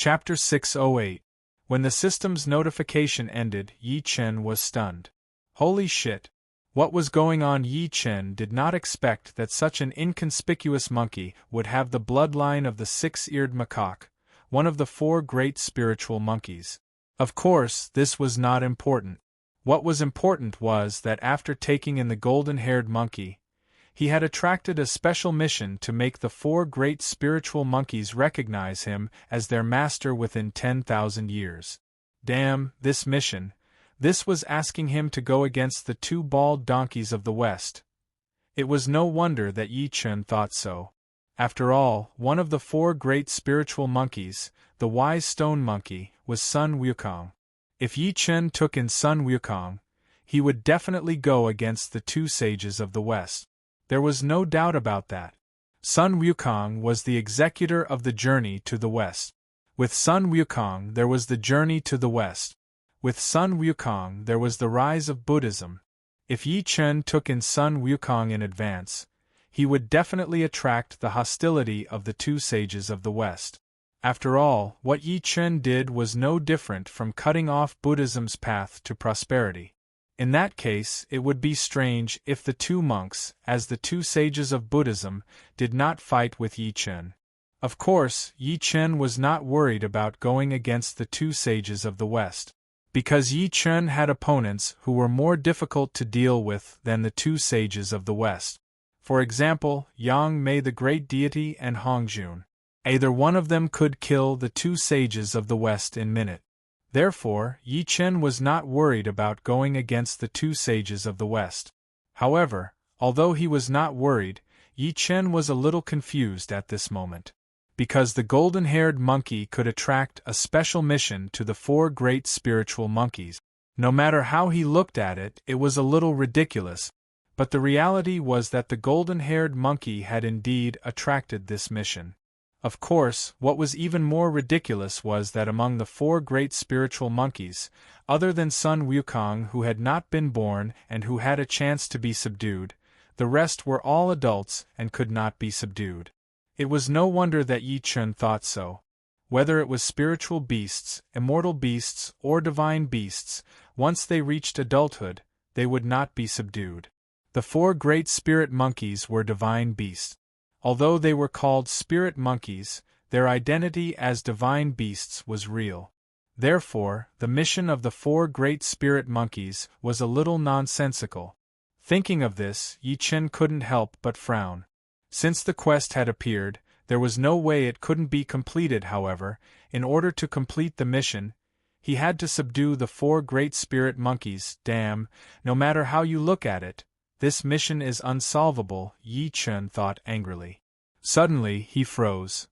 Chapter 608. When the system's notification ended, Yi Chen was stunned. Holy shit! What was going on? Yi Chen did not expect that such an inconspicuous monkey would have the bloodline of the six-eared macaque, one of the four great spiritual monkeys. Of course, this was not important. What was important was that after taking in the golden-haired monkey, he had attracted a special mission to make the four great spiritual monkeys recognize him as their master within 10,000 years. Damn, this mission. This was asking him to go against the two bald donkeys of the West. It was no wonder that Yi Chen thought so. After all, one of the four great spiritual monkeys, the wise stone monkey, was Sun Wukong. If Yi Chen took in Sun Wukong, he would definitely go against the two sages of the West. There was no doubt about that. Sun Wukong was the executor of the journey to the West. With Sun Wukong there was the journey to the West. With Sun Wukong there was the rise of Buddhism. If Yi Chen took in Sun Wukong in advance, he would definitely attract the hostility of the two sages of the West. After all, what Yi Chen did was no different from cutting off Buddhism's path to prosperity. In that case, it would be strange if the two monks, as the two sages of Buddhism, did not fight with Yi Chen. Of course, Yi Chen was not worried about going against the two sages of the West, because Yi Chen had opponents who were more difficult to deal with than the two sages of the West. For example, Yang Mei, the great deity, and Hongjun. Either one of them could kill the two sages of the West in minute. Therefore, Yi Chen was not worried about going against the two sages of the West. However, although he was not worried, Yi Chen was a little confused at this moment. Because the golden-haired monkey could attract a special mission to the four great spiritual monkeys. No matter how he looked at it, it was a little ridiculous, but the reality was that the golden-haired monkey had indeed attracted this mission. Of course, what was even more ridiculous was that among the four great spiritual monkeys, other than Sun Wukong, who had not been born and who had a chance to be subdued, the rest were all adults and could not be subdued. It was no wonder that Yi Chen thought so. Whether it was spiritual beasts, immortal beasts, or divine beasts, once they reached adulthood, they would not be subdued. The four great spirit monkeys were divine beasts. Although they were called spirit monkeys, their identity as divine beasts was real. Therefore, the mission of the four great spirit monkeys was a little nonsensical. Thinking of this, Yi Chen couldn't help but frown. Since the quest had appeared, there was no way it couldn't be completed. However, in order to complete the mission, he had to subdue the four great spirit monkeys. Damn, no matter how you look at it, this mission is unsolvable, Yi Chen thought angrily. Suddenly, he froze.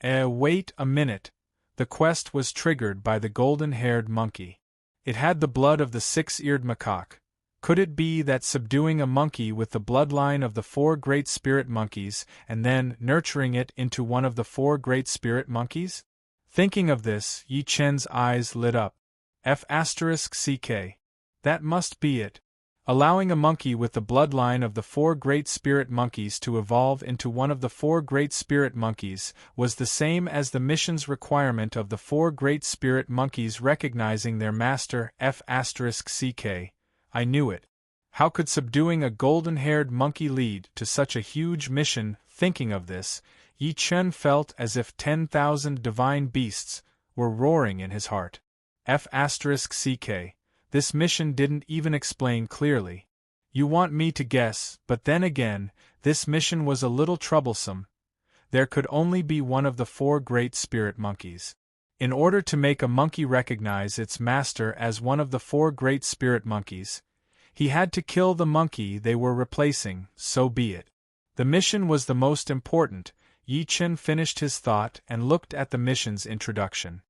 Wait a minute. The quest was triggered by the golden-haired monkey. It had the blood of the six-eared macaque. Could it be that subduing a monkey with the bloodline of the four great spirit monkeys and then nurturing it into one of the four great spirit monkeys? Thinking of this, Yi Chen's eyes lit up. F***ck. That must be it. Allowing a monkey with the bloodline of the four great spirit monkeys to evolve into one of the four great spirit monkeys was the same as the mission's requirement of the four great spirit monkeys recognizing their master. F***ck. I knew it. How could subduing a golden-haired monkey lead to such a huge mission? Thinking of this, Yi Chen felt as if 10,000 divine beasts were roaring in his heart. F***ck. This mission didn't even explain clearly. You want me to guess, but then again, this mission was a little troublesome. There could only be one of the four great spirit monkeys. In order to make a monkey recognize its master as one of the four great spirit monkeys, he had to kill the monkey they were replacing. So be it. The mission was the most important. Yi Chen finished his thought and looked at the mission's introduction.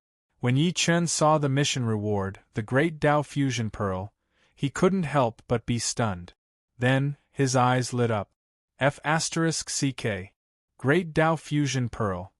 When Yi Chen saw the mission reward, the Great Tao Fusion Pearl, he couldn't help but be stunned. Then, his eyes lit up. F***ck. Great Tao Fusion Pearl.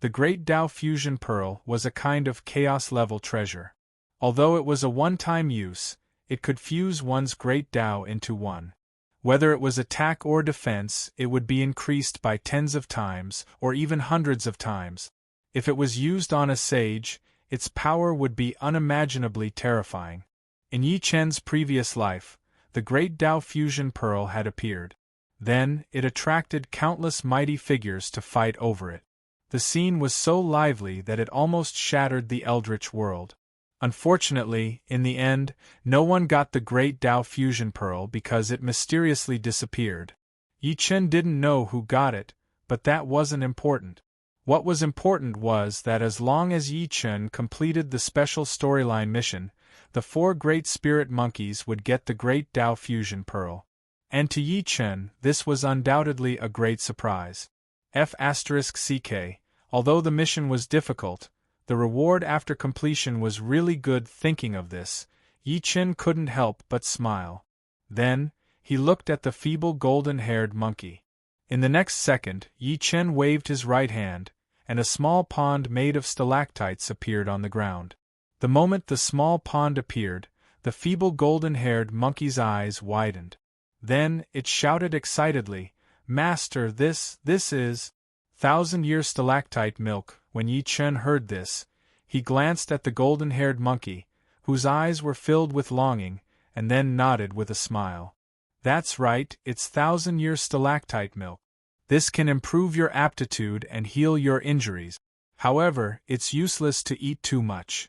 The Great Tao Fusion Pearl was a kind of chaos-level treasure. Although it was a one-time use, it could fuse one's Great Tao into one. Whether it was attack or defense, it would be increased by tens of times, or even hundreds of times. If it was used on a sage, its power would be unimaginably terrifying. In Yi Chen's previous life, the great Tao fusion pearl had appeared. Then, it attracted countless mighty figures to fight over it. The scene was so lively that it almost shattered the eldritch world. Unfortunately, in the end, no one got the great Tao fusion pearl because it mysteriously disappeared. Yi Chen didn't know who got it, but that wasn't important. What was important was that as long as Yi Chen completed the special storyline mission, the 4 great spirit monkeys would get the great Tao fusion pearl. And to Yi Chen, this was undoubtedly a great surprise. F***ck, although the mission was difficult, the reward after completion was really good. Thinking of this, Yi Chen couldn't help but smile. Then, he looked at the feeble golden-haired monkey. In the next second, Yi Chen waved his right hand, and a small pond made of stalactites appeared on the ground. The moment the small pond appeared, the feeble golden-haired monkey's eyes widened. Then, it shouted excitedly, "Master, this is 1,000-year stalactite milk." When Yi Chen heard this, he glanced at the golden-haired monkey, whose eyes were filled with longing, and then nodded with a smile. "That's right, it's 1,000-year stalactite milk. This can improve your aptitude and heal your injuries. However, it's useless to eat too much.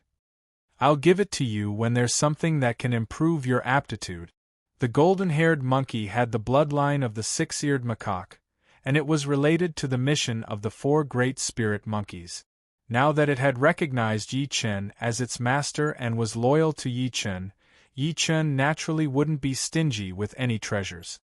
I'll give it to you when there's something that can improve your aptitude." The golden-haired monkey had the bloodline of the 6-eared macaque, and it was related to the mission of the 4 great spirit monkeys. Now that it had recognized Yi Chen as its master and was loyal to Yi Chen naturally wouldn't be stingy with any treasures.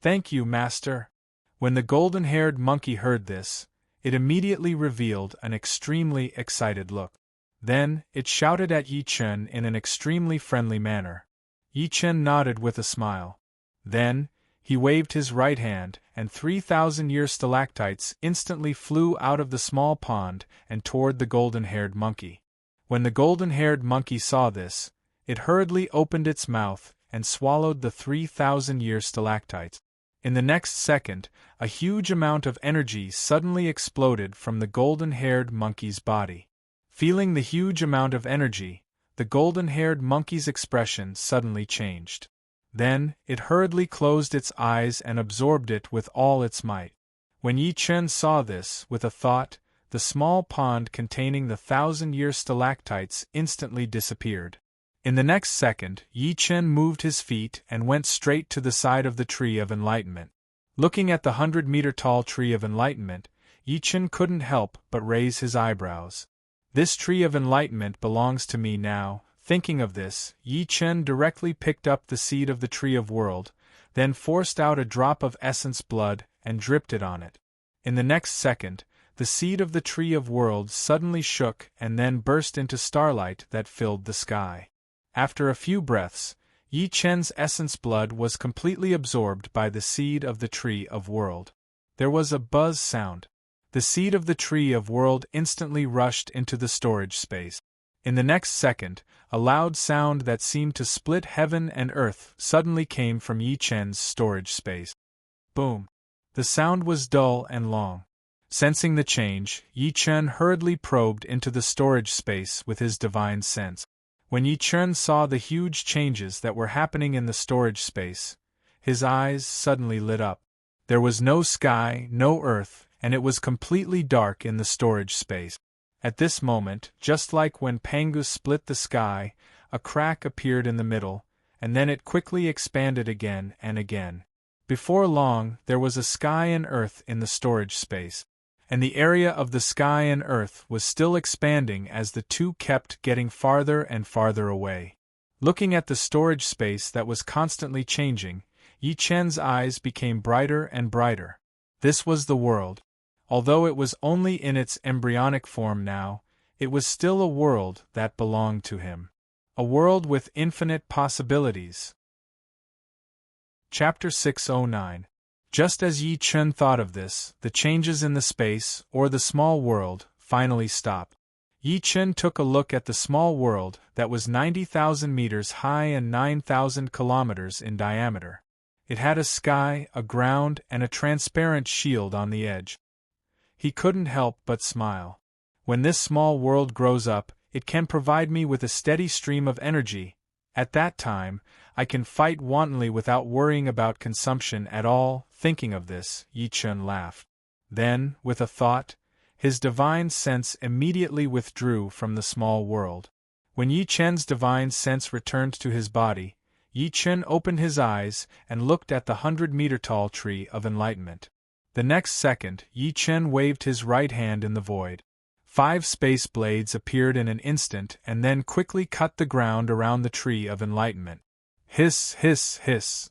"Thank you, master." When the golden-haired monkey heard this, it immediately revealed an extremely excited look. Then, it shouted at Yi Chen in an extremely friendly manner. Yi Chen nodded with a smile. Then, he waved his right hand, and 3,000-year stalactites instantly flew out of the small pond and toward the golden-haired monkey. When the golden-haired monkey saw this, it hurriedly opened its mouth and swallowed the 3,000-year stalactites. In the next second, a huge amount of energy suddenly exploded from the golden-haired monkey's body. Feeling the huge amount of energy, the golden-haired monkey's expression suddenly changed. Then, it hurriedly closed its eyes and absorbed it with all its might. When Yi Chen saw this, with a thought, the small pond containing the 1,000-year stalactites instantly disappeared. In the next second, Yi Chen moved his feet and went straight to the side of the Tree of Enlightenment. Looking at the 100-meter-tall Tree of Enlightenment, Yi Chen couldn't help but raise his eyebrows. "This Tree of Enlightenment belongs to me now." Thinking of this, Yi Chen directly picked up the seed of the Tree of World, then forced out a drop of essence blood and dripped it on it. In the next second, the seed of the Tree of World suddenly shook and then burst into starlight that filled the sky. After a few breaths, Yi Chen's essence blood was completely absorbed by the seed of the Tree of World. There was a buzz sound. The seed of the Tree of World instantly rushed into the storage space. In the next second, a loud sound that seemed to split heaven and earth suddenly came from Yi Chen's storage space. Boom! The sound was dull and long. Sensing the change, Yi Chen hurriedly probed into the storage space with his divine sense. When Yi Chen saw the huge changes that were happening in the storage space, his eyes suddenly lit up. There was no sky, no earth, and it was completely dark in the storage space. At this moment, just like when Pangu split the sky, a crack appeared in the middle, and then it quickly expanded again and again. Before long, there was a sky and earth in the storage space, and the area of the sky and earth was still expanding as the two kept getting farther and farther away. Looking at the storage space that was constantly changing, Yi Chen's eyes became brighter and brighter. This was the world. Although it was only in its embryonic form now, it was still a world that belonged to him. A world with infinite possibilities. Chapter 609. Just as Yi Chen thought of this, the changes in the space, or the small world, finally stopped. Yi Chen took a look at the small world that was 90,000 meters high and 9,000 kilometers in diameter. It had a sky, a ground, and a transparent shield on the edge. He couldn't help but smile. When this small world grows up, it can provide me with a steady stream of energy. At that time, I can fight wantonly without worrying about consumption at all. Thinking of this, Yi Chun laughed. Then, with a thought, his divine sense immediately withdrew from the small world. When Yi Chen's divine sense returned to his body, Yi Chen opened his eyes and looked at the 100-meter-tall tree of enlightenment. The next second, Yi Chen waved his right hand in the void. 5 space blades appeared in an instant and then quickly cut the ground around the tree of enlightenment. Hiss, hiss, hiss.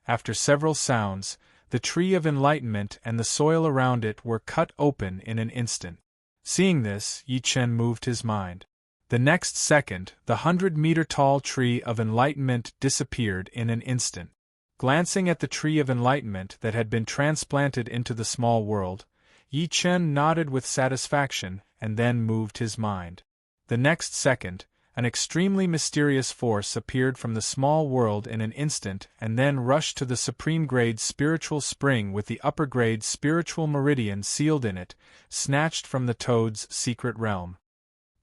After several sounds, the tree of enlightenment and the soil around it were cut open in an instant. Seeing this, Yi Chen moved his mind. The next second, the 100-meter-tall tree of enlightenment disappeared in an instant. Glancing at the tree of enlightenment that had been transplanted into the small world, Yi Chen nodded with satisfaction and then moved his mind. The next second, an extremely mysterious force appeared from the small world in an instant and then rushed to the supreme-grade spiritual spring with the upper-grade spiritual meridian sealed in it, snatched from the toad's secret realm.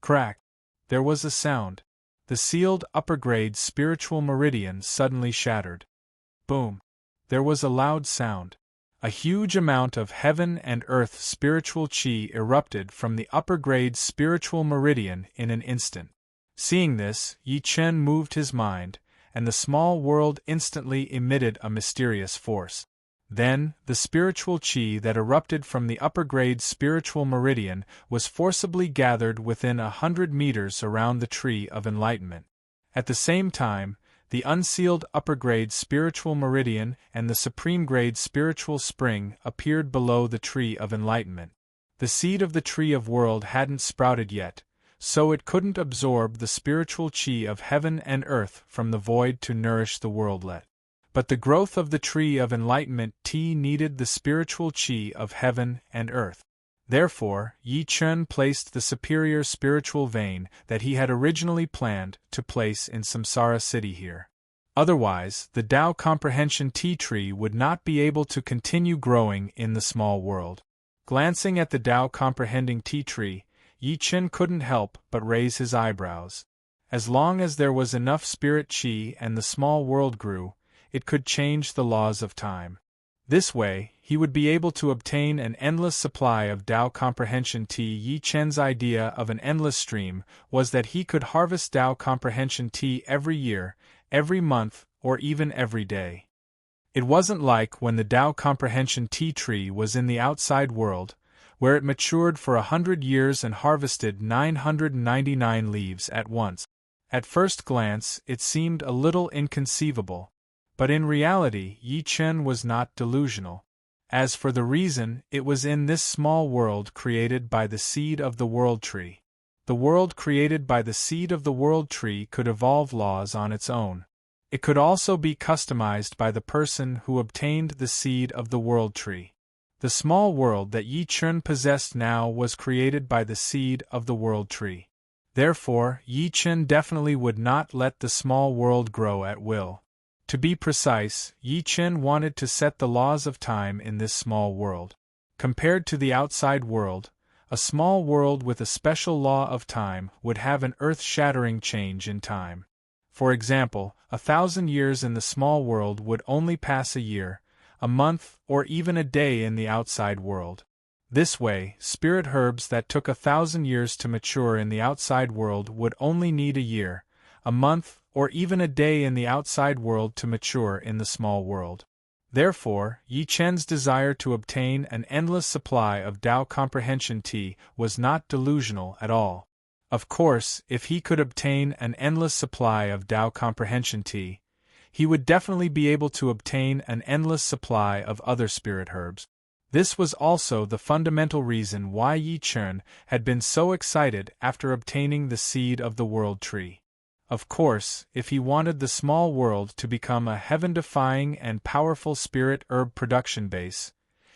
Crack! There was a sound. The sealed upper-grade spiritual meridian suddenly shattered. Boom! There was a loud sound. A huge amount of heaven and earth spiritual chi erupted from the upper-grade spiritual meridian in an instant. Seeing this, Yi Chen moved his mind, and the small world instantly emitted a mysterious force. Then, the spiritual chi that erupted from the upper-grade spiritual meridian was forcibly gathered within 100 meters around the tree of enlightenment. At the same time, the unsealed upper-grade spiritual meridian and the supreme-grade spiritual spring appeared below the tree of enlightenment. The seed of the tree of world hadn't sprouted yet, so it couldn't absorb the spiritual chi of heaven and earth from the void to nourish the worldlet. But the growth of the tree of enlightenment needed the spiritual chi of heaven and earth. Therefore, Yi Chen placed the superior spiritual vein that he had originally planned to place in Samsara City here. Otherwise, the Tao Comprehension Tea Tree would not be able to continue growing in the small world. Glancing at the Tao Comprehending Tea Tree, Yi Chen couldn't help but raise his eyebrows. As long as there was enough spirit chi and the small world grew, it could change the laws of time. This way, he would be able to obtain an endless supply of Tao Comprehension tea. Yi Chen's idea of an endless stream was that he could harvest Tao Comprehension tea every year, every month, or even every day. It wasn't like when the Tao Comprehension tea tree was in the outside world, where it matured for 100 years and harvested 999 leaves at once. At first glance, it seemed a little inconceivable. But in reality, Yi Chen was not delusional. As for the reason, it was in this small world created by the seed of the world tree. The world created by the seed of the world tree could evolve laws on its own. It could also be customized by the person who obtained the seed of the world tree. The small world that Yi Chen possessed now was created by the seed of the world tree. Therefore, Yi Chen definitely would not let the small world grow at will. To be precise, Yi Chen wanted to set the laws of time in this small world. Compared to the outside world, a small world with a special law of time would have an earth-shattering change in time. For example, 1,000 years in the small world would only pass a year, a month, or even a day in the outside world. This way, spirit herbs that took 1,000 years to mature in the outside world would only need a year, a month, or even a day in the outside world to mature in the small world. Therefore, Yi Chen's desire to obtain an endless supply of Tao Comprehension tea was not delusional at all. Of course, if he could obtain an endless supply of Tao Comprehension tea, he would definitely be able to obtain an endless supply of other spirit herbs. This was also the fundamental reason why Yi Chen had been so excited after obtaining the seed of the world tree. Of course, if he wanted the small world to become a heaven-defying and powerful spirit herb production base,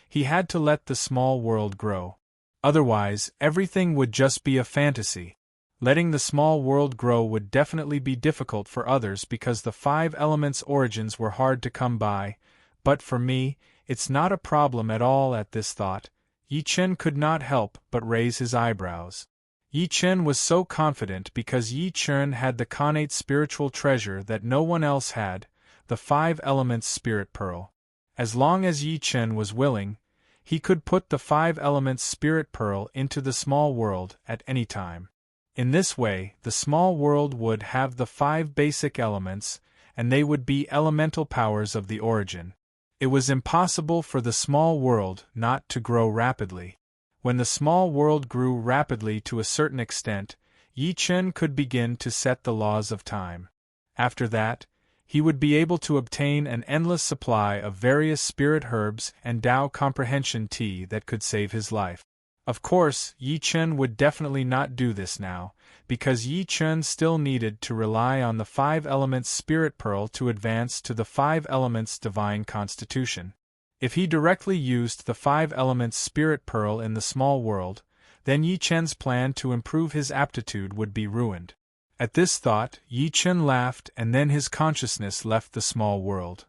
he had to let the small world grow. Otherwise, everything would just be a fantasy. Letting the small world grow would definitely be difficult for others because the 5 elements' origins were hard to come by, but for me, it's not a problem at all. At this thought, Yi Chen could not help but raise his eyebrows. Yi Chen was so confident because Yi Chen had the connate spiritual treasure that no one else had, the 5 elements spirit pearl. As long as Yi Chen was willing, he could put the 5 elements spirit pearl into the small world at any time. In this way, the small world would have the 5 basic elements, and they would be elemental powers of the origin. It was impossible for the small world not to grow rapidly. When the small world grew rapidly to a certain extent, Yi Chen could begin to set the laws of time. After that, he would be able to obtain an endless supply of various spirit herbs and Tao comprehension tea that could save his life. Of course, Yi Chen would definitely not do this now, because Yi Chen still needed to rely on the 5 elements spirit pearl to advance to the 5 elements divine constitution. If he directly used the 5 elements spirit pearl in the small world, then Yi Chen's plan to improve his aptitude would be ruined. At this thought, Yi Chen laughed, and then his consciousness left the small world.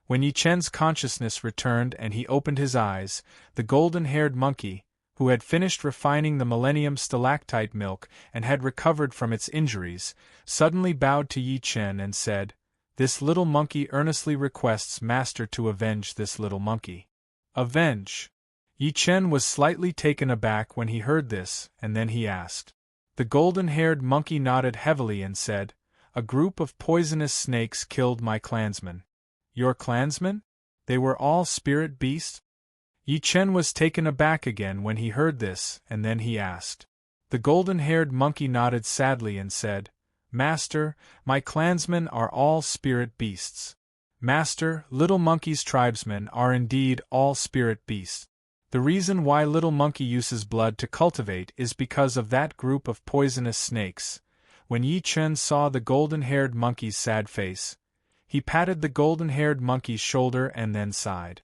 When Yi Chen's consciousness returned and he opened his eyes, the golden-haired monkey, who had finished refining the millennium stalactite milk and had recovered from its injuries, suddenly bowed to Yi Chen and said, "This little monkey earnestly requests Master to avenge this little monkey." Avenge? Yi Chen was slightly taken aback when he heard this, and then he asked. The golden-haired monkey nodded heavily and said, "A group of poisonous snakes killed my clansmen." "Your clansmen? They were all spirit beasts?" Yi Chen was taken aback again when he heard this, and then he asked. The golden-haired monkey nodded sadly and said, "Master, my clansmen are all spirit beasts." "Master, Little Monkey's tribesmen are indeed all spirit beasts. The reason why Little Monkey uses blood to cultivate is because of that group of poisonous snakes." When Yi Chen saw the golden-haired monkey's sad face, he patted the golden-haired monkey's shoulder and then sighed.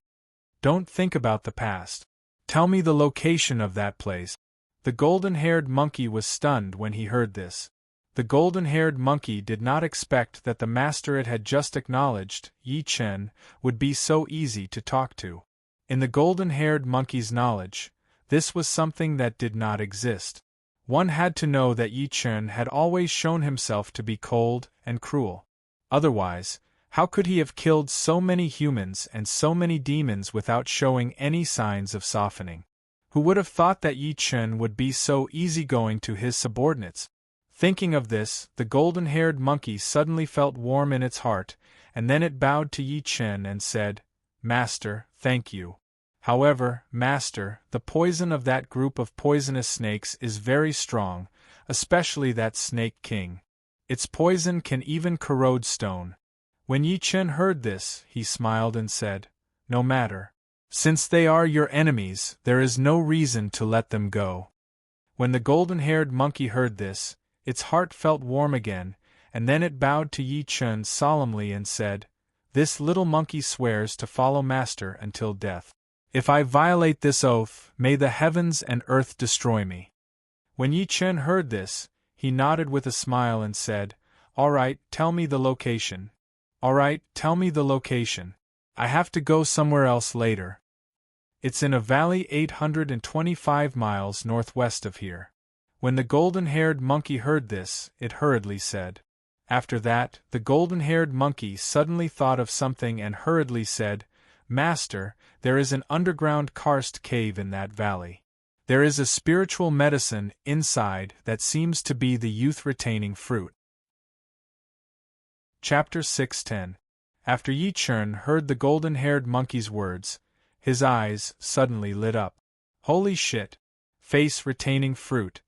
"Don't think about the past. Tell me the location of that place." The golden-haired monkey was stunned when he heard this. The golden-haired monkey did not expect that the master it had just acknowledged, Yi Chen, would be so easy to talk to. In the golden-haired monkey's knowledge, this was something that did not exist. One had to know that Yi Chen had always shown himself to be cold and cruel. Otherwise, how could he have killed so many humans and so many demons without showing any signs of softening? Who would have thought that Yi Chen would be so easygoing to his subordinates? Thinking of this, the golden-haired monkey suddenly felt warm in its heart, and then it bowed to Yi Chen and said, "Master, thank you. However, Master, the poison of that group of poisonous snakes is very strong, especially that Snake King. Its poison can even corrode stone." When Yi Chen heard this, he smiled and said, "No matter. Since they are your enemies, there is no reason to let them go." When the golden-haired monkey heard this, its heart felt warm again, and then it bowed to Yi Chen solemnly and said, "This little monkey swears to follow Master until death. If I violate this oath, may the heavens and earth destroy me." When Yi Chen heard this, he nodded with a smile and said, "All right, tell me the location. All right, tell me the location. I have to go somewhere else later." "It's in a valley 825 miles northwest of here." When the golden-haired monkey heard this, it hurriedly said. After that, the golden-haired monkey suddenly thought of something and hurriedly said, "Master, there is an underground karst cave in that valley. There is a spiritual medicine inside that seems to be the youth-retaining fruit." Chapter 610. After Yi Chen heard the golden-haired monkey's words, his eyes suddenly lit up. Holy shit! Face-retaining fruit.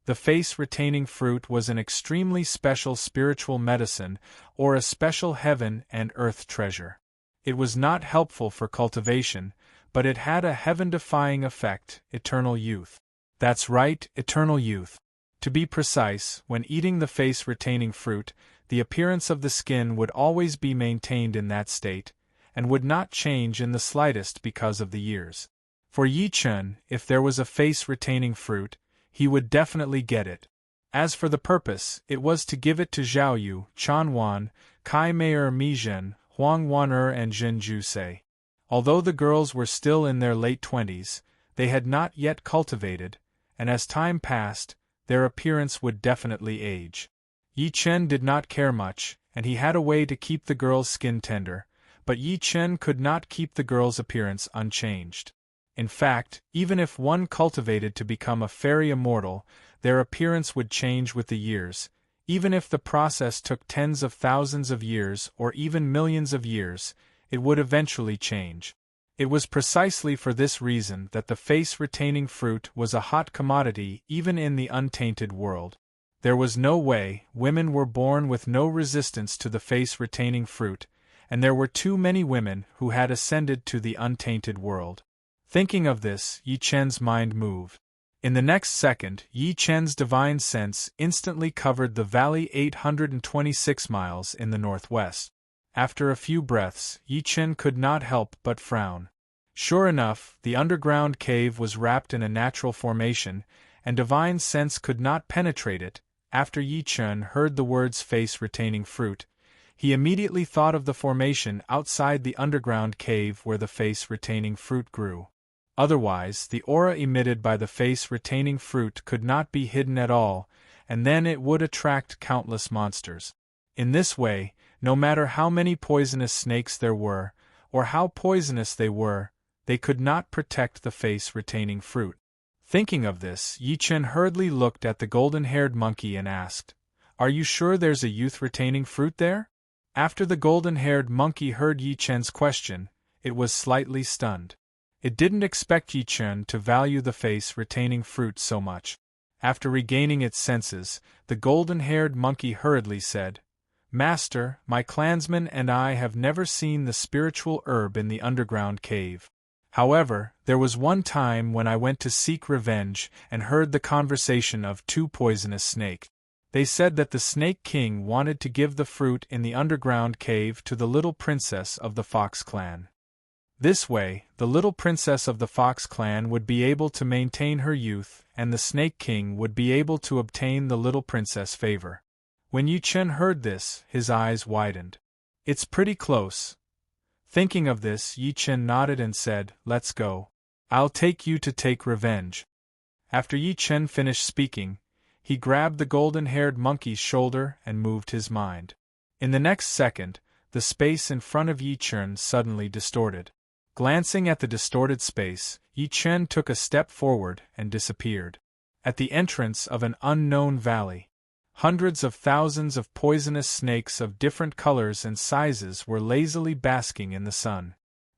The face-retaining fruit was an extremely special spiritual medicine, or a special heaven and earth treasure. It was not helpful for cultivation, but it had a heaven-defying effect, eternal youth. That's right, eternal youth. To be precise, when eating the face-retaining fruit, the appearance of the skin would always be maintained in that state, and would not change in the slightest because of the years. For Yi Chen, if there was a face-retaining fruit, he would definitely get it. As for the purpose, it was to give it to Zhao Yu, Chan Wan, Kai Mei Mi Zhen, Huang Wan and Zhen Ju Se. Although the girls were still in their late 20s, they had not yet cultivated, and as time passed, their appearance would definitely age. Yi Chen did not care much, and he had a way to keep the girl's skin tender, but Yi Chen could not keep the girl's appearance unchanged. In fact, even if one cultivated to become a fairy immortal, their appearance would change with the years, even if the process took tens of thousands of years or even millions of years, it would eventually change. It was precisely for this reason that the face-retaining fruit was a hot commodity even in the untainted world. There was no way, women were born with no resistance to the face-retaining fruit, and there were too many women who had ascended to the untainted world. Thinking of this, Yi Chen's mind moved. In the next second, Yi Chen's divine sense instantly covered the valley 826 miles in the northwest. After a few breaths, Yi Chen could not help but frown. Sure enough, the underground cave was wrapped in a natural formation, and divine sense could not penetrate it. After Yi Chen heard the words face-retaining fruit, he immediately thought of the formation outside the underground cave where the face-retaining fruit grew. Otherwise, the aura emitted by the face-retaining fruit could not be hidden at all, and then it would attract countless monsters. In this way, no matter how many poisonous snakes there were, or how poisonous they could not protect the face-retaining fruit. Thinking of this, Yi Chen hurriedly looked at the golden-haired monkey and asked, "Are you sure there's a youth-retaining fruit there?" After the golden-haired monkey heard Yi Chen's question, it was slightly stunned. It didn't expect Yi Chen to value the face-retaining fruit so much. After regaining its senses, the golden-haired monkey hurriedly said, "Master, my clansmen and I have never seen the spiritual herb in the underground cave. However, there was one time when I went to seek revenge and heard the conversation of two poisonous snakes. They said that the Snake King wanted to give the fruit in the underground cave to the little princess of the Fox clan. This way, the little princess of the Fox clan would be able to maintain her youth, and the Snake King would be able to obtain the little princess' favor." When Yi Chen heard this, his eyes widened. "It's pretty close." Thinking of this, Yi Chen nodded and said, "Let's go. I'll take you to take revenge." After Yi Chen finished speaking, he grabbed the golden-haired monkey's shoulder and moved his mind. In the next second, the space in front of Yi Chen suddenly distorted. Glancing at the distorted space, Yi Chen took a step forward and disappeared. At the entrance of an unknown valley, hundreds of thousands of poisonous snakes of different colors and sizes were lazily basking in the sun.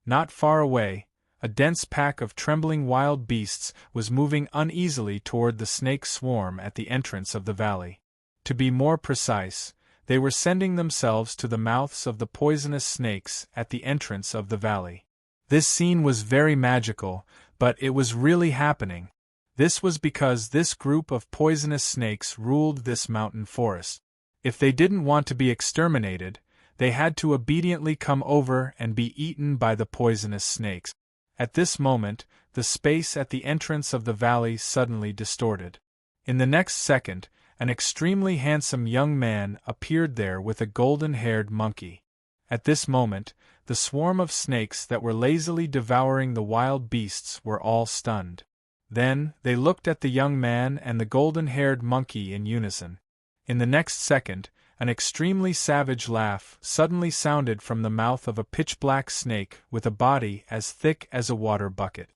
Not far away, a dense pack of trembling wild beasts was moving uneasily toward the snake swarm at the entrance of the valley. To be more precise, they were sending themselves to the mouths of the poisonous snakes at the entrance of the valley. This scene was very magical, but it was really happening. This was because this group of poisonous snakes ruled this mountain forest. If they didn't want to be exterminated, they had to obediently come over and be eaten by the poisonous snakes. At this moment, the space at the entrance of the valley suddenly distorted. In the next second, an extremely handsome young man appeared there with a golden-haired monkey. At this moment, the swarm of snakes that were lazily devouring the wild beasts were all stunned. Then, they looked at the young man and the golden-haired monkey in unison. In the next second, an extremely savage laugh suddenly sounded from the mouth of a pitch-black snake with a body as thick as a water bucket.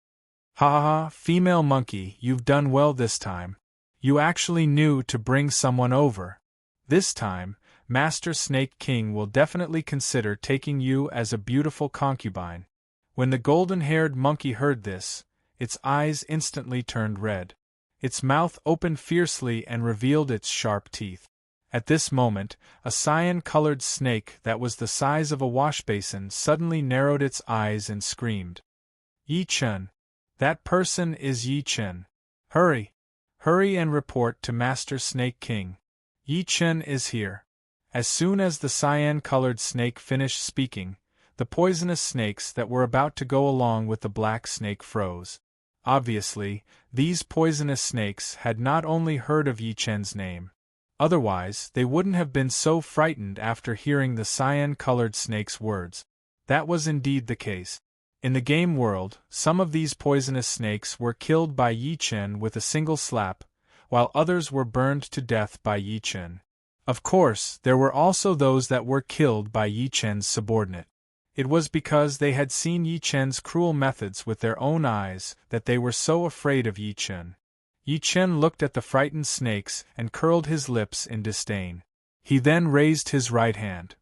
"Ha ha ha, female monkey, you've done well this time. You actually knew to bring someone over. This time, Master Snake King will definitely consider taking you as a beautiful concubine." When the golden-haired monkey heard this, its eyes instantly turned red. Its mouth opened fiercely and revealed its sharp teeth. At this moment, a cyan-colored snake that was the size of a washbasin suddenly narrowed its eyes and screamed, "Yi Chen! That person is Yi Chen! Hurry! Hurry and report to Master Snake King. Yi Chen is here." As soon as the cyan-colored snake finished speaking, the poisonous snakes that were about to go along with the black snake froze. Obviously, these poisonous snakes had not only heard of Yi Chen's name. Otherwise, they wouldn't have been so frightened after hearing the cyan-colored snake's words. That was indeed the case. In the game world, some of these poisonous snakes were killed by Yi Chen with a single slap, while others were burned to death by Yi Chen. Of course, there were also those that were killed by Yi Chen's subordinate. It was because they had seen Yi Chen's cruel methods with their own eyes that they were so afraid of Yi Chen. Yi Chen looked at the frightened snakes and curled his lips in disdain. He then raised his right hand.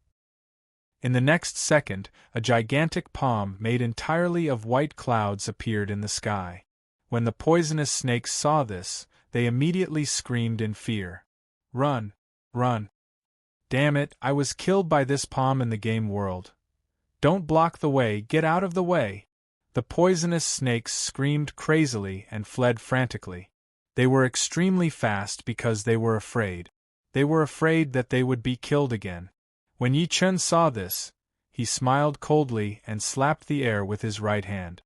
In the next second, a gigantic palm made entirely of white clouds appeared in the sky. When the poisonous snakes saw this, they immediately screamed in fear. "Run! Run! Damn it, I was killed by this palm in the game world. Don't block the way, get out of the way!" The poisonous snakes screamed crazily and fled frantically. They were extremely fast because they were afraid. They were afraid that they would be killed again. When Yi Chen saw this, he smiled coldly and slapped the air with his right hand.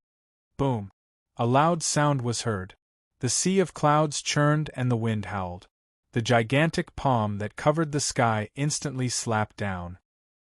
Boom! A loud sound was heard. The sea of clouds churned and the wind howled. The gigantic palm that covered the sky instantly slapped down.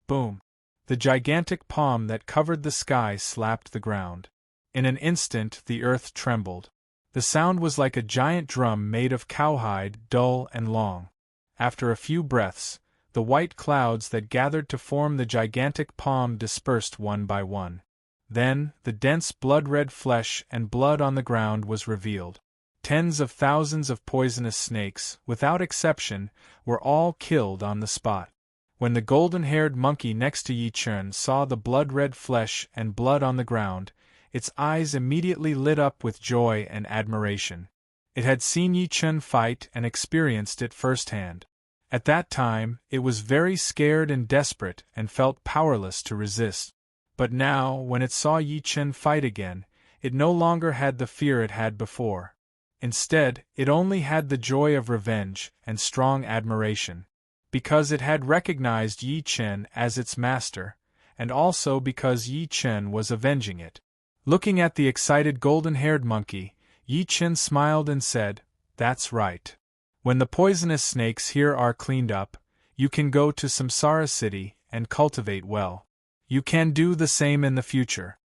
Boom! The gigantic palm that covered the sky slapped the ground. In an instant the earth trembled. The sound was like a giant drum made of cowhide, dull and long. After a few breaths, the white clouds that gathered to form the gigantic palm dispersed one by one. Then, the dense blood-red flesh and blood on the ground was revealed. Tens of thousands of poisonous snakes, without exception, were all killed on the spot. When the golden-haired monkey next to Yi Chen saw the blood-red flesh and blood on the ground, its eyes immediately lit up with joy and admiration. It had seen Yi Chen fight and experienced it firsthand. At that time, it was very scared and desperate and felt powerless to resist. But now, when it saw Yi Chen fight again, it no longer had the fear it had before. Instead, it only had the joy of revenge and strong admiration. Because it had recognized Yi Chen as its master, and also because Yi Chen was avenging it. Looking at the excited golden-haired monkey, Yi Chen smiled and said, "That's right. When the poisonous snakes here are cleaned up, you can go to Samsara City and cultivate well. You can do the same in the future."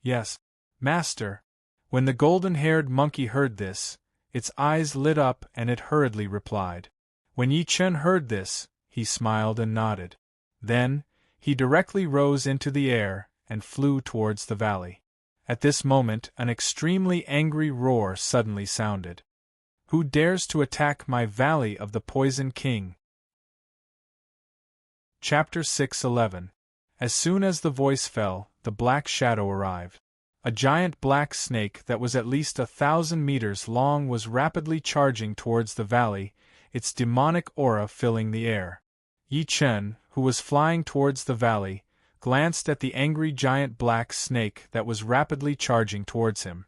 "Yes, Master." When the golden-haired monkey heard this, its eyes lit up and it hurriedly replied. When Yi Chen heard this, he smiled and nodded. Then, he directly rose into the air and flew towards the valley. At this moment, an extremely angry roar suddenly sounded. "Who dares to attack my Valley of the Poison King?" Chapter 6:11. As soon as the voice fell, the black shadow arrived. A giant black snake that was at least 1,000 meters long was rapidly charging towards the valley, its demonic aura filling the air. Yi Chen, who was flying towards the valley, glanced at the angry giant black snake that was rapidly charging towards him.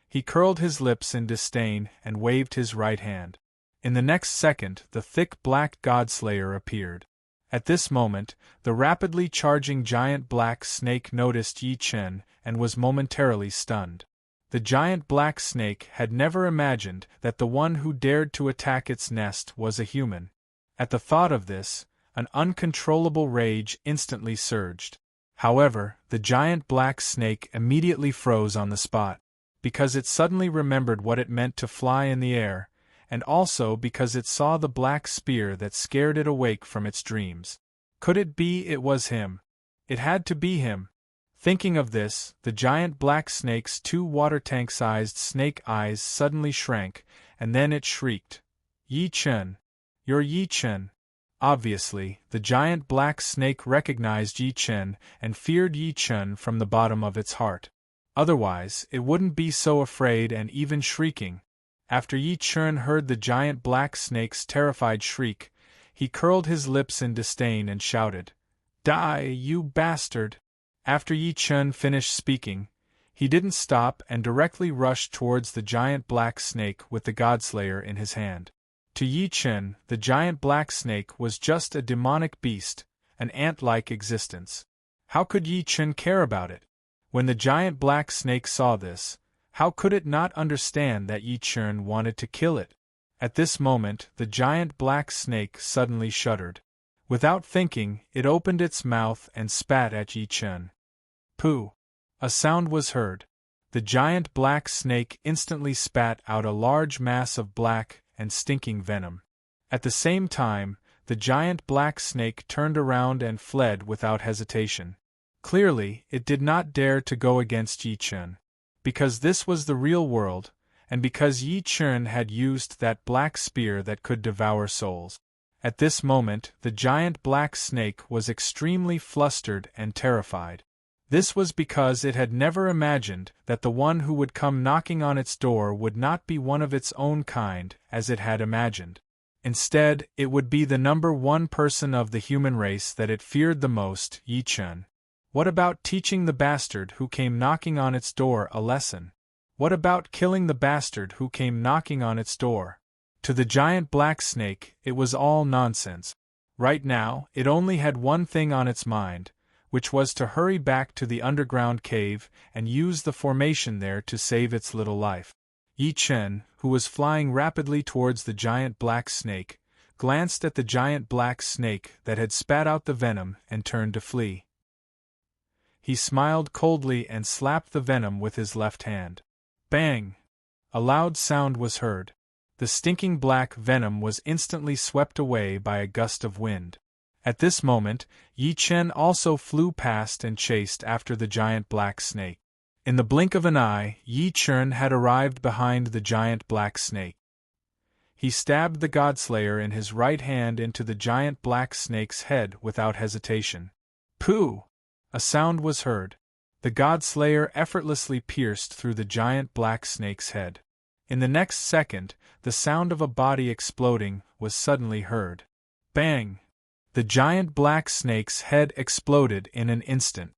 He curled his lips in disdain and waved his right hand. In the next second, the thick black godslayer appeared. At this moment, the rapidly charging giant black snake noticed Yi Chen and was momentarily stunned. The giant black snake had never imagined that the one who dared to attack its nest was a human. At the thought of this, an uncontrollable rage instantly surged. However, the giant black snake immediately froze on the spot, because it suddenly remembered what it meant to fly in the air, and also because it saw the black spear that scared it awake from its dreams. Could it be it was him? It had to be him. Thinking of this, the giant black snake's 2 water-tank-sized snake eyes suddenly shrank, and then it shrieked, "Yi Chen! You're Yi Chen!" Obviously, the giant black snake recognized Yi Chen and feared Yi Chen from the bottom of its heart. Otherwise, it wouldn't be so afraid and even shrieking. After Yi Chen heard the giant black snake's terrified shriek, he curled his lips in disdain and shouted, "Die, you bastard!" After Yi Chen finished speaking, he didn't stop and directly rushed towards the giant black snake with the Godslayer in his hand. To Yi Chen, the giant black snake was just a demonic beast, an ant-like existence. How could Yi Chen care about it? When the giant black snake saw this, how could it not understand that Yi Chen wanted to kill it? At this moment, the giant black snake suddenly shuddered. Without thinking, it opened its mouth and spat at Yi Chen. Pooh! A sound was heard. The giant black snake instantly spat out a large mass of black and stinking venom. At the same time, the giant black snake turned around and fled without hesitation. Clearly, it did not dare to go against Yi Chen. Because this was the real world, and because Yi Chen had used that black spear that could devour souls. At this moment, the giant black snake was extremely flustered and terrified. This was because it had never imagined that the one who would come knocking on its door would not be one of its own kind, as it had imagined. Instead, it would be the number one person of the human race that it feared the most, Yi Chen. What about teaching the bastard who came knocking on its door a lesson? What about killing the bastard who came knocking on its door? To the giant black snake, it was all nonsense. Right now, it only had one thing on its mind, which was to hurry back to the underground cave and use the formation there to save its little life. Yi Chen, who was flying rapidly towards the giant black snake, glanced at the giant black snake that had spat out the venom and turned to flee. He smiled coldly and slapped the venom with his left hand. Bang! A loud sound was heard. The stinking black venom was instantly swept away by a gust of wind. At this moment, Yi Chen also flew past and chased after the giant black snake. In the blink of an eye, Yi Chen had arrived behind the giant black snake. He stabbed the Godslayer in his right hand into the giant black snake's head without hesitation. Pooh! A sound was heard. The Godslayer effortlessly pierced through the giant black snake's head. In the next second, the sound of a body exploding was suddenly heard. Bang! The giant black snake's head exploded in an instant.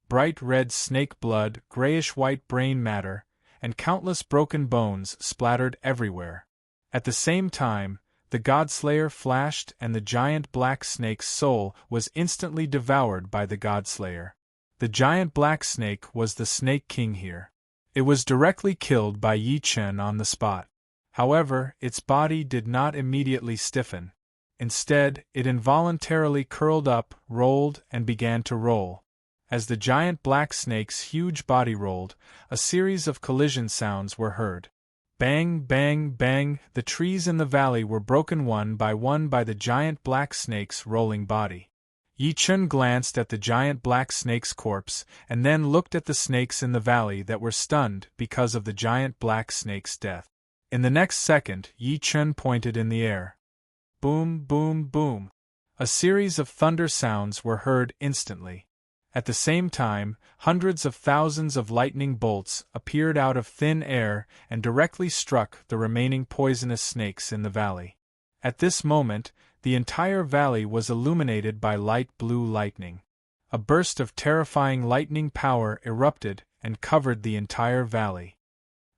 Bright red snake blood, grayish-white brain matter, and countless broken bones splattered everywhere. At the same time, the Godslayer flashed and the giant black snake's soul was instantly devoured by the Godslayer. The giant black snake was the Snake King here. It was directly killed by Yi Chen on the spot. However, its body did not immediately stiffen. Instead, it involuntarily curled up, rolled, and began to roll. As the giant black snake's huge body rolled, a series of collision sounds were heard. Bang, bang, bang, the trees in the valley were broken one by the giant black snake's rolling body. Yi Chen glanced at the giant black snake's corpse and then looked at the snakes in the valley that were stunned because of the giant black snake's death. In the next second, Yi Chen pointed in the air. Boom, boom, boom. A series of thunder sounds were heard instantly. At the same time, hundreds of thousands of lightning bolts appeared out of thin air and directly struck the remaining poisonous snakes in the valley. At this moment, the entire valley was illuminated by light blue lightning. A burst of terrifying lightning power erupted and covered the entire valley.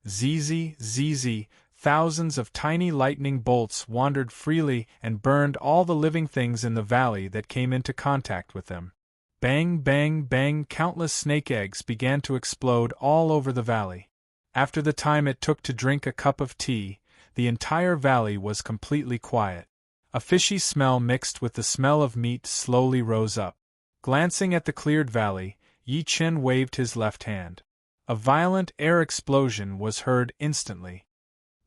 Zzz, zzz, thousands of tiny lightning bolts wandered freely and burned all the living things in the valley that came into contact with them. Bang, bang, bang, countless snake eggs began to explode all over the valley. After the time it took to drink a cup of tea, the entire valley was completely quiet. A fishy smell mixed with the smell of meat slowly rose up. Glancing at the cleared valley, Yi Chen waved his left hand. A violent air explosion was heard instantly.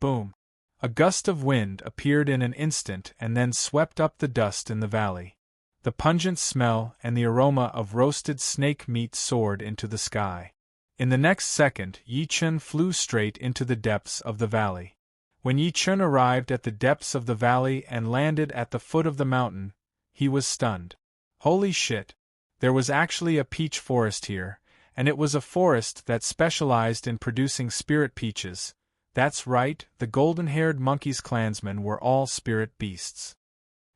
Boom! A gust of wind appeared in an instant and then swept up the dust in the valley. The pungent smell and the aroma of roasted snake meat soared into the sky. In the next second, Yi Chen flew straight into the depths of the valley. When Yi Chen arrived at the depths of the valley and landed at the foot of the mountain, he was stunned. Holy shit! There was actually a peach forest here, and it was a forest that specialized in producing spirit peaches. That's right, the golden-haired monkey's clansmen were all spirit beasts.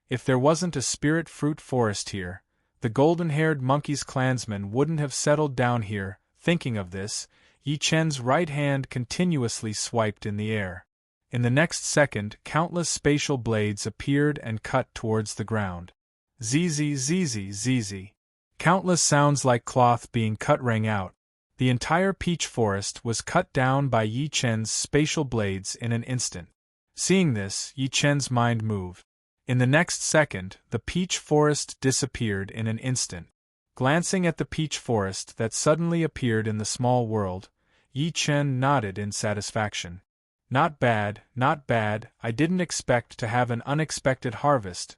If there wasn't a spirit fruit forest here, the golden-haired monkey's clansmen wouldn't have settled down here. Thinking of this, Yi Chen's right hand continuously swiped in the air. In the next second, countless spatial blades appeared and cut towards the ground. Zzz, zzz, zzz. Countless sounds like cloth being cut rang out. The entire peach forest was cut down by Yi Chen's spatial blades in an instant. Seeing this, Yi Chen's mind moved. In the next second, the peach forest disappeared in an instant. Glancing at the peach forest that suddenly appeared in the small world, Yi Chen nodded in satisfaction. Not bad, not bad. I didn't expect to have an unexpected harvest.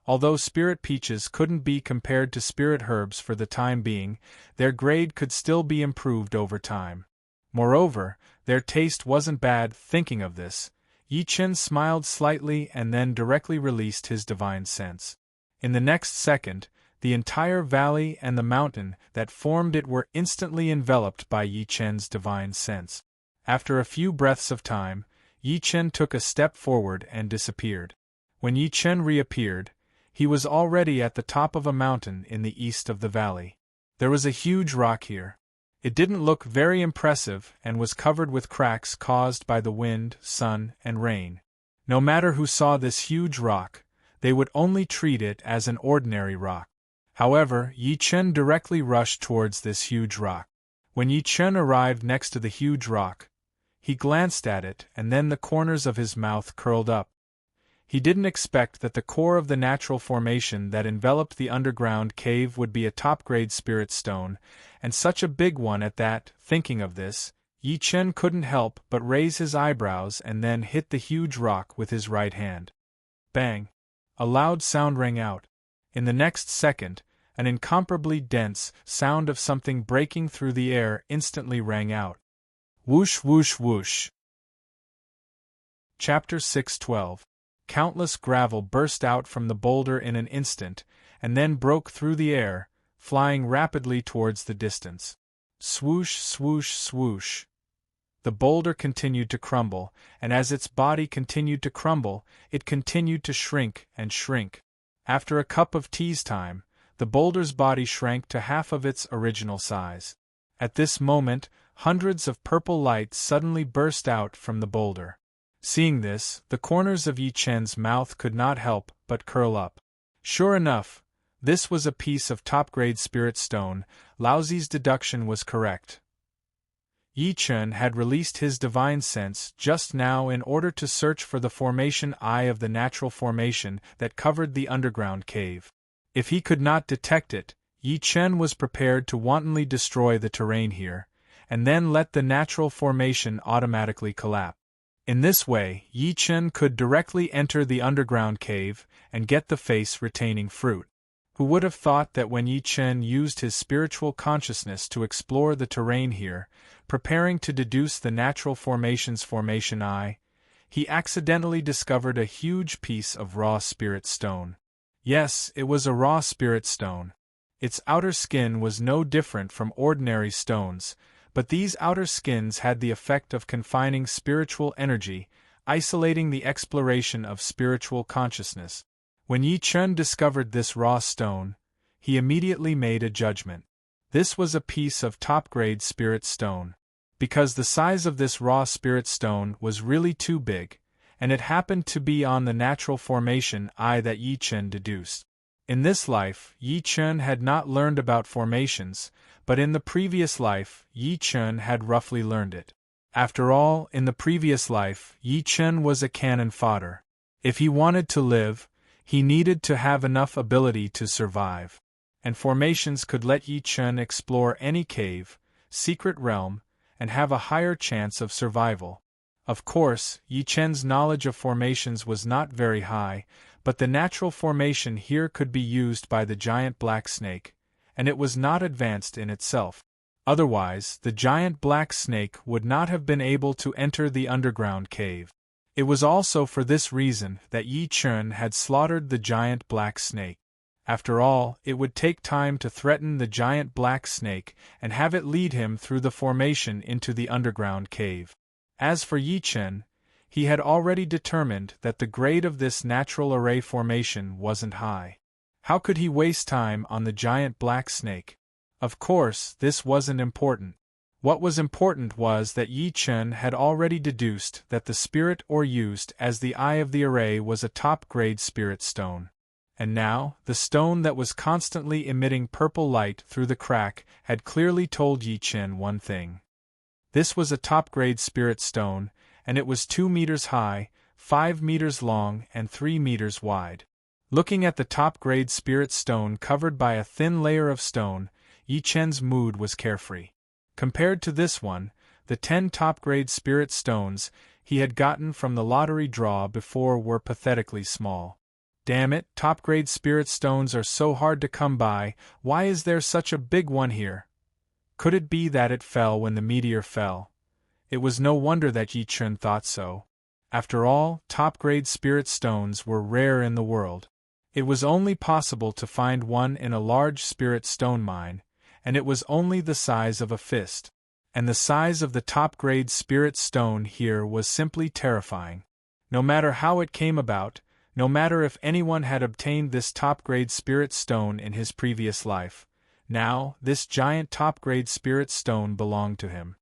Although spirit peaches couldn't be compared to spirit herbs for the time being, their grade could still be improved over time. Moreover, their taste wasn't bad. Thinking of this, Yi Chen smiled slightly and then directly released his divine sense. In the next second, the entire valley and the mountain that formed it were instantly enveloped by Yi Chen's divine sense. After a few breaths of time, Yi Chen took a step forward and disappeared. When Yi Chen reappeared, he was already at the top of a mountain in the east of the valley. There was a huge rock here. It didn't look very impressive and was covered with cracks caused by the wind, sun, and rain. No matter who saw this huge rock, they would only treat it as an ordinary rock. However, Yi Chen directly rushed towards this huge rock. When Yi Chen arrived next to the huge rock, he glanced at it and then the corners of his mouth curled up. He didn't expect that the core of the natural formation that enveloped the underground cave would be a top-grade spirit stone, and such a big one at that. Thinking of this, Yi Chen couldn't help but raise his eyebrows and then hit the huge rock with his right hand. Bang! A loud sound rang out. In the next second, an incomparably dense sound of something breaking through the air instantly rang out. Whoosh whoosh whoosh. Chapter 6:12. Countless gravel burst out from the boulder in an instant, and then broke through the air, flying rapidly towards the distance. Swoosh, swoosh, swoosh. The boulder continued to crumble, and as its body continued to crumble, it continued to shrink and shrink. After a cup of tea's time, the boulder's body shrank to half of its original size. At this moment, hundreds of purple lights suddenly burst out from the boulder. Seeing this, the corners of Yi Chen's mouth could not help but curl up. Sure enough, this was a piece of top-grade spirit stone. Laozi's deduction was correct. Yi Chen had released his divine sense just now in order to search for the formation eye of the natural formation that covered the underground cave. If he could not detect it, Yi Chen was prepared to wantonly destroy the terrain here, and then let the natural formation automatically collapse. In this way, Yi Chen could directly enter the underground cave and get the face-retaining fruit. Who would have thought that when Yi Chen used his spiritual consciousness to explore the terrain here, preparing to deduce the natural formation's formation eye, he accidentally discovered a huge piece of raw spirit stone. Yes, it was a raw spirit stone. Its outer skin was no different from ordinary stones, but these outer skins had the effect of confining spiritual energy, isolating the exploration of spiritual consciousness. When Yi Chen discovered this raw stone, he immediately made a judgment. This was a piece of top-grade spirit stone. Because the size of this raw spirit stone was really too big, and it happened to be on the natural formation eye that Yi Chen deduced. In this life, Yi Chen had not learned about formations, but in the previous life, Yi Chen had roughly learned it. After all, in the previous life, Yi Chen was a cannon fodder. If he wanted to live, he needed to have enough ability to survive. And formations could let Yi Chen explore any cave, secret realm, and have a higher chance of survival. Of course, Yi Chen's knowledge of formations was not very high, but the natural formation here could be used by the giant black snake, and it was not advanced in itself. Otherwise, the giant black snake would not have been able to enter the underground cave. It was also for this reason that Yi Chen had slaughtered the giant black snake. After all, it would take time to threaten the giant black snake and have it lead him through the formation into the underground cave. As for Yi Chen, he had already determined that the grade of this natural array formation wasn't high. How could he waste time on the giant black snake? Of course, this wasn't important. What was important was that Yi Chen had already deduced that the spirit or used as the eye of the array was a top-grade spirit stone. And now, the stone that was constantly emitting purple light through the crack had clearly told Yi Chen one thing. This was a top-grade spirit stone, and it was 2 meters high, 5 meters long, and 3 meters wide. Looking at the top-grade spirit stone covered by a thin layer of stone, Yi Chen's mood was carefree. Compared to this one, The 10 top-grade spirit stones he had gotten from the lottery draw before were pathetically small. Damn it, top-grade spirit stones are so hard to come by, why is there such a big one here? Could it be that it fell when the meteor fell? It was no wonder that Yi Chun thought so. After all, top-grade spirit stones were rare in the world. It was only possible to find one in a large spirit stone mine, and it was only the size of a fist. And the size of the top-grade spirit stone here was simply terrifying. No matter how it came about, no matter if anyone had obtained this top-grade spirit stone in his previous life, now, this giant top-grade spirit stone belonged to him.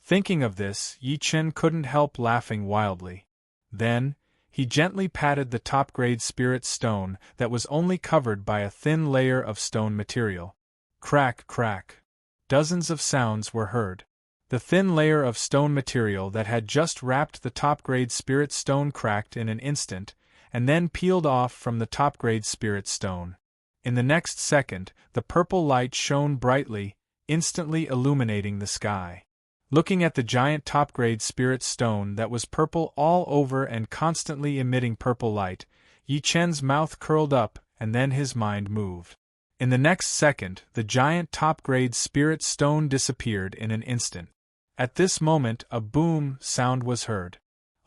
Thinking of this, Yi Chun couldn't help laughing wildly. Then, he gently patted the top-grade spirit stone that was only covered by a thin layer of stone material. Crack, crack. Dozens of sounds were heard. The thin layer of stone material that had just wrapped the top-grade spirit stone cracked in an instant, and then peeled off from the top-grade spirit stone. In the next second, the purple light shone brightly, instantly illuminating the sky. Looking at the giant top-grade spirit stone that was purple all over and constantly emitting purple light, Yi Chun's mouth curled up, and then his mind moved. In the next second, the giant top-grade spirit stone disappeared in an instant. At this moment, a boom sound was heard.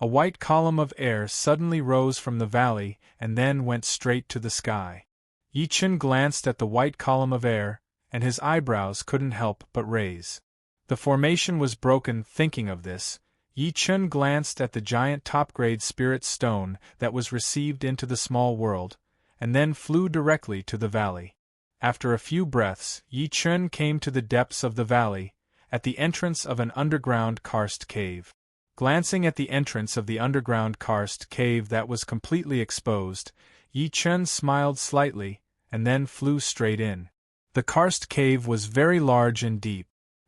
A white column of air suddenly rose from the valley and then went straight to the sky. Yi Chun glanced at the white column of air, and his eyebrows couldn't help but raise. The formation was broken. Thinking of this, Yi Chun glanced at the giant top-grade spirit stone that was received into the small world, and then flew directly to the valley. After a few breaths, Yi Chun came to the depths of the valley, at the entrance of an underground karst cave. Glancing at the entrance of the underground karst cave that was completely exposed, Yi Chun smiled slightly, and then flew straight in. The karst cave was very large and deep.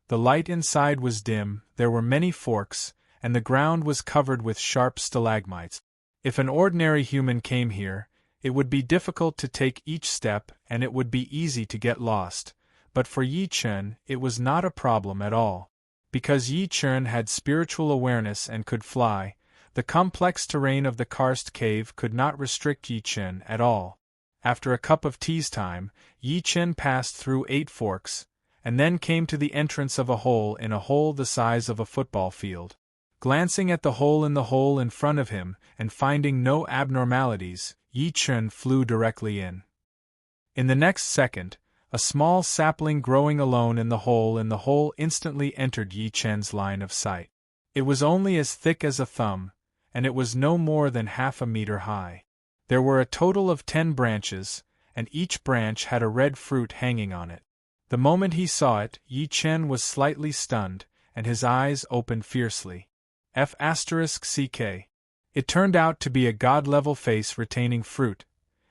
The light inside was dim, there were many forks, and the ground was covered with sharp stalagmites. If an ordinary human came here, it would be difficult to take each step and it would be easy to get lost, but for Yi Chun it was not a problem at all. Because Yi Chun had spiritual awareness and could fly, the complex terrain of the karst cave could not restrict Yi Chun at all. After a cup of tea's time, Yi Chun passed through 8 forks, and then came to the entrance of a hole in a hole the size of a football field. Glancing at the hole in front of him, and finding no abnormalities, Yi Chun flew directly in. In the next second, a small sapling growing alone in the hole instantly entered Yi Chun's line of sight. It was only as thick as a thumb, and it was no more than half a meter high. There were a total of 10 branches, and each branch had a red fruit hanging on it. The moment he saw it, Yi Chun was slightly stunned, and his eyes opened fiercely. F***ck. It turned out to be a god-level face-retaining fruit.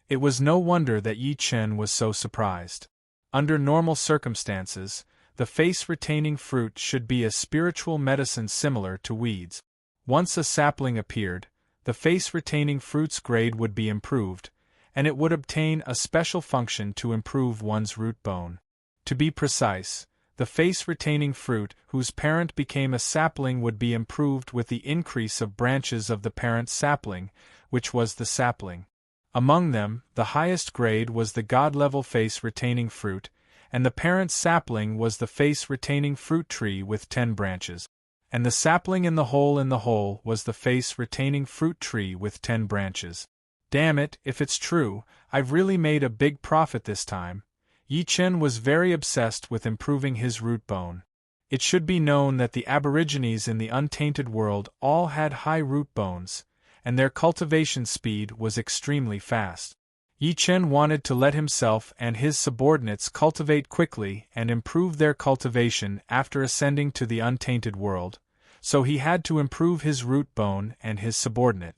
It was no wonder that Yi Chun was so surprised. Under normal circumstances, the face-retaining fruit should be a spiritual medicine similar to weeds. Once a sapling appeared, the face-retaining fruit's grade would be improved, and it would obtain a special function to improve one's root bone. To be precise, the face-retaining fruit whose parent became a sapling would be improved with the increase of branches of the parent sapling, which was the sapling. Among them, the highest grade was the god-level face-retaining fruit, and the parent sapling was the face-retaining fruit tree with 10 branches. And the sapling in the hole was the face-retaining fruit tree with 10 branches. Damn it, if it's true, I've really made a big profit this time. Yi Chun was very obsessed with improving his root bone. It should be known that the aborigines in the untainted world all had high root bones, and their cultivation speed was extremely fast. Yi Chun wanted to let himself and his subordinates cultivate quickly and improve their cultivation after ascending to the untainted world, so he had to improve his root bone and his subordinate.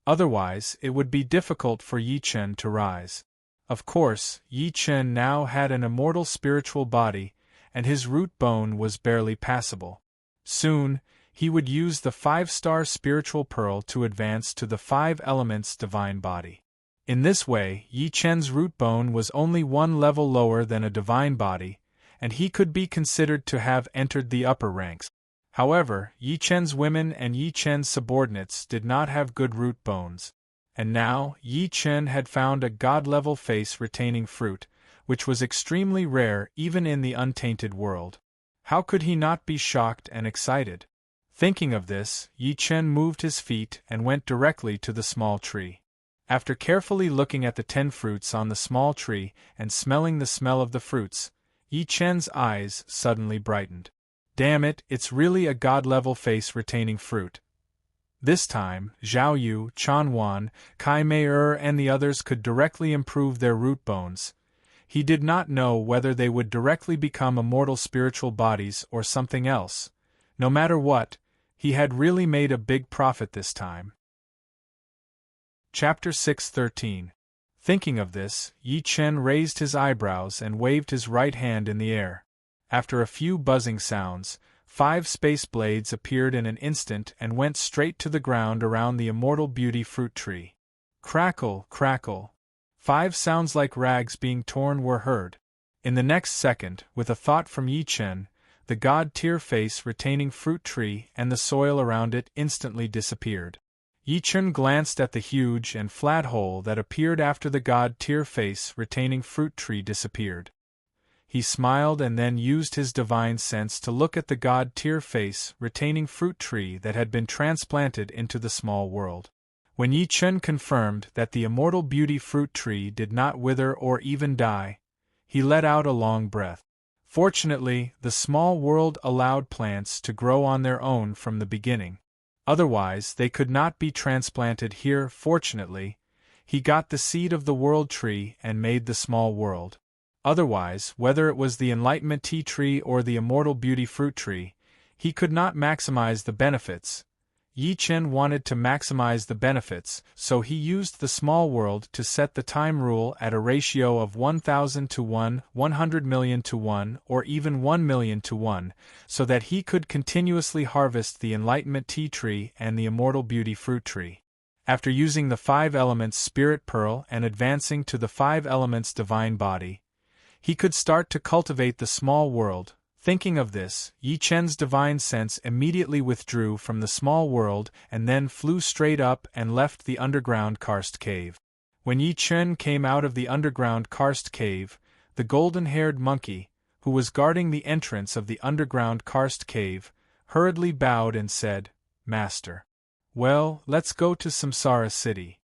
Otherwise, it would be difficult for Yi Chun to rise. Of course, Yi Chun now had an immortal spiritual body, and his root bone was barely passable. Soon, he would use the 5-star spiritual pearl to advance to the 5 elements divine body. In this way, Yi Chun's root bone was only 1 level lower than a divine body, and he could be considered to have entered the upper ranks. However, Yi Chen's women and Yi Chen's subordinates did not have good root bones. And now, Yi Chen had found a god-level face-retaining fruit, which was extremely rare even in the untainted world. How could he not be shocked and excited? Thinking of this, Yi Chen moved his feet and went directly to the small tree. After carefully looking at the 10 fruits on the small tree and smelling the smell of the fruits, Yi Chen's eyes suddenly brightened. Damn it, it's really a god-level face-retaining fruit. This time, Zhao Yu, Chan Wan, Kai Mei and the others could directly improve their root bones. He did not know whether they would directly become immortal spiritual bodies or something else. No matter what, he had really made a big profit this time. Chapter 6:13. Thinking of this, Yi Chen raised his eyebrows and waved his right hand in the air. After a few buzzing sounds, 5 space blades appeared in an instant and went straight to the ground around the immortal beauty fruit tree. Crackle, crackle. 5 sounds like rags being torn were heard. In the next second, with a thought from Yi Chen, the god-tier face-retaining fruit tree and the soil around it instantly disappeared. Yi Chen glanced at the huge and flat hole that appeared after the god-tier face-retaining fruit tree disappeared. He smiled and then used his divine sense to look at the god-tier face-retaining fruit tree that had been transplanted into the small world. When Yi Chen confirmed that the immortal beauty fruit tree did not wither or even die, he let out a long breath. Fortunately, the small world allowed plants to grow on their own from the beginning. Otherwise, they could not be transplanted here. Fortunately, he got the seed of the world tree and made the small world. Otherwise, whether it was the enlightenment tea tree or the immortal beauty fruit tree, he could not maximize the benefits. Yi Chen wanted to maximize the benefits, so he used the small world to set the time rule at a ratio of 1,000 to 1, 100 million to 1, or even 1 million to 1, so that he could continuously harvest the enlightenment tea tree and the immortal beauty fruit tree. After using the 5 elements spirit pearl and advancing to the 5 elements divine body, he could start to cultivate the small world. Thinking of this, Yi Chen's divine sense immediately withdrew from the small world and then flew straight up and left the underground karst cave. When Yi Chen came out of the underground karst cave, the golden-haired monkey, who was guarding the entrance of the underground karst cave, hurriedly bowed and said, "Master. Well, let's go to Samsara city."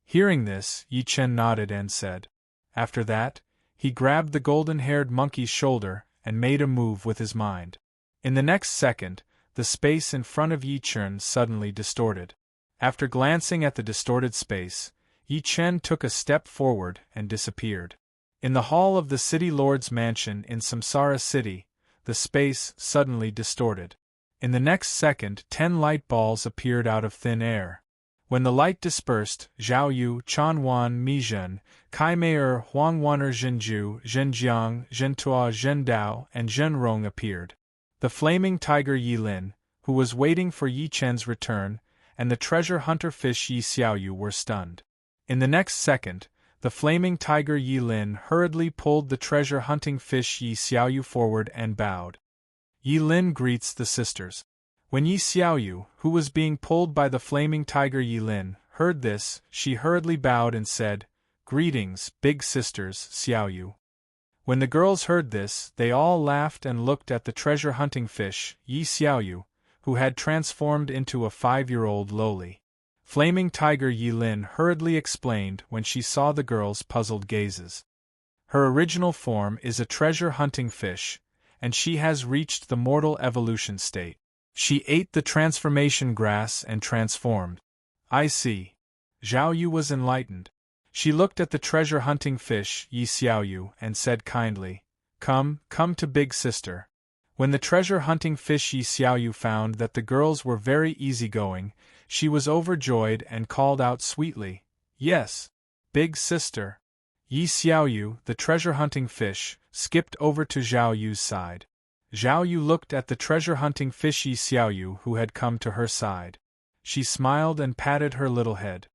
Hearing this, Yi Chen nodded and said. After that, he grabbed the golden-haired monkey's shoulder and made a move with his mind. In the next second, the space in front of Yi Chen suddenly distorted. After glancing at the distorted space, Yi Chen took a step forward and disappeared. In the hall of the city lord's mansion in Samsara city, the space suddenly distorted. In the next second, 10 light balls appeared out of thin air. When the light dispersed, Zhao Yu, Chan Wan, Mi Zhen, Kai Mei Huang Waner Zhenju, Zhenjiang, Zhentua, Zhendao, and Zhenrong appeared. The flaming tiger Yi Lin, who was waiting for Yi Chen's return, and the treasure hunter fish Yi Xiaoyu were stunned. In the next second, the flaming tiger Yi Lin hurriedly pulled the treasure hunting fish Yi Xiaoyu forward and bowed. Yi Lin greets the sisters. When Yi Xiaoyu, who was being pulled by the flaming tiger Yi Lin, heard this, she hurriedly bowed and said, "Greetings, big sisters, Xiaoyu." When the girls heard this, they all laughed and looked at the treasure-hunting fish, Yi Xiaoyu, who had transformed into a 5-year-old lowly. Flaming tiger Yi Lin hurriedly explained when she saw the girls' puzzled gazes. Her original form is a treasure-hunting fish, and she has reached the mortal evolution state. She ate the transformation grass and transformed. I see. Zhao Yu was enlightened. She looked at the treasure-hunting fish, Yi Xiaoyu, and said kindly, come to big sister." When the treasure-hunting fish Yi Xiaoyu found that the girls were very easygoing, she was overjoyed and called out sweetly, "Yes, big sister." Yi Xiaoyu, the treasure-hunting fish, skipped over to Zhao Yu's side. Zhao Yu looked at the treasure-hunting fish Yi Xiaoyu who had come to her side. She smiled and patted her little head.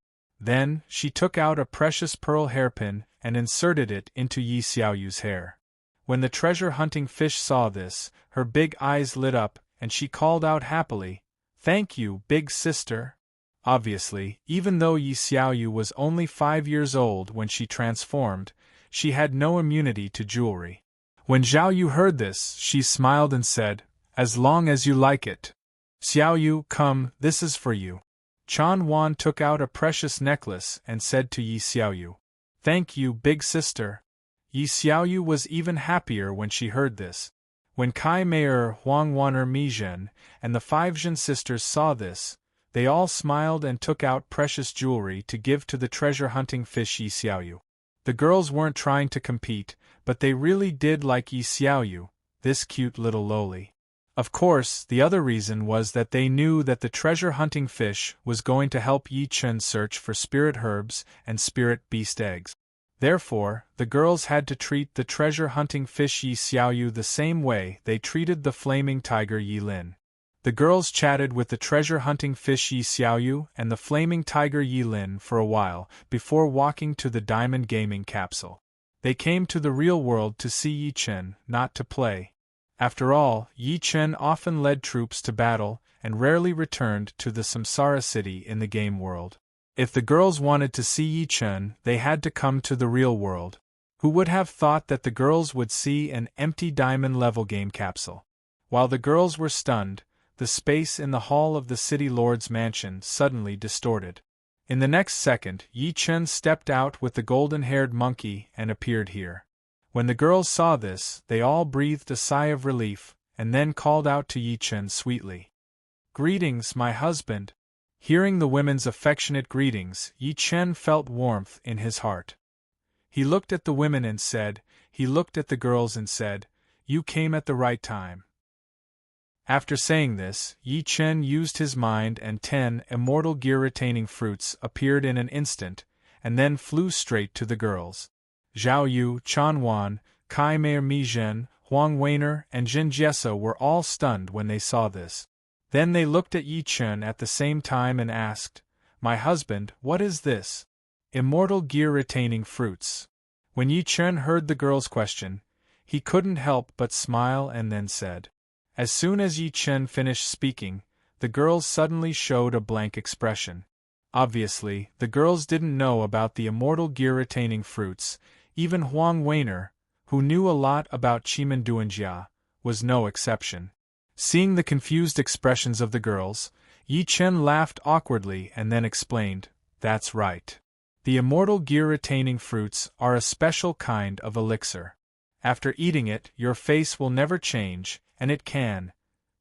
Then, she took out a precious pearl hairpin and inserted it into Yi Xiaoyu's hair. When the treasure-hunting fish saw this, her big eyes lit up, and she called out happily, "Thank you, big sister." Obviously, even though Yi Xiaoyu was only 5 years old when she transformed, she had no immunity to jewelry. When Zhao Yu heard this, she smiled and said, "As long as you like it. Xiaoyu, come, this is for you." Chan Wan took out a precious necklace and said to Yi Xiaoyu, "Thank you, big sister." Yi Xiaoyu was even happier when she heard this. When Kai Meier, Huang Waner Mizhen, and the 5 Zhen sisters saw this, they all smiled and took out precious jewelry to give to the treasure-hunting fish Yi Xiaoyu. The girls weren't trying to compete, but they really did like Yi Xiaoyu, this cute little loli. Of course, the other reason was that they knew that the treasure-hunting fish was going to help Yi Chen search for spirit herbs and spirit beast eggs. Therefore, the girls had to treat the treasure-hunting fish Yi Xiaoyu the same way they treated the flaming tiger Yi Lin. The girls chatted with the treasure-hunting fish Yi Xiaoyu and the flaming tiger Yi Lin for a while before walking to the diamond gaming capsule. They came to the real world to see Yi Chen, not to play. After all, Yi Chen often led troops to battle and rarely returned to the Samsara city in the game world. If the girls wanted to see Yi Chen, they had to come to the real world. Who would have thought that the girls would see an empty diamond-level game capsule? While the girls were stunned, the space in the hall of the city lord's mansion suddenly distorted. In the next second, Yi Chen stepped out with the golden-haired monkey and appeared here. When the girls saw this, they all breathed a sigh of relief, and then called out to Yi Chen sweetly, "Greetings, my husband." Hearing the women's affectionate greetings, Yi Chen felt warmth in his heart. He looked at the women and said, he looked at the girls and said, "You came at the right time." After saying this, Yi Chen used his mind and 10 immortal gear-retaining fruits appeared in an instant, and then flew straight to the girls. Zhao Yu, Chan Wan, Kai Meier Mizhen, Huang Weiner, and Jin Jieso were all stunned when they saw this. Then they looked at Yi Chen at the same time and asked, "My husband, what is this?" "Immortal gear-retaining fruits." When Yi Chen heard the girl's question, he couldn't help but smile and then said. As soon as Yi Chen finished speaking, the girls suddenly showed a blank expression. Obviously, the girls didn't know about the immortal gear-retaining fruits. Even Huang Weiner, who knew a lot about Chimen Duanjia, was no exception. Seeing the confused expressions of the girls, Yi Chen laughed awkwardly and then explained, "That's right. The immortal gear-retaining fruits are a special kind of elixir. After eating it, your face will never change, and it can."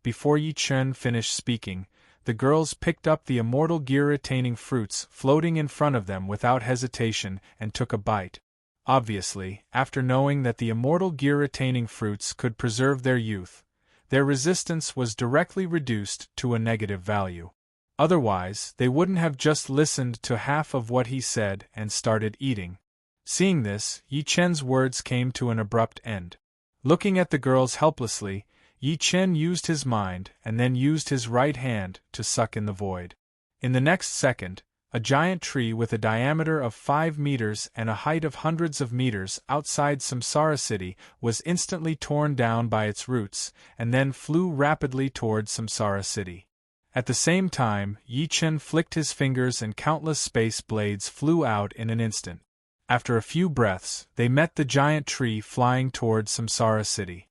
Before Yi Chen finished speaking, the girls picked up the immortal gear-retaining fruits floating in front of them without hesitation and took a bite. Obviously, after knowing that the immortal gear-retaining fruits could preserve their youth, their resistance was directly reduced to a negative value. Otherwise, they wouldn't have just listened to half of what he said and started eating. Seeing this, Yi Chen's words came to an abrupt end. Looking at the girls helplessly, Yi Chen used his mind and then used his right hand to suck in the void. In the next second, a giant tree with a diameter of 5 meters and a height of hundreds of meters outside Samsara city was instantly torn down by its roots and then flew rapidly toward Samsara city. At the same time, Yi Chen flicked his fingers and countless space blades flew out in an instant. After a few breaths, they met the giant tree flying toward Samsara city.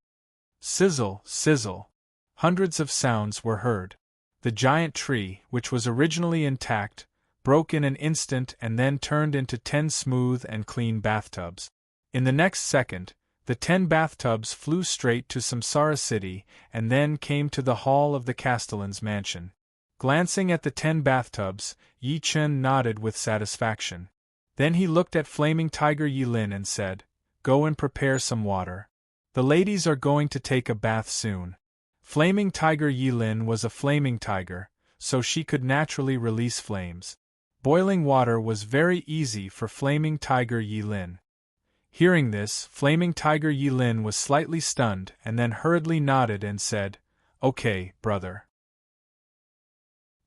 Sizzle, sizzle. Hundreds of sounds were heard. The giant tree, which was originally intact, broke in an instant and then turned into 10 smooth and clean bathtubs. In the next second, the 10 bathtubs flew straight to Samsara city and then came to the hall of the Castellan's mansion. Glancing at the 10 bathtubs, Yi Chen nodded with satisfaction. Then he looked at Flaming Tiger Yi Lin and said, "Go and prepare some water. The ladies are going to take a bath soon." Flaming Tiger Yi Lin was a flaming tiger, so she could naturally release flames. Boiling water was very easy for Flaming Tiger Yi Lin. Hearing this, Flaming Tiger Yi Lin was slightly stunned and then hurriedly nodded and said, "Okay, brother."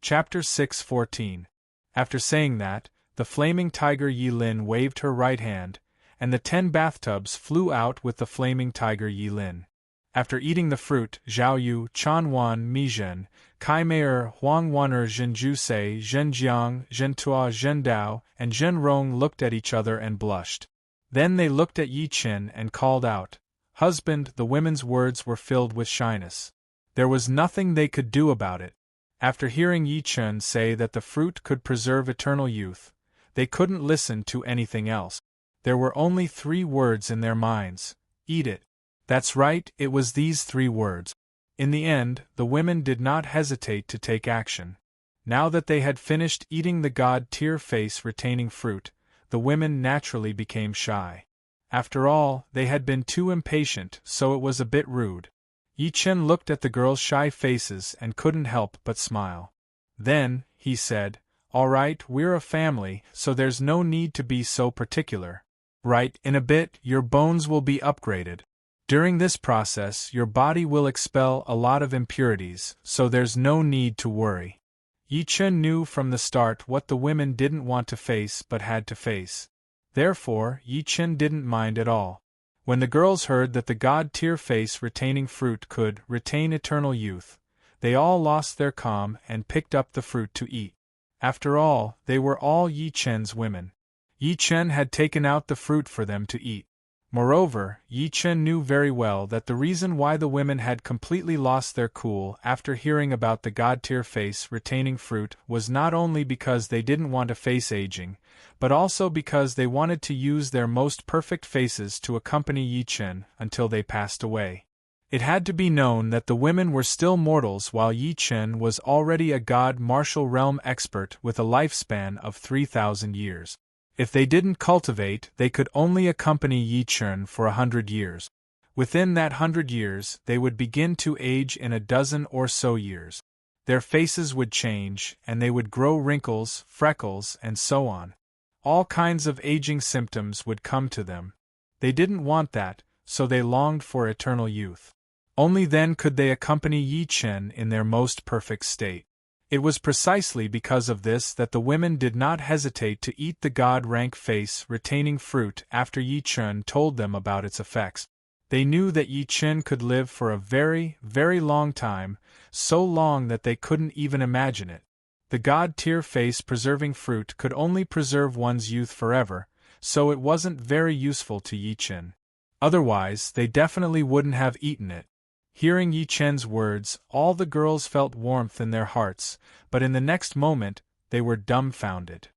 Chapter 6:14. After saying that, the Flaming Tiger Yi Lin waved her right hand, and the 10 bathtubs flew out with the Flaming Tiger Yi Lin. After eating the fruit, Zhao Yu, Chan Wan, Mi Zhen, Kai Meier, Huang Waner, Zhen Ju Sei, Zhen Jiang, Zhen Tua, Zhen Dao, and Zhen Rong looked at each other and blushed. Then they looked at Yi Chen and called out, "Husband!" The women's words were filled with shyness. There was nothing they could do about it. After hearing Yi Chen say that the fruit could preserve eternal youth, they couldn't listen to anything else. There were only 3 words in their minds: eat it. That's right, it was these 3 words. In the end, the women did not hesitate to take action. Now that they had finished eating the god-tier face-retaining fruit, the women naturally became shy. After all, they had been too impatient, so it was a bit rude. Yi Chen looked at the girls' shy faces and couldn't help but smile. Then, he said, "All right, we're a family, so there's no need to be so particular. Right, in a bit, your bones will be upgraded. During this process, your body will expel a lot of impurities, so there's no need to worry." Yi Chen knew from the start what the women didn't want to face but had to face. Therefore, Yi Chen didn't mind at all. When the girls heard that the god-tier face-retaining fruit could retain eternal youth, they all lost their calm and picked up the fruit to eat. After all, they were all Yi Chen's women. Yi Chen had taken out the fruit for them to eat. Moreover, Yi Chen knew very well that the reason why the women had completely lost their cool after hearing about the god-tier face-retaining fruit was not only because they didn't want to face aging, but also because they wanted to use their most perfect faces to accompany Yi Chen until they passed away. It had to be known that the women were still mortals while Yi Chen was already a god martial realm expert with a lifespan of 3,000 years. If they didn't cultivate, they could only accompany Yi Chen for 100 years. Within that 100 years, they would begin to age in a dozen or so years. Their faces would change, and they would grow wrinkles, freckles, and so on. All kinds of aging symptoms would come to them. They didn't want that, so they longed for eternal youth. Only then could they accompany Yi Chen in their most perfect state. It was precisely because of this that the women did not hesitate to eat the god-rank face-retaining fruit after Yi Chen told them about its effects. They knew that Yi Chen could live for a very, very long time, so long that they couldn't even imagine it. The god-tier face-preserving fruit could only preserve one's youth forever, so it wasn't very useful to Yi Chen. Otherwise, they definitely wouldn't have eaten it. Hearing Yi Chen's words, all the girls felt warmth in their hearts, but in the next moment, they were dumbfounded.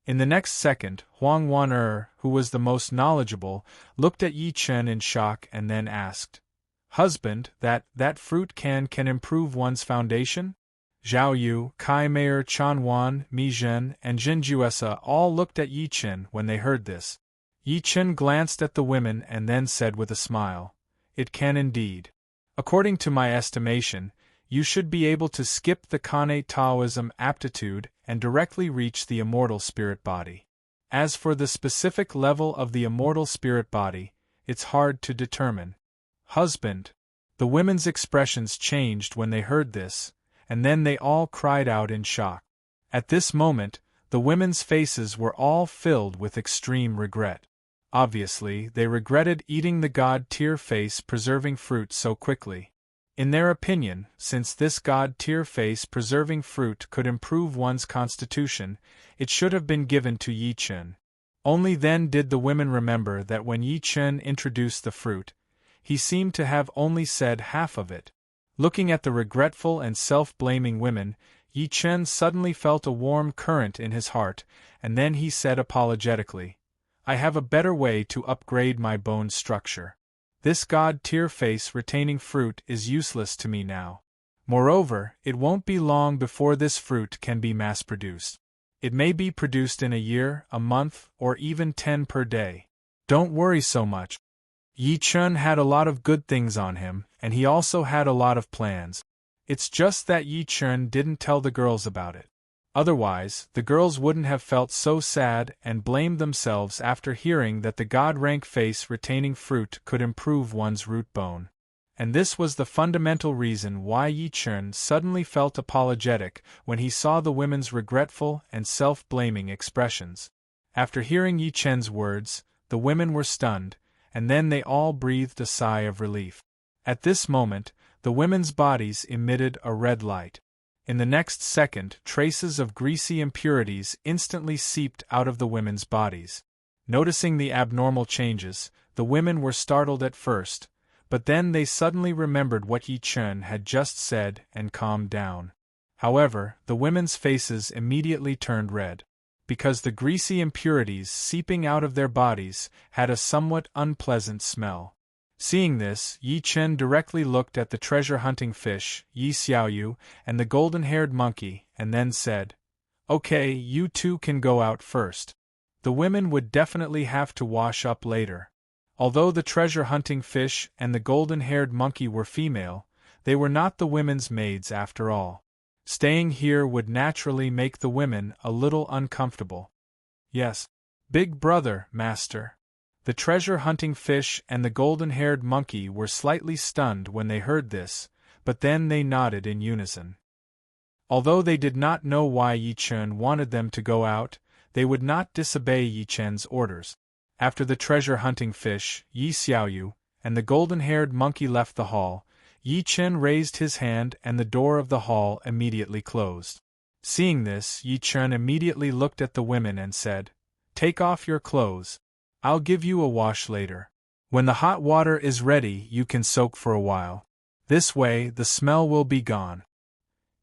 In the next second, Huang Waner, who was the most knowledgeable, looked at Yi Chen in shock and then asked, "Husband, that fruit can improve one's foundation?" Zhao Yu, Kai Meier, Chan Wan, Mi Zhen, and Zhen Juesa all looked at Yi Chen when they heard this. Yi Chen glanced at the women and then said with a smile, "It can indeed. According to my estimation, you should be able to skip the Kanei Taoism aptitude and directly reach the immortal spirit body. As for the specific level of the immortal spirit body, it's hard to determine." "Husband." The women's expressions changed when they heard this, and then they all cried out in shock. At this moment, the women's faces were all filled with extreme regret. Obviously, they regretted eating the god-tier face-preserving fruit so quickly. In their opinion, since this god-tier face-preserving fruit could improve one's constitution, it should have been given to Yi Chen. Only then did the women remember that when Yi Chen introduced the fruit, he seemed to have only said half of it. Looking at the regretful and self-blaming women, Yi Chen suddenly felt a warm current in his heart, and then he said apologetically, "I have a better way to upgrade my bone structure. This god-tier face-retaining fruit is useless to me now. Moreover, it won't be long before this fruit can be mass-produced. It may be produced in a year, a month, or even 10 per day. Don't worry so much." Yi Chen had a lot of good things on him, and he also had a lot of plans. It's just that Yi Chen didn't tell the girls about it. Otherwise, the girls wouldn't have felt so sad and blamed themselves after hearing that the god-rank face-retaining fruit could improve one's root bone. And this was the fundamental reason why Yi Chen suddenly felt apologetic when he saw the women's regretful and self-blaming expressions. After hearing Yi Chen's words, the women were stunned, and then they all breathed a sigh of relief. At this moment, the women's bodies emitted a red light. In the next second, traces of greasy impurities instantly seeped out of the women's bodies. Noticing the abnormal changes, the women were startled at first, but then they suddenly remembered what Yi Chen had just said and calmed down. However, the women's faces immediately turned red, because the greasy impurities seeping out of their bodies had a somewhat unpleasant smell. Seeing this, Yi Chen directly looked at the treasure-hunting fish, Yi Xiaoyu, and the golden-haired monkey, and then said, "Okay, you two can go out first. The women would definitely have to wash up later." Although the treasure-hunting fish and the golden-haired monkey were female, they were not the women's maids after all. Staying here would naturally make the women a little uncomfortable. "Yes, big brother, master." The treasure-hunting fish and the golden-haired monkey were slightly stunned when they heard this, but then they nodded in unison. Although they did not know why Yi Chen wanted them to go out, they would not disobey Yi Chen's orders. After the treasure-hunting fish, Yi Xiaoyu, and the golden-haired monkey left the hall, Yi Chen raised his hand and the door of the hall immediately closed. Seeing this, Yi Chen immediately looked at the women and said, "Take off your clothes. I'll give you a wash later. When the hot water is ready, you can soak for a while. This way, the smell will be gone."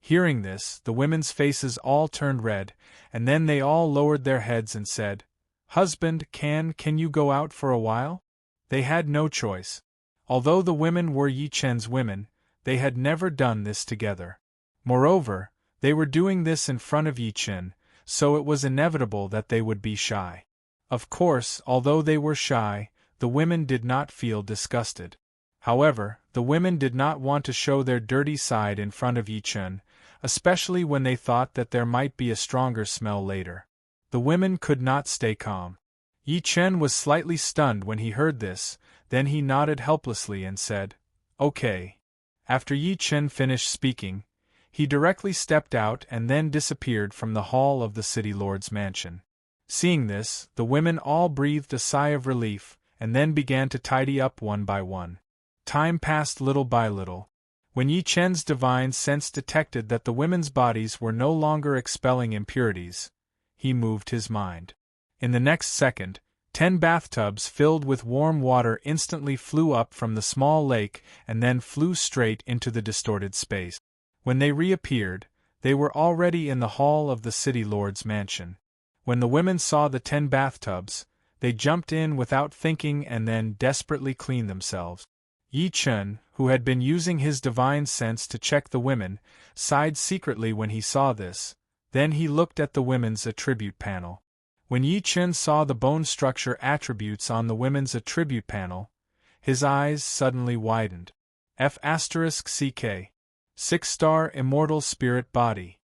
Hearing this, the women's faces all turned red, and then they all lowered their heads and said, "Husband, can you go out for a while?" They had no choice. Although the women were Yi Chen's women, they had never done this together. Moreover, they were doing this in front of Yi Chen, so it was inevitable that they would be shy. Of course, although they were shy, the women did not feel disgusted. However, the women did not want to show their dirty side in front of Yi Chen, especially when they thought that there might be a stronger smell later. The women could not stay calm. Yi Chen was slightly stunned when he heard this, then he nodded helplessly and said, "Okay." After Yi Chen finished speaking, he directly stepped out and then disappeared from the hall of the city lord's mansion. Seeing this, the women all breathed a sigh of relief, and then began to tidy up one by one. Time passed little by little. When Yi Chen's divine sense detected that the women's bodies were no longer expelling impurities, he moved his mind. In the next second, 10 bathtubs filled with warm water instantly flew up from the small lake and then flew straight into the distorted space. When they reappeared, they were already in the hall of the city lord's mansion. When the women saw the 10 bathtubs, they jumped in without thinking and then desperately cleaned themselves. Yi Chen, who had been using his divine sense to check the women, sighed secretly when he saw this. Then he looked at the women's attribute panel. When Yi Chen saw the bone structure attributes on the women's attribute panel, his eyes suddenly widened. F***CK. 6-star Immortal Spirit Body.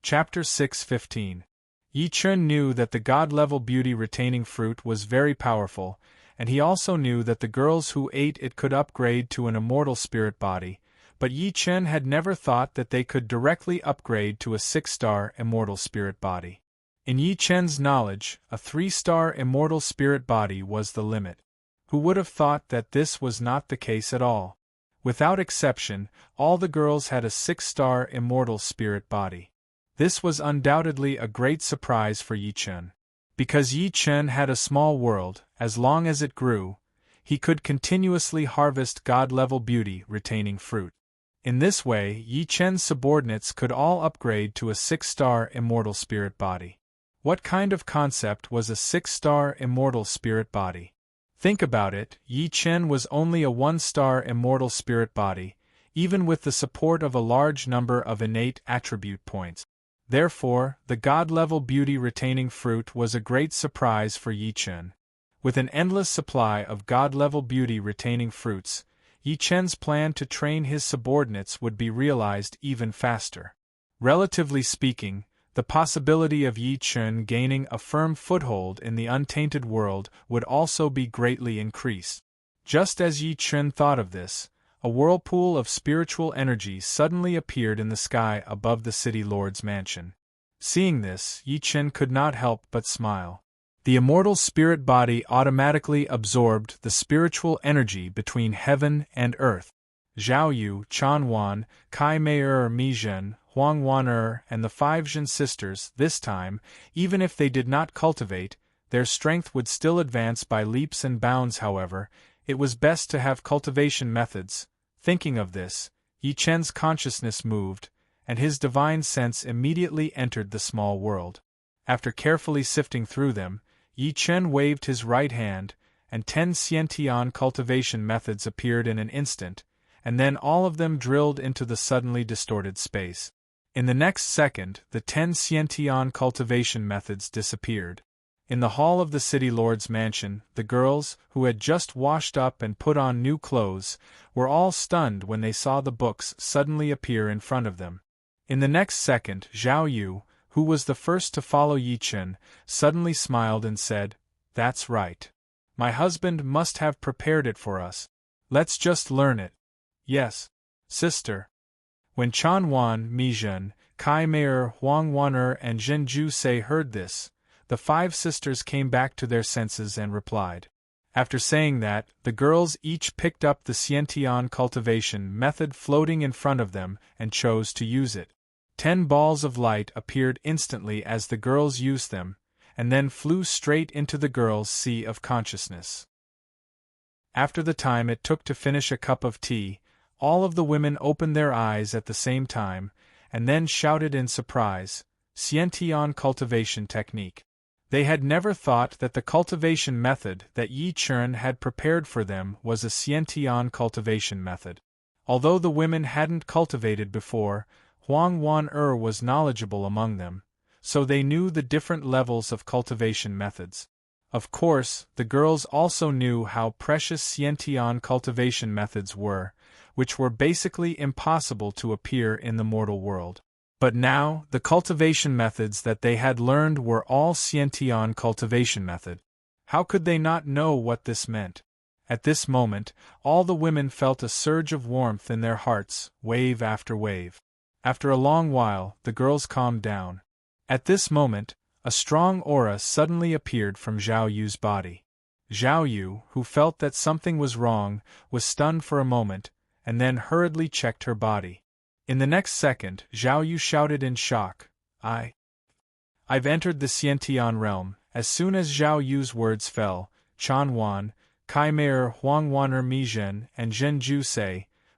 Chapter 6:15. Yi Chen knew that the god-level beauty-retaining fruit was very powerful, and he also knew that the girls who ate it could upgrade to an immortal spirit body, but Yi Chen had never thought that they could directly upgrade to a 6-star immortal spirit body. In Yi Chen's knowledge, a 3-star immortal spirit body was the limit. Who would have thought that this was not the case at all? Without exception, all the girls had a 6-star immortal spirit body. This was undoubtedly a great surprise for Yi Chen. Because Yi Chen had a small world, as long as it grew, he could continuously harvest god-level beauty-retaining fruit. In this way, Yi Chen's subordinates could all upgrade to a 6-star immortal spirit body. What kind of concept was a 6-star immortal spirit body? Think about it, Yi Chen was only a 1-star immortal spirit body, even with the support of a large number of innate attribute points. Therefore, the god-level beauty-retaining fruit was a great surprise for Yi Chen. With an endless supply of god-level beauty-retaining fruits, Yi Chen's plan to train his subordinates would be realized even faster. Relatively speaking, the possibility of Yi Chen gaining a firm foothold in the untainted world would also be greatly increased. Just as Yi Chen thought of this, a whirlpool of spiritual energy suddenly appeared in the sky above the city lord's mansion. Seeing this, Yi Chen could not help but smile. The immortal spirit body automatically absorbed the spiritual energy between heaven and earth. Zhao Yu, Chan Wan, Kai Mei Mi Zhen, Huang Wan and the 5 Zhen sisters, this time, even if they did not cultivate, their strength would still advance by leaps and bounds. However, it was best to have cultivation methods. Thinking of this, Yi Chen's consciousness moved, and his divine sense immediately entered the small world. After carefully sifting through them, Yi Chen waved his right hand, and 10 Xiantian cultivation methods appeared in an instant, and then all of them drilled into the suddenly distorted space. In the next second, the 10 Xiantian cultivation methods disappeared. In the hall of the city lord's mansion, the girls, who had just washed up and put on new clothes, were all stunned when they saw the books suddenly appear in front of them. In the next second, Zhao Yu, who was the first to follow Yi Chen, suddenly smiled and said, "That's right. My husband must have prepared it for us. Let's just learn it." "Yes, sister." When Chan Wan, Mi Zhen, Kai Mei, Huang Wan and Zhen Ju heard this, the 5 sisters came back to their senses and replied. After saying that, the girls each picked up the Xiantian cultivation method floating in front of them and chose to use it. 10 balls of light appeared instantly as the girls used them, and then flew straight into the girls' sea of consciousness. After the time it took to finish a cup of tea, all of the women opened their eyes at the same time, and then shouted in surprise, "Xiantian cultivation technique." They had never thought that the cultivation method that Yi Chen had prepared for them was a Xiantian cultivation method. Although the women hadn't cultivated before, Huang Wan was knowledgeable among them, so they knew the different levels of cultivation methods. Of course, the girls also knew how precious Xiantian cultivation methods were, which were basically impossible to appear in the mortal world. But now, the cultivation methods that they had learned were all Xiantian cultivation method. How could they not know what this meant? At this moment, all the women felt a surge of warmth in their hearts, wave after wave. After a long while, the girls calmed down. At this moment, a strong aura suddenly appeared from Zhao Yu's body. Zhao Yu, who felt that something was wrong, was stunned for a moment, and then hurriedly checked her body. In the next second, Zhao Yu shouted in shock, I've entered the Xiantian realm." As soon as Zhao Yu's words fell, Chan Wan, Kai Mei, Huang Wan Mi Zhen, and Zhen Ju,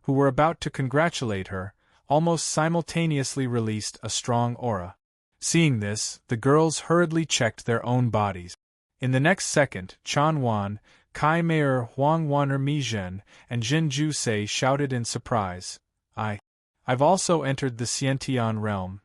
who were about to congratulate her, almost simultaneously released a strong aura. Seeing this, the girls hurriedly checked their own bodies. In the next second, Chan Wan, Kai Mei, Huang Wan Mi Zhen, and Zhen Ju shouted in surprise, I've also entered the Xiantian realm."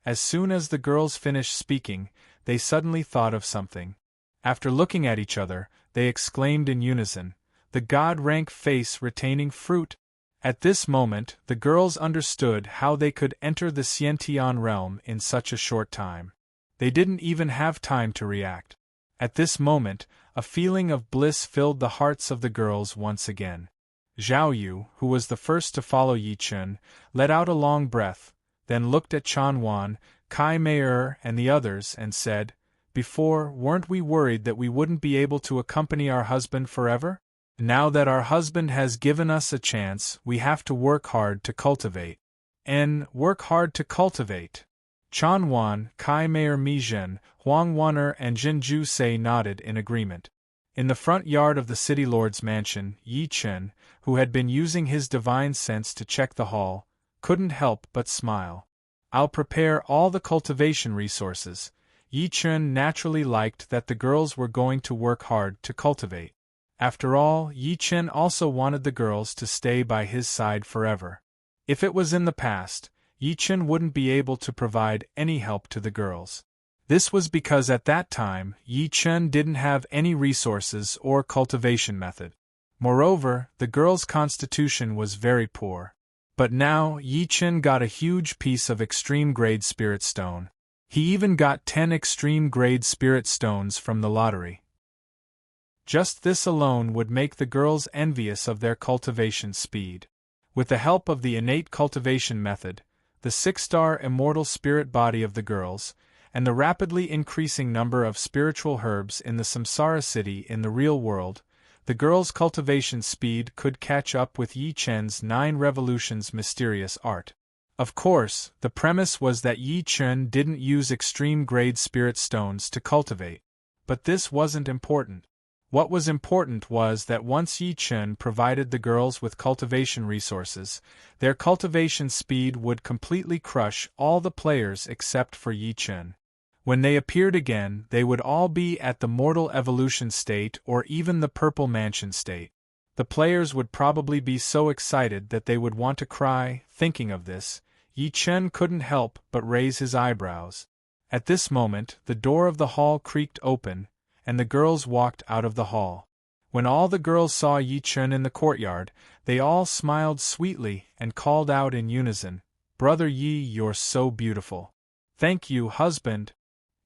As soon as the girls finished speaking, they suddenly thought of something. After looking at each other, they exclaimed in unison, "The god-rank face retaining fruit!" At this moment, the girls understood how they could enter the Xiantian realm in such a short time. They didn't even have time to react. At this moment, a feeling of bliss filled the hearts of the girls once again. Zhao Yu, who was the first to follow Yi Chen, let out a long breath, then looked at Chan Wan, Kai Mei and the others and said, "Before, weren't we worried that we wouldn't be able to accompany our husband forever? Now that our husband has given us a chance, we have to work hard to cultivate." Work hard to cultivate. Chan Wan, Kai Mei Mi Zhen, Huang Wan and Zhen Ju nodded in agreement. In the front yard of the city lord's mansion, Yi Chen, who had been using his divine sense to check the hall, couldn't help but smile. "I'll prepare all the cultivation resources." Yi Chen naturally liked that the girls were going to work hard to cultivate. After all, Yi Chen also wanted the girls to stay by his side forever. If it was in the past, Yi Chen wouldn't be able to provide any help to the girls. This was because at that time, Yi Chen didn't have any resources or cultivation method. Moreover, the girls' constitution was very poor. But now, Yi Chen got a huge piece of extreme-grade spirit stone. He even got 10 extreme-grade spirit stones from the lottery. Just this alone would make the girls envious of their cultivation speed. With the help of the innate cultivation method, the 6-star immortal spirit body of the girls, and the rapidly increasing number of spiritual herbs in the Samsara city in the real world, the girl's cultivation speed could catch up with Yi Chen's 9 revolutions mysterious art. Of course, the premise was that Yi Chen didn't use extreme-grade spirit stones to cultivate. But this wasn't important. What was important was that once Yi Chen provided the girls with cultivation resources, their cultivation speed would completely crush all the players except for Yi Chen. When they appeared again, they would all be at the mortal evolution state or even the purple mansion state. The players would probably be so excited that they would want to cry. Thinking of this, Yi Chen couldn't help but raise his eyebrows. At this moment, the door of the hall creaked open, and the girls walked out of the hall. When all the girls saw Yi Chen in the courtyard, they all smiled sweetly and called out in unison, "Brother Yi, you're so beautiful." "Thank you, husband."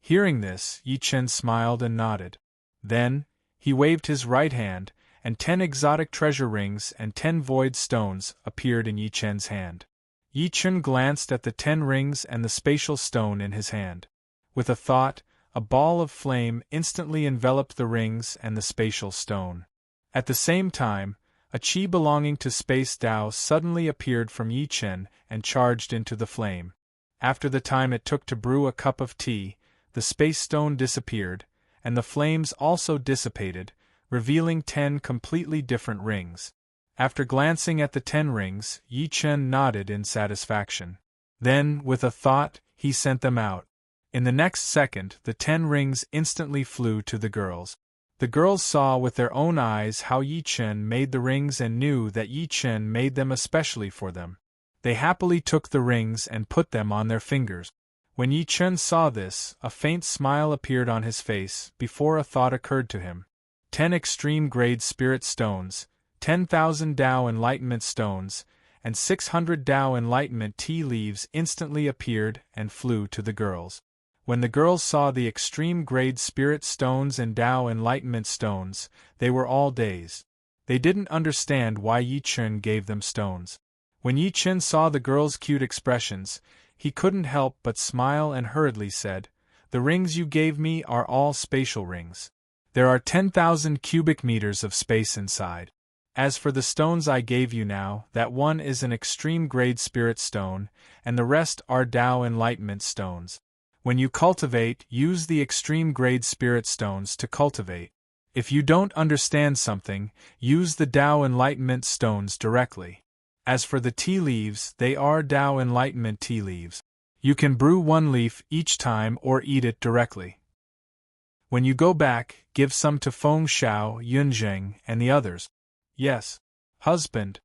Hearing this, Yi Chen smiled and nodded. Then, he waved his right hand, and 10 exotic treasure rings and 10 void stones appeared in Yi Chen's hand. Yi Chen glanced at the 10 rings and the spatial stone in his hand. With a thought, a ball of flame instantly enveloped the rings and the spatial stone. At the same time, a chi belonging to Space Dao suddenly appeared from Yi Chen and charged into the flame. After the time it took to brew a cup of tea, the space stone disappeared, and the flames also dissipated, revealing 10 completely different rings. After glancing at the 10 rings, Yi Chen nodded in satisfaction. Then, with a thought, he sent them out. In the next second, the 10 rings instantly flew to the girls. The girls saw with their own eyes how Yi Chen made the rings and knew that Yi Chen made them especially for them. They happily took the rings and put them on their fingers. When Yi Chen saw this, a faint smile appeared on his face before a thought occurred to him. 10 extreme-grade spirit stones, 10,000 Dao enlightenment stones, and 600 Dao enlightenment tea leaves instantly appeared and flew to the girls. When the girls saw the extreme-grade spirit stones and Dao enlightenment stones, they were all dazed. They didn't understand why Yi Chen gave them stones. When Yi Chen saw the girls' cute expressions, he couldn't help but smile and hurriedly said, "The rings you gave me are all spatial rings. There are 10,000 cubic meters of space inside. As for the stones I gave you now, that one is an extreme-grade spirit stone, and the rest are Dao enlightenment stones. When you cultivate, use the extreme-grade spirit stones to cultivate. If you don't understand something, use the Dao enlightenment stones directly. As for the tea leaves, they are Dao enlightenment tea leaves. You can brew 1 leaf each time or eat it directly. When you go back, give some to Feng Xiao, Yunzheng, and the others." "Yes, husband."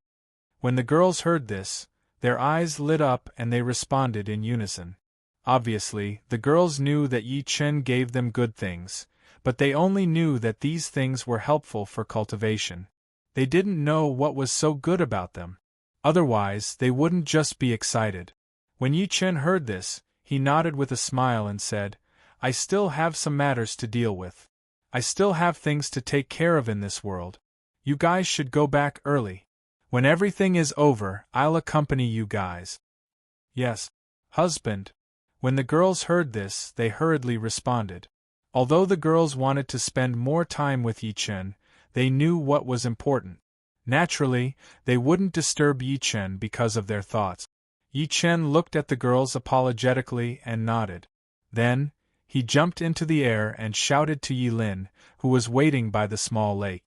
When the girls heard this, their eyes lit up and they responded in unison. Obviously, the girls knew that Yi Chen gave them good things, but they only knew that these things were helpful for cultivation. They didn't know what was so good about them. Otherwise, they wouldn't just be excited. When Yi Chen heard this, he nodded with a smile and said, "I still have some matters to deal with. I still have things to take care of in this world. You guys should go back early. When everything is over, I'll accompany you guys." "Yes, husband." When the girls heard this, they hurriedly responded. Although the girls wanted to spend more time with Yi Chen, they knew what was important. Naturally, they wouldn't disturb Yi Chen because of their thoughts. Yi Chen looked at the girls apologetically and nodded. Then, he jumped into the air and shouted to Yi Lin, who was waiting by the small lake.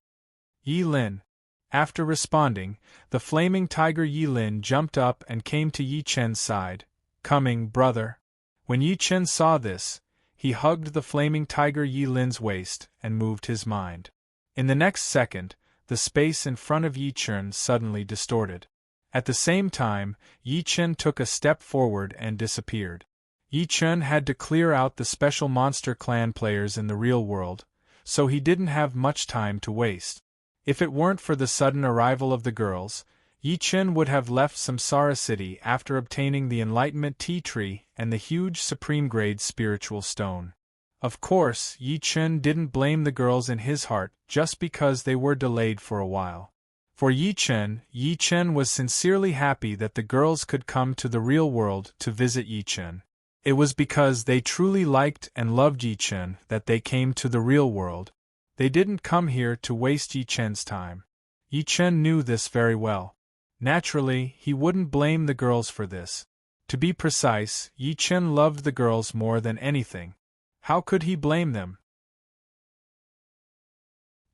"Yi Lin." After responding, the flaming tiger Yi Lin jumped up and came to Yi Chen's side. "Coming, brother." When Yi Chen saw this, he hugged the flaming tiger Yi Lin's waist and moved his mind. In the next second, the space in front of Yi Chen suddenly distorted. At the same time, Yi Chen took a step forward and disappeared. Yi Chen had to clear out the special monster clan players in the real world, so he didn't have much time to waste. If it weren't for the sudden arrival of the girls, Yi Chen would have left Samsara City after obtaining the Enlightenment Tea Tree and the huge supreme-grade spiritual stone. Of course, Yi Chen didn't blame the girls in his heart just because they were delayed for a while. For Yi Chen was sincerely happy that the girls could come to the real world to visit Yi Chen. It was because they truly liked and loved Yi Chen that they came to the real world. They didn't come here to waste Yi Chen's time. Yi Chen knew this very well. Naturally, he wouldn't blame the girls for this. To be precise, Yi Chen loved the girls more than anything. How could he blame them?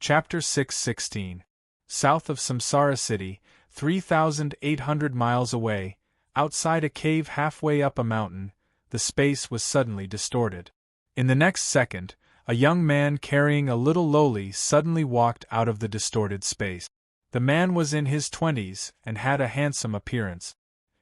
Chapter 6:16. South of Samsara City, 3,800 miles away, outside a cave halfway up a mountain, the space was suddenly distorted. In the next second, a young man carrying a little loli suddenly walked out of the distorted space. The man was in his 20s and had a handsome appearance.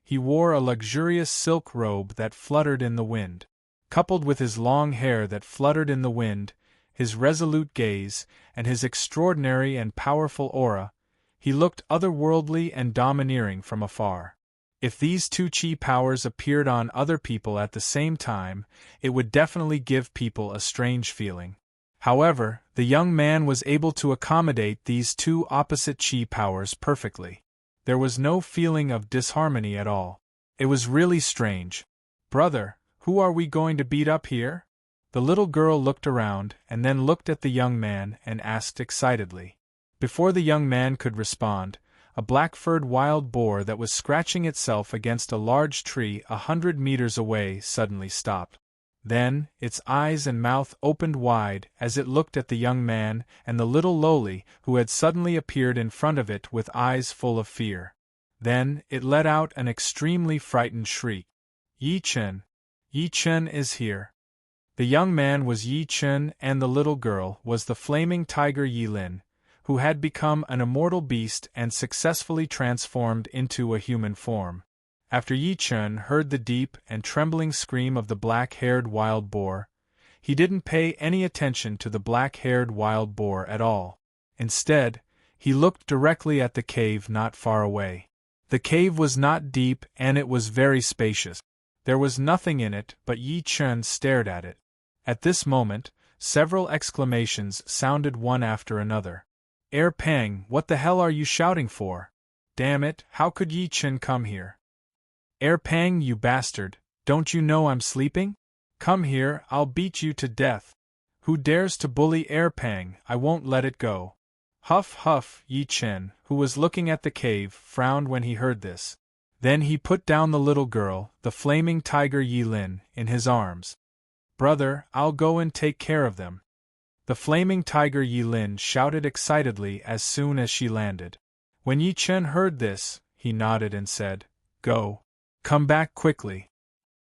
He wore a luxurious silk robe that fluttered in the wind. Coupled with his long hair that fluttered in the wind, his resolute gaze, and his extraordinary and powerful aura, he looked otherworldly and domineering from afar. If these two chi powers appeared on other people at the same time, it would definitely give people a strange feeling. However, the young man was able to accommodate these two opposite chi powers perfectly. There was no feeling of disharmony at all. It was really strange. "Brother, who are we going to beat up here?" The little girl looked around and then looked at the young man and asked excitedly. Before the young man could respond, a black-furred wild boar that was scratching itself against a large tree 100 meters away suddenly stopped. Then, its eyes and mouth opened wide as it looked at the young man and the little loli who had suddenly appeared in front of it with eyes full of fear. Then, it let out an extremely frightened shriek. "Yi Chen! Yi Chen is here!" The young man was Yi Chen and the little girl was the flaming tiger Yi Lin, who had become an immortal beast and successfully transformed into a human form. After Yi Chen heard the deep and trembling scream of the black-haired wild boar, he didn't pay any attention to the black-haired wild boar at all. Instead, he looked directly at the cave not far away. The cave was not deep and it was very spacious. There was nothing in it, but Yi Chen stared at it. At this moment, several exclamations sounded one after another. Pang, what the hell are you shouting for? Damn it, how could Yi Chen come here?" Pang, you bastard, don't you know I'm sleeping? Come here, I'll beat you to death. Who dares to bully Pang? I won't let it go. Huff huff, Yi Chen, who was looking at the cave, frowned when he heard this. Then he put down the little girl, the flaming tiger Yi Lin, in his arms. "Brother, I'll go and take care of them." The flaming tiger Yi Lin shouted excitedly as soon as she landed. When Yi Chen heard this, he nodded and said, "Go. Come back quickly."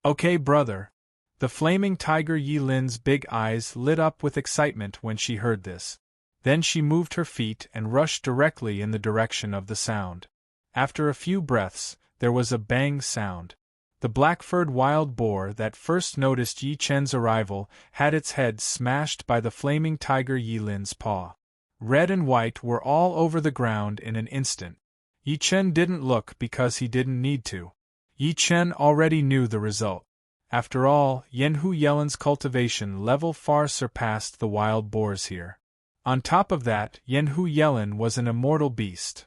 "Okay, brother." The flaming tiger Yi Lin's big eyes lit up with excitement when she heard this. Then she moved her feet and rushed directly in the direction of the sound. After a few breaths, there was a bang sound. The black-furred wild boar that first noticed Yi Chen's arrival had its head smashed by the flaming tiger Yi Lin's paw. Red and white were all over the ground in an instant. Yi Chen didn't look because he didn't need to. Yi Chen already knew the result. After all, Yenhu Yelin's cultivation level far surpassed the wild boars here. On top of that, Yenhu Yelin was an immortal beast.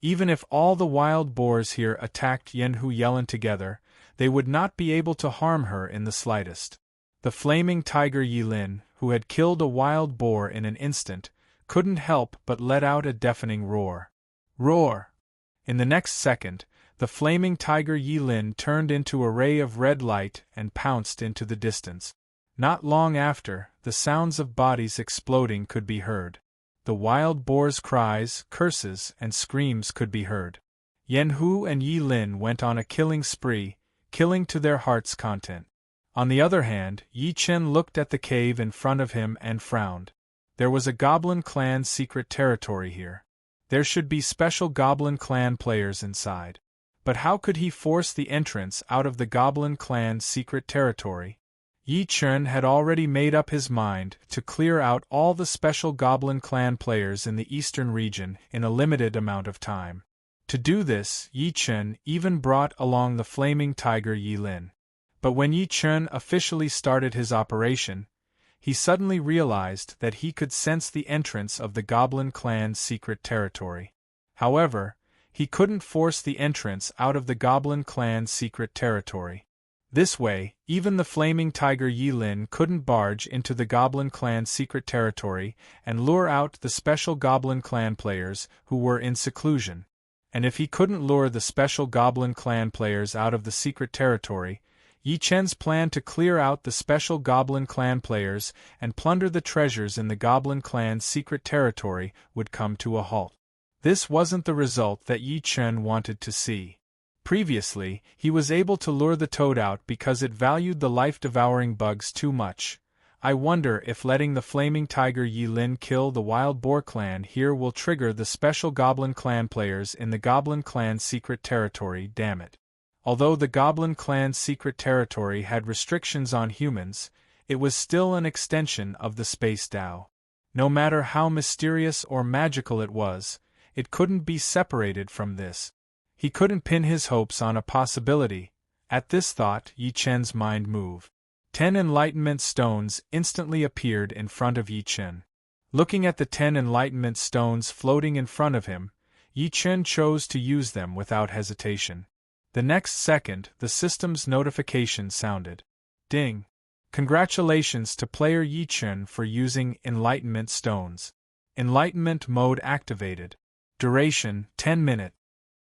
Even if all the wild boars here attacked Yenhu Yelin together, they would not be able to harm her in the slightest. The flaming tiger Yi Lin, who had killed a wild boar in an instant, couldn't help but let out a deafening roar. Roar! In the next second, the flaming tiger Yi Lin turned into a ray of red light and pounced into the distance. Not long after, the sounds of bodies exploding could be heard. The wild boar's cries, curses, and screams could be heard. Yenhu and Yi Lin went on a killing spree, killing to their heart's content. On the other hand, Yi Chen looked at the cave in front of him and frowned. There was a Goblin Clan secret territory here. There should be special Goblin Clan players inside. But how could he force the entrance out of the Goblin Clan secret territory? Yi Chen had already made up his mind to clear out all the special Goblin Clan players in the eastern region in a limited amount of time. To do this, Yi Chen even brought along the flaming tiger Yi Lin. But when Yi Chen officially started his operation, he suddenly realized that he could sense the entrance of the Goblin Clan's secret territory. However, he couldn't force the entrance out of the Goblin Clan's secret territory. This way, even the flaming tiger Yi Lin couldn't barge into the Goblin Clan's secret territory and lure out the special Goblin Clan players who were in seclusion. And if he couldn't lure the special Goblin Clan players out of the secret territory, Yi Chen's plan to clear out the special Goblin Clan players and plunder the treasures in the Goblin Clan's secret territory would come to a halt. This wasn't the result that Yi Chen wanted to see. Previously, he was able to lure the toad out because it valued the life-devouring bugs too much. I wonder if letting the flaming tiger Yi Lin kill the wild boar clan here will trigger the special Goblin Clan players in the Goblin Clan's secret territory, damn it. Although the Goblin Clan's secret territory had restrictions on humans, it was still an extension of the Space Dao. No matter how mysterious or magical it was, it couldn't be separated from this. He couldn't pin his hopes on a possibility. At this thought, Yi Chen's mind moved. 10 enlightenment stones instantly appeared in front of Yi Chen. Looking at the 10 enlightenment stones floating in front of him, Yi Chen chose to use them without hesitation. The next second, the system's notification sounded. Ding! Congratulations to player Yi Chen for using enlightenment stones. Enlightenment mode activated. Duration, 10 minutes.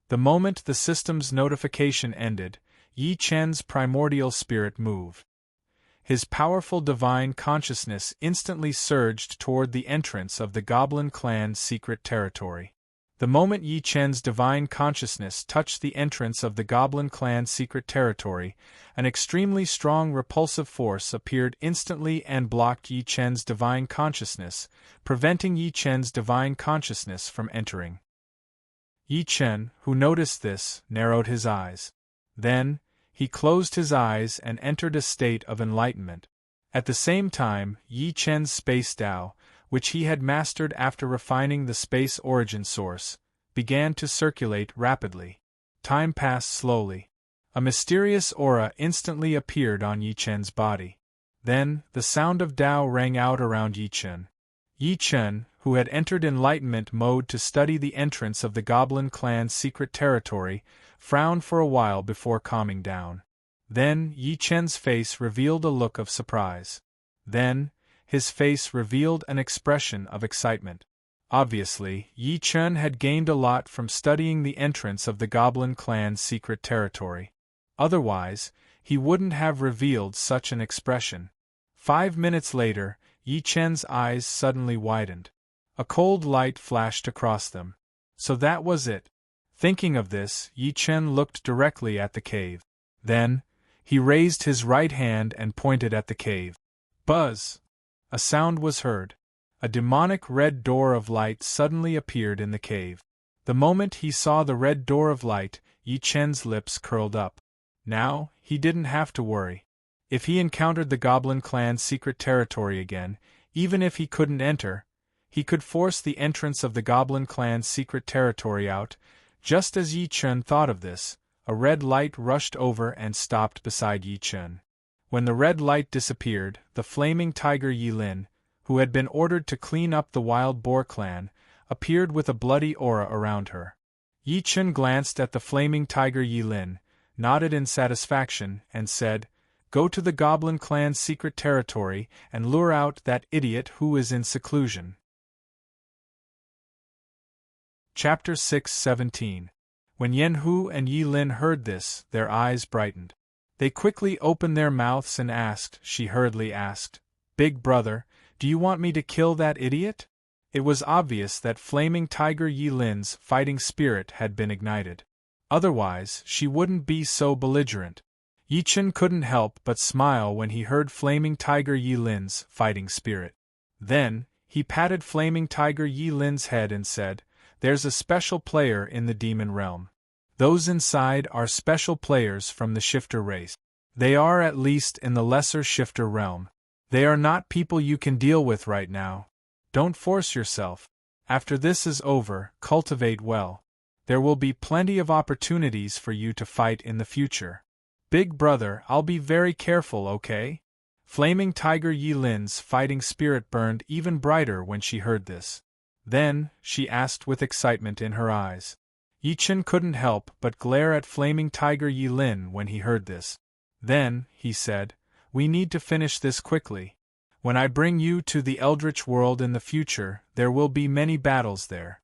The moment the system's notification ended, Yi Chen's primordial spirit moved. His powerful divine consciousness instantly surged toward the entrance of the Goblin Clan's secret territory. The moment Yi Chen's divine consciousness touched the entrance of the Goblin Clan's secret territory, an extremely strong repulsive force appeared instantly and blocked Yi Chen's divine consciousness, preventing Yi Chen's divine consciousness from entering. Yi Chen, who noticed this, narrowed his eyes. Then, he closed his eyes and entered a state of enlightenment. At the same time, Yi Chen's Space Dao, which he had mastered after refining the space origin source, began to circulate rapidly. Time passed slowly. A mysterious aura instantly appeared on Yi Chen's body. Then, the sound of Dao rang out around Yi Chen. Yi Chen, who had entered enlightenment mode to study the entrance of the Goblin Clan's secret territory, frowned for a while before calming down. Then, Yi Chen's face revealed a look of surprise. Then, his face revealed an expression of excitement. Obviously, Yi Chen had gained a lot from studying the entrance of the Goblin Clan's secret territory. Otherwise, he wouldn't have revealed such an expression. 5 minutes later, Yi Chen's eyes suddenly widened. A cold light flashed across them. So that was it. Thinking of this, Yi Chen looked directly at the cave. Then, he raised his right hand and pointed at the cave. Buzz! A sound was heard. A demonic red door of light suddenly appeared in the cave. The moment he saw the red door of light, Yi Chen's lips curled up. Now, he didn't have to worry. If he encountered the Goblin Clan's secret territory again, even if he couldn't enter, he could force the entrance of the Goblin Clan's secret territory out. Just as Yi Chen thought of this, a red light rushed over and stopped beside Yi Chen. When the red light disappeared, the flaming tiger Yi Lin, who had been ordered to clean up the wild boar clan, appeared with a bloody aura around her. Yi Chen glanced at the flaming tiger Yi Lin, nodded in satisfaction, and said, "Go to the Goblin Clan's secret territory and lure out that idiot who is in seclusion." Chapter 6:17. When Yen Hu and Yi Lin heard this, their eyes brightened. They quickly opened their mouths and she hurriedly asked, "Big brother, do you want me to kill that idiot?" It was obvious that flaming tiger Yi Lin's fighting spirit had been ignited. Otherwise, she wouldn't be so belligerent. Yi Chen couldn't help but smile when he heard flaming tiger Yi Lin's fighting spirit. Then, he patted flaming tiger Yi Lin's head and said, "There's a special player in the demon realm. Those inside are special players from the shifter race. They are at least in the lesser shifter realm. They are not people you can deal with right now. Don't force yourself. After this is over, cultivate well. There will be plenty of opportunities for you to fight in the future. Big brother, I'll be very careful, okay?" Flaming tiger Yi Lin's fighting spirit burned even brighter when she heard this. Then, she asked with excitement in her eyes. Yi Chen couldn't help but glare at flaming tiger Yi Lin when he heard this. Then, he said, we need to finish this quickly. When I bring you to the Eldritch world in the future, there will be many battles there.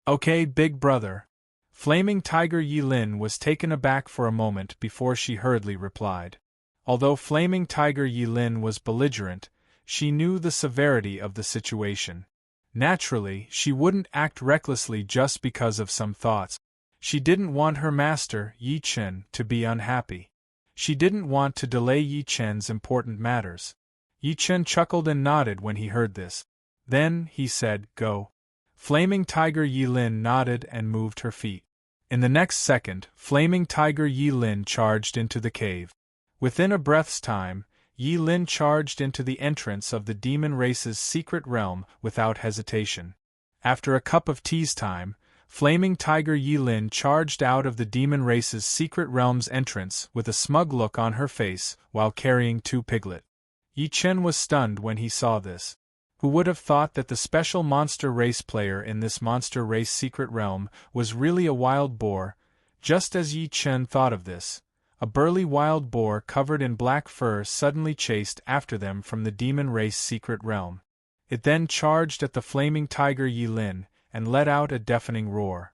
Okay, big brother. Flaming Tiger Yilin was taken aback for a moment before she hurriedly replied. Although Flaming Tiger Yilin was belligerent, she knew the severity of the situation. Naturally, she wouldn't act recklessly just because of some thoughts. She didn't want her master, Yi Chen, to be unhappy. She didn't want to delay Yi Chen's important matters. Yi Chen chuckled and nodded when he heard this. Then, he said, go. Flaming Tiger Yilin nodded and moved her feet. In the next second, Flaming Tiger Yilin charged into the cave. Within a breath's time, Yilin charged into the entrance of the demon race's secret realm without hesitation. After a cup of tea's time, Flaming Tiger Yilin charged out of the demon race's secret realm's entrance with a smug look on her face while carrying 2 piglets. Yi Chen was stunned when he saw this. Who would have thought that the special monster race player in this monster race secret realm was really a wild boar? Just as Yi Chen thought of this, a burly wild boar covered in black fur suddenly chased after them from the demon race secret realm. It then charged at the Flaming Tiger Yilin and let out a deafening roar.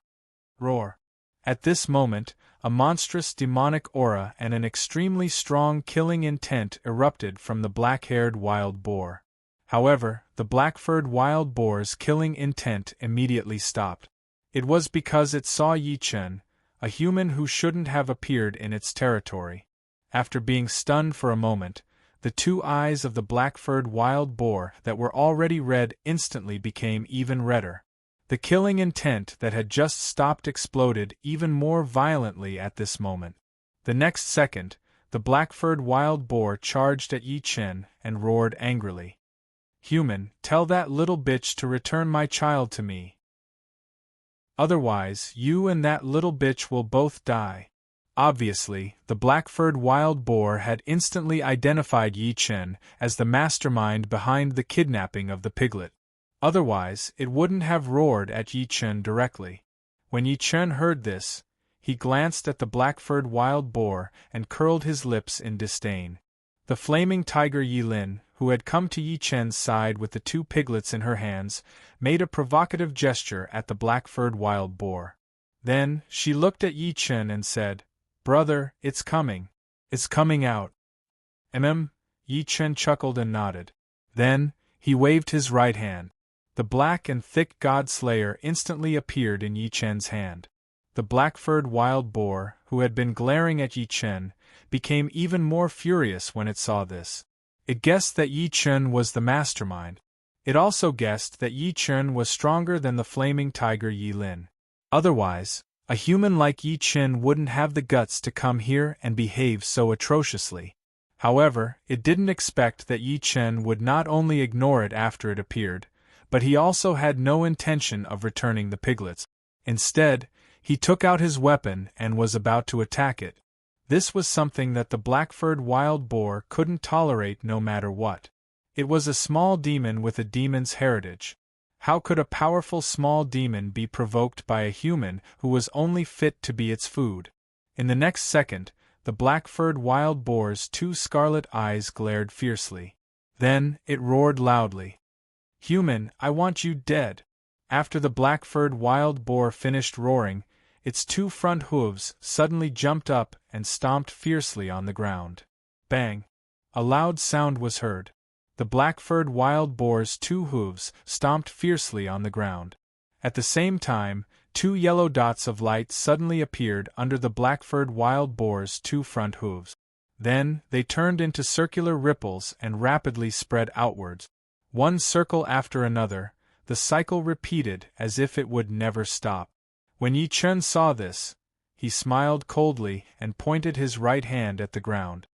Roar. At this moment, a monstrous demonic aura and an extremely strong killing intent erupted from the black-haired wild boar. However, the black-furred wild boar's killing intent immediately stopped. It was because it saw Yi Chen, a human who shouldn't have appeared in its territory. After being stunned for a moment, the 2 eyes of the black-furred wild boar that were already red instantly became even redder. The killing intent that had just stopped exploded even more violently at this moment. The next second, the black-furred wild boar charged at Yi Chen and roared angrily. Human, tell that little bitch to return my child to me. Otherwise, you and that little bitch will both die. Obviously, the black-furred wild boar had instantly identified Yi Chen as the mastermind behind the kidnapping of the piglet. Otherwise, it wouldn't have roared at Yi Chen directly. When Yi Chen heard this, he glanced at the black-furred wild boar and curled his lips in disdain. The Flaming Tiger Yilin, who had come to Yi Chen's side with the 2 piglets in her hands, made a provocative gesture at the black-furred wild boar. Then, she looked at Yi Chen and said, Brother, it's coming. It's coming out. Yi Chen chuckled and nodded. Then, he waved his right hand. The black and thick God-slayer instantly appeared in Yi Chen's hand. The black-furred wild boar, who had been glaring at Yi Chen, became even more furious when it saw this. It guessed that Yi Chen was the mastermind. It also guessed that Yi Chen was stronger than the Flaming Tiger Yilin. Otherwise, a human like Yi Chen wouldn't have the guts to come here and behave so atrociously. However, it didn't expect that Yi Chen would not only ignore it after it appeared, but he also had no intention of returning the piglets. Instead, he took out his weapon and was about to attack it. This was something that the black-furred wild boar couldn't tolerate no matter what. It was a small demon with a demon's heritage. How could a powerful small demon be provoked by a human who was only fit to be its food? In the next second, the black-furred wild boar's 2 scarlet eyes glared fiercely. Then, it roared loudly. Human, I want you dead. After the black-furred wild boar finished roaring, its 2 front hooves suddenly jumped up and stomped fiercely on the ground. Bang! A loud sound was heard. The black-furred wild boar's 2 hooves stomped fiercely on the ground. At the same time, 2 yellow dots of light suddenly appeared under the black-furred wild boar's 2 front hooves. Then, they turned into circular ripples and rapidly spread outwards. One circle after another, the cycle repeated as if it would never stop. When Yi Chen saw this, he smiled coldly and pointed his right hand at the ground.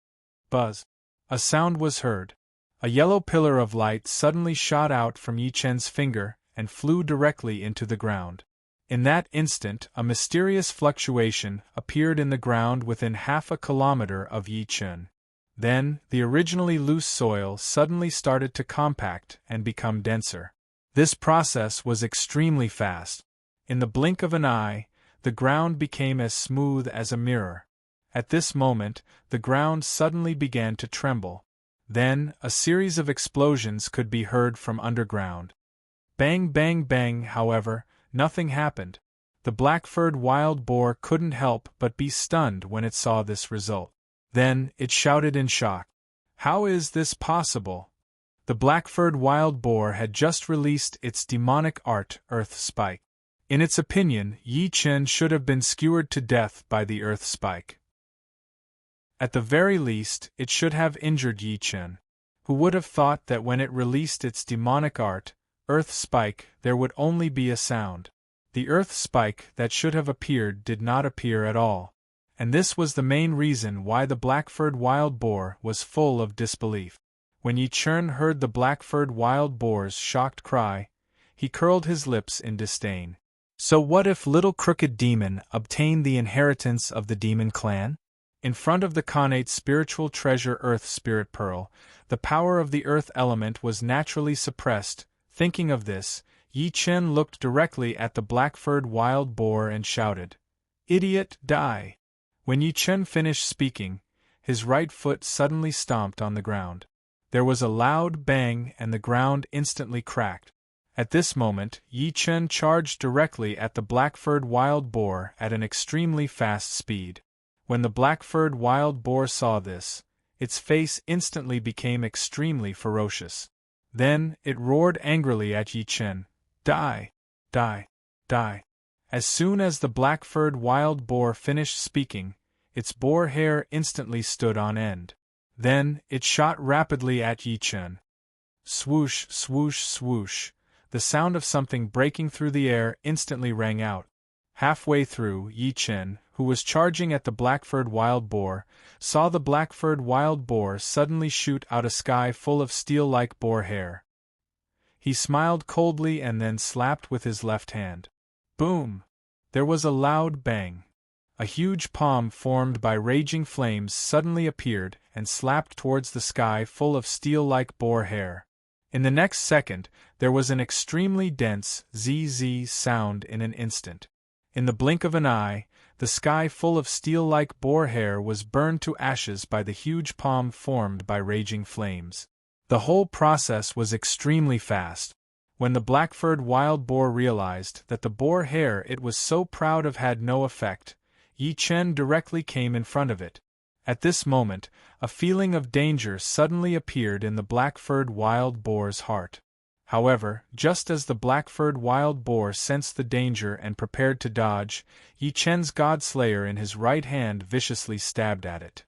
Buzz! A sound was heard. A yellow pillar of light suddenly shot out from Yi Chen's finger and flew directly into the ground. In that instant, a mysterious fluctuation appeared in the ground within half a kilometer of Yi Chen. Then, the originally loose soil suddenly started to compact and become denser. This process was extremely fast. In the blink of an eye, the ground became as smooth as a mirror. At this moment, the ground suddenly began to tremble. Then, a series of explosions could be heard from underground. Bang, bang, bang, however, nothing happened. The black-furred wild boar couldn't help but be stunned when it saw this result. Then, it shouted in shock. How is this possible? The black-furred wild boar had just released its demonic art, Earth Spike. In its opinion, Yi Chen should have been skewered to death by the Earth Spike. At the very least, it should have injured Yi Chen. Who would have thought that when it released its demonic art, Earth Spike, there would only be a sound. The Earth Spike that should have appeared did not appear at all. And this was the main reason why the black-furred wild boar was full of disbelief. When Yi Chen heard the black-furred wild boar's shocked cry, he curled his lips in disdain. So what if little crooked demon obtained the inheritance of the demon clan? In front of the Khanate spiritual treasure Earth Spirit Pearl, the power of the earth element was naturally suppressed. Thinking of this, Yi Chen looked directly at the black-furred wild boar and shouted, "Idiot, die!" When Yi Chen finished speaking, his right foot suddenly stomped on the ground. There was a loud bang and the ground instantly cracked. At this moment, Yi Chen charged directly at the black-furred wild boar at an extremely fast speed. When the black-furred wild boar saw this, its face instantly became extremely ferocious. Then, it roared angrily at Yi Chen, "Die! Die! Die!" As soon as the black-furred wild boar finished speaking, its boar hair instantly stood on end. Then, it shot rapidly at Yi Chen. Swoosh, swoosh, swoosh. The sound of something breaking through the air instantly rang out. Halfway through, Yi Chen, who was charging at the black-furred wild boar, saw the black-furred wild boar suddenly shoot out a sky full of steel-like boar hair. He smiled coldly and then slapped with his left hand. Boom! There was a loud bang. A huge palm formed by raging flames suddenly appeared and slapped towards the sky full of steel-like boar hair. In the next second, there was an extremely dense zzz sound in an instant. In the blink of an eye, the sky full of steel-like boar hair was burned to ashes by the huge palm formed by raging flames. The whole process was extremely fast. When the black-furred wild boar realized that the boar hair it was so proud of had no effect, Yi Chen directly came in front of it. At this moment, a feeling of danger suddenly appeared in the black-furred wild boar's heart. However, just as the black-furred wild boar sensed the danger and prepared to dodge, Yi Chen's God-slayer in his right hand viciously stabbed at it.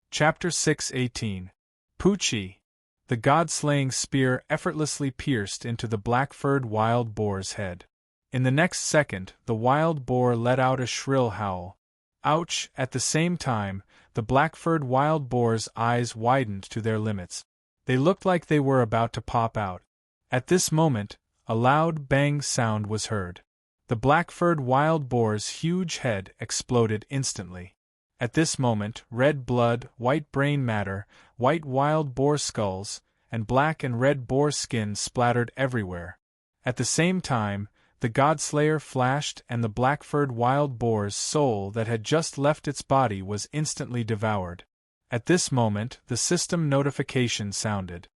Chapter 6:18. Poochie. The God-slaying spear effortlessly pierced into the black-furred wild boar's head. In the next second, the wild boar let out a shrill howl. Ouch! At the same time, the black-furred wild boar's eyes widened to their limits. They looked like they were about to pop out. At this moment, a loud bang sound was heard. The black-furred wild boar's huge head exploded instantly. At this moment, red blood, white brain matter, white wild boar skulls, and black and red boar skin splattered everywhere. At the same time, the God-slayer flashed and the black-furred wild boar's soul that had just left its body was instantly devoured. At this moment, the system notification sounded.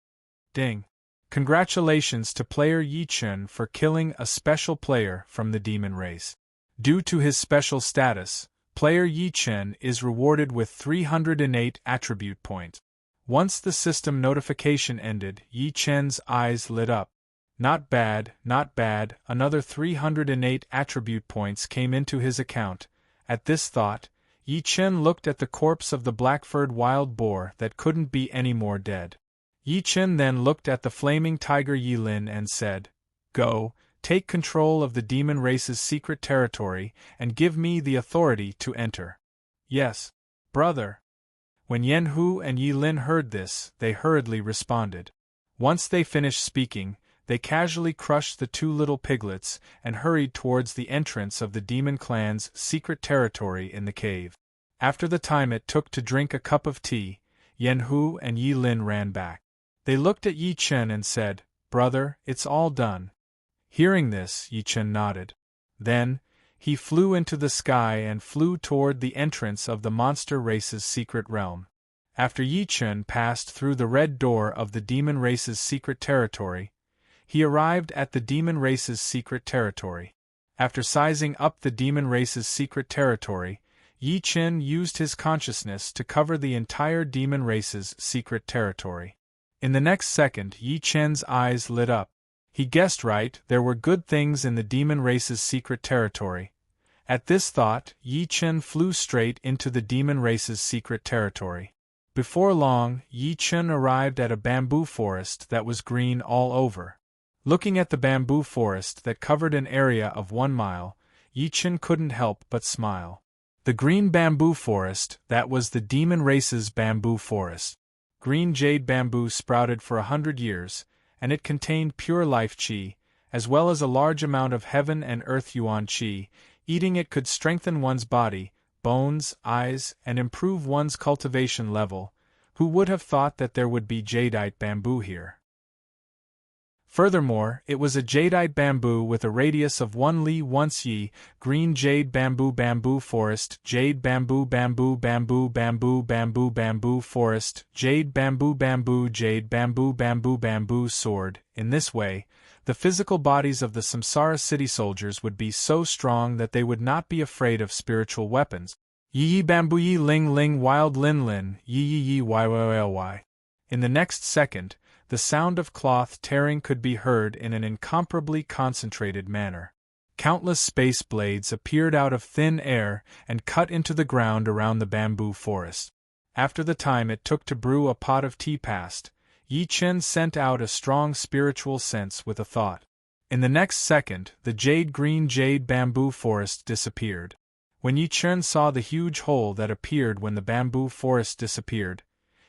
Ding! Congratulations to player Yi Chen for killing a special player from the demon race. Due to his special status, player Yi Chen is rewarded with 308 attribute points. Once the system notification ended, Yi Chen's eyes lit up. Not bad, not bad, another 308 attribute points came into his account. At this thought, Yi Chen looked at the corpse of the black-furred wild boar that couldn't be any more dead. Yi Chen then looked at the flaming tiger Yi Lin and said, "Go, take control of the demon race's secret territory and give me the authority to enter." "Yes, brother." When Yen Hu and Yi Lin heard this, they hurriedly responded. Once they finished speaking, they casually crushed the two little piglets and hurried towards the entrance of the demon clan's secret territory in the cave. After the time it took to drink a cup of tea, Yen Hu and Yi Lin ran back. They looked at Yi Chen and said, "Brother, it's all done." Hearing this, Yi Chen nodded. Then, he flew into the sky and flew toward the entrance of the monster race's secret realm. After Yi Chen passed through the red door of the demon race's secret territory, he arrived at the demon race's secret territory. After sizing up the demon race's secret territory, Yi Chen used his consciousness to cover the entire demon race's secret territory. In the next second, Yi Chen's eyes lit up. He guessed right, there were good things in the demon race's secret territory. At this thought, Yi Chen flew straight into the demon race's secret territory. Before long, Yi Chen arrived at a bamboo forest that was green all over. Looking at the bamboo forest that covered an area of 1 mile, Yi Chen couldn't help but smile. The green bamboo forest, that was the demon race's bamboo forest. Green jade bamboo sprouted for 100 years, and it contained pure life qi, as well as a large amount of heaven and earth yuan qi. Eating it could strengthen one's body, bones, eyes, and improve one's cultivation level. Who would have thought that there would be jadeite bamboo here? Furthermore, it was a jadeite bamboo with a radius of 1 li once Yi, green jade bamboo bamboo forest, jade bamboo bamboo bamboo bamboo bamboo bamboo forest, jade bamboo bamboo jade bamboo bamboo bamboo sword. In this way, the physical bodies of the Samsara city soldiers would be so strong that they would not be afraid of spiritual weapons. Yi yi bamboo yi ling ling wild lin lin, yi yi yi y. In the next second, the sound of cloth tearing could be heard in an incomparably concentrated manner. Countless space blades appeared out of thin air and cut into the ground around the bamboo forest. After the time it took to brew a pot of tea passed, Yi Chen sent out a strong spiritual sense with a thought. In the next second, the jade-green jade bamboo forest disappeared. When Yi Chen saw the huge hole that appeared when the bamboo forest disappeared,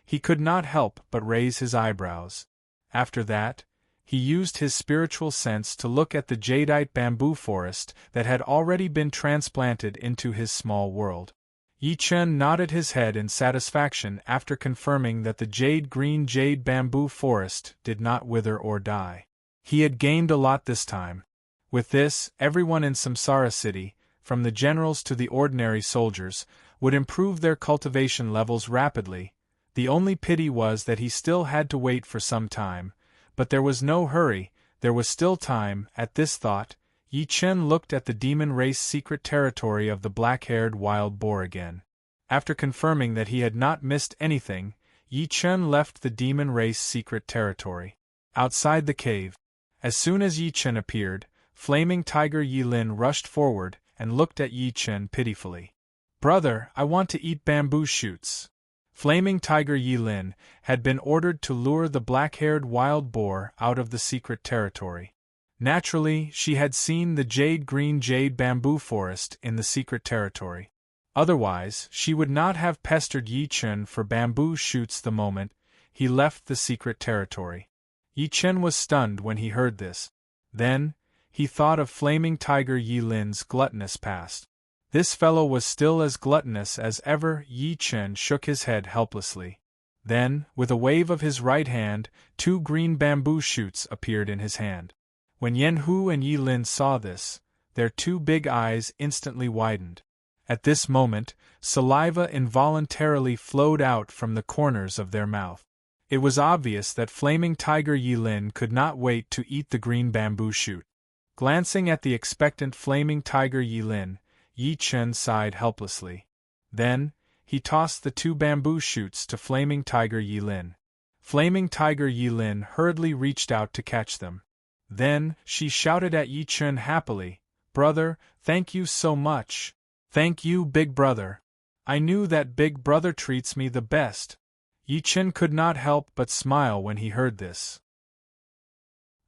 he could not help but raise his eyebrows. After that, he used his spiritual sense to look at the jadeite bamboo forest that had already been transplanted into his small world. Yi Chen nodded his head in satisfaction after confirming that the jade-green jade bamboo forest did not wither or die. He had gained a lot this time. With this, everyone in Samsara City, from the generals to the ordinary soldiers, would improve their cultivation levels rapidly. The only pity was that he still had to wait for some time, but there was no hurry, there was still time. At this thought, Yi Chen looked at the demon race secret territory of the black-haired wild boar again. After confirming that he had not missed anything, Yi Chen left the demon race secret territory. Outside the cave, as soon as Yi Chen appeared, Flaming Tiger Yi Lin rushed forward and looked at Yi Chen pitifully. "Brother, I want to eat bamboo shoots." Flaming Tiger Yi Lin had been ordered to lure the black-haired wild boar out of the secret territory. Naturally, she had seen the jade-green jade bamboo forest in the secret territory. Otherwise, she would not have pestered Yi Chen for bamboo shoots the moment he left the secret territory. Yi Chen was stunned when he heard this. Then, he thought of Flaming Tiger Yi Lin's gluttonous past. This fellow was still as gluttonous as ever. Yi Chen shook his head helplessly. Then, with a wave of his right hand, 2 green bamboo shoots appeared in his hand. When Yen Hu and Yi Lin saw this, their 2 big eyes instantly widened. At this moment, saliva involuntarily flowed out from the corners of their mouth. It was obvious that Flaming Tiger Yi Lin could not wait to eat the green bamboo shoot. Glancing at the expectant Flaming Tiger Yi Lin, Yi Chen sighed helplessly. Then, he tossed the 2 bamboo shoots to Flaming Tiger Yi Lin. Flaming Tiger Yi Lin hurriedly reached out to catch them. Then, she shouted at Yi Chen happily, "Brother, thank you so much. Thank you, big brother. I knew that big brother treats me the best." Yi Chen could not help but smile when he heard this.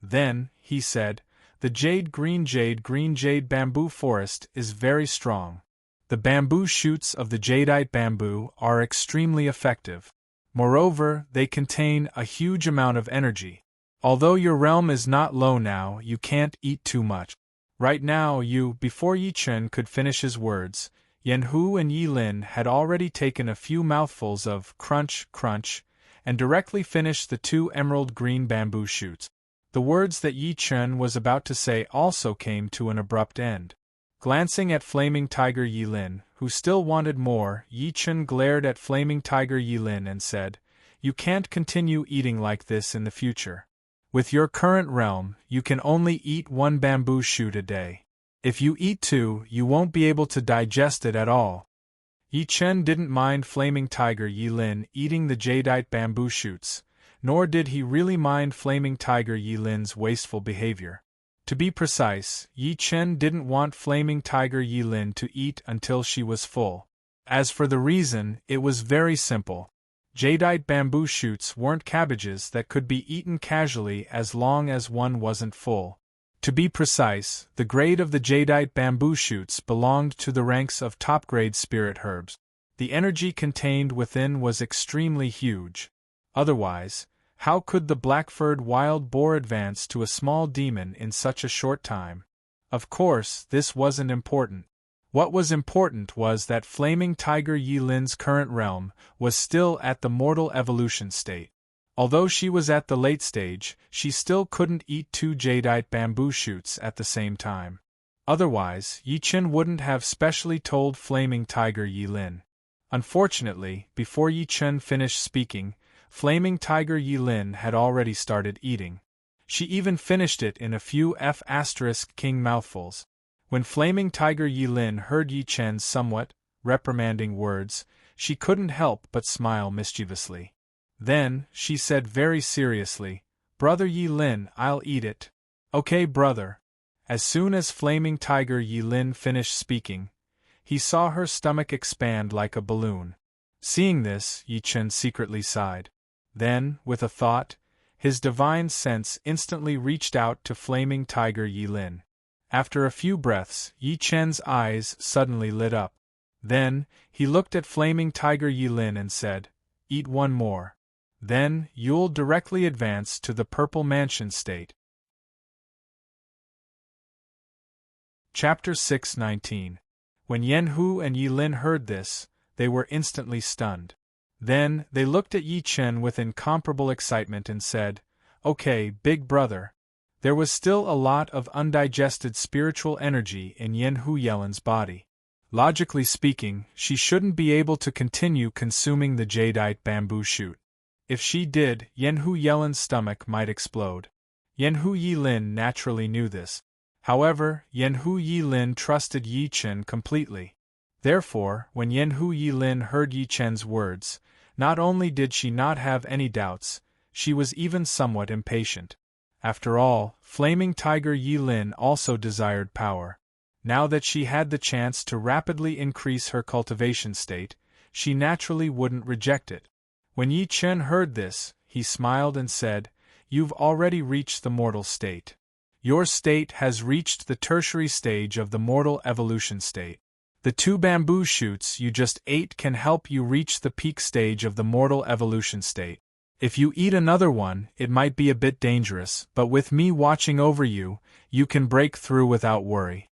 Then, he said, "The jade-green jade bamboo forest is very strong. The bamboo shoots of the jadeite bamboo are extremely effective. Moreover, they contain a huge amount of energy. Although your realm is not low now, you can't eat too much. Right now you." Before Yi Chen could finish his words, Yen Hu and Yi Lin had already taken a few mouthfuls of crunch, crunch, and directly finished the 2 emerald green bamboo shoots. The words that Yi Chen was about to say also came to an abrupt end. Glancing at Flaming Tiger Yilin, who still wanted more, Yi Chen glared at Flaming Tiger Yilin and said, "You can't continue eating like this in the future. With your current realm, you can only eat one bamboo shoot a day. If you eat two, you won't be able to digest it at all." Yi Chen didn't mind Flaming Tiger Yilin eating the jadeite bamboo shoots, nor did he really mind Flaming Tiger Yilin's wasteful behavior. To be precise, Yi Chen didn't want Flaming Tiger Yilin to eat until she was full. As for the reason, it was very simple. Jadeite bamboo shoots weren't cabbages that could be eaten casually as long as one wasn't full. To be precise, the grade of the jadeite bamboo shoots belonged to the ranks of top-grade spirit herbs. The energy contained within was extremely huge. Otherwise, how could the black-furred wild boar advance to a small demon in such a short time? Of course, this wasn't important. What was important was that Flaming Tiger Yilin's current realm was still at the mortal evolution state. Although she was at the late stage, she still couldn't eat two jadeite bamboo shoots at the same time. Otherwise, Yi Chen wouldn't have specially told Flaming Tiger Yilin. Unfortunately, before Yi Chen finished speaking, Flaming Tiger Yilin had already started eating. She even finished it in a few king mouthfuls. When Flaming Tiger Yilin heard Yi Chen's somewhat reprimanding words, she couldn't help but smile mischievously. Then, she said very seriously, "Brother Yilin, I'll eat it." "Okay, brother." As soon as Flaming Tiger Yilin finished speaking, he saw her stomach expand like a balloon. Seeing this, Yi Chen secretly sighed. Then, with a thought, his divine sense instantly reached out to Flaming Tiger Yilin. After a few breaths, Yi Chen's eyes suddenly lit up. Then, he looked at Flaming Tiger Yilin and said, "Eat one more. Then, you'll directly advance to the Purple Mansion state." Chapter 619. When Yenhu and Yilin heard this, they were instantly stunned. Then, they looked at Yi Chen with incomparable excitement and said, "Okay, big brother." There was still a lot of undigested spiritual energy in Yenhu Yelin's body. Logically speaking, she shouldn't be able to continue consuming the jadeite bamboo shoot. If she did, Yenhu Yelin's stomach might explode. Yenhu Yilin naturally knew this. However, Yenhu Yilin trusted Yi Chen completely. Therefore, when Yenhu Yilin heard Yi Chen's words, not only did she not have any doubts, she was even somewhat impatient. After all, Flaming Tiger Yilin also desired power. Now that she had the chance to rapidly increase her cultivation state, she naturally wouldn't reject it. When Yi Chen heard this, he smiled and said, "You've already reached the mortal state. Your state has reached the tertiary stage of the mortal evolution state. The two bamboo shoots you just ate can help you reach the peak stage of the mortal evolution state. If you eat another one, it might be a bit dangerous, but with me watching over you, you can break through without worry."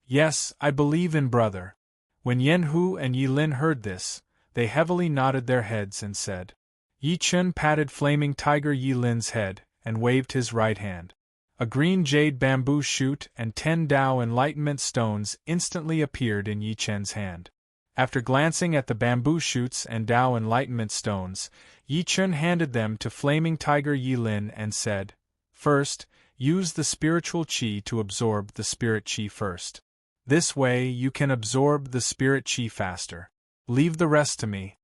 "Yes, I believe in brother." When Yenhu and Yilin heard this, they heavily nodded their heads and said. Yi Chen patted Flaming Tiger Yilin's head and waved his right hand. A green jade bamboo shoot and 10 Tao enlightenment stones instantly appeared in Yi Chen's hand. After glancing at the bamboo shoots and Tao enlightenment stones, Yi Chen handed them to Flaming Tiger Yilin and said, "First, use the spiritual qi to absorb the spirit qi first. This way you can absorb the spirit qi faster. Leave the rest to me."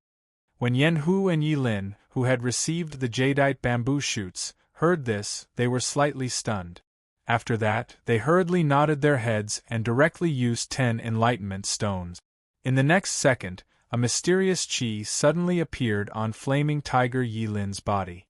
When Yenhu and Yilin, who had received the jadeite bamboo shoots, heard this, they were slightly stunned. After that, they hurriedly nodded their heads and directly used 10 enlightenment stones. In the next second, a mysterious qi suddenly appeared on Flaming Tiger Yilin's body.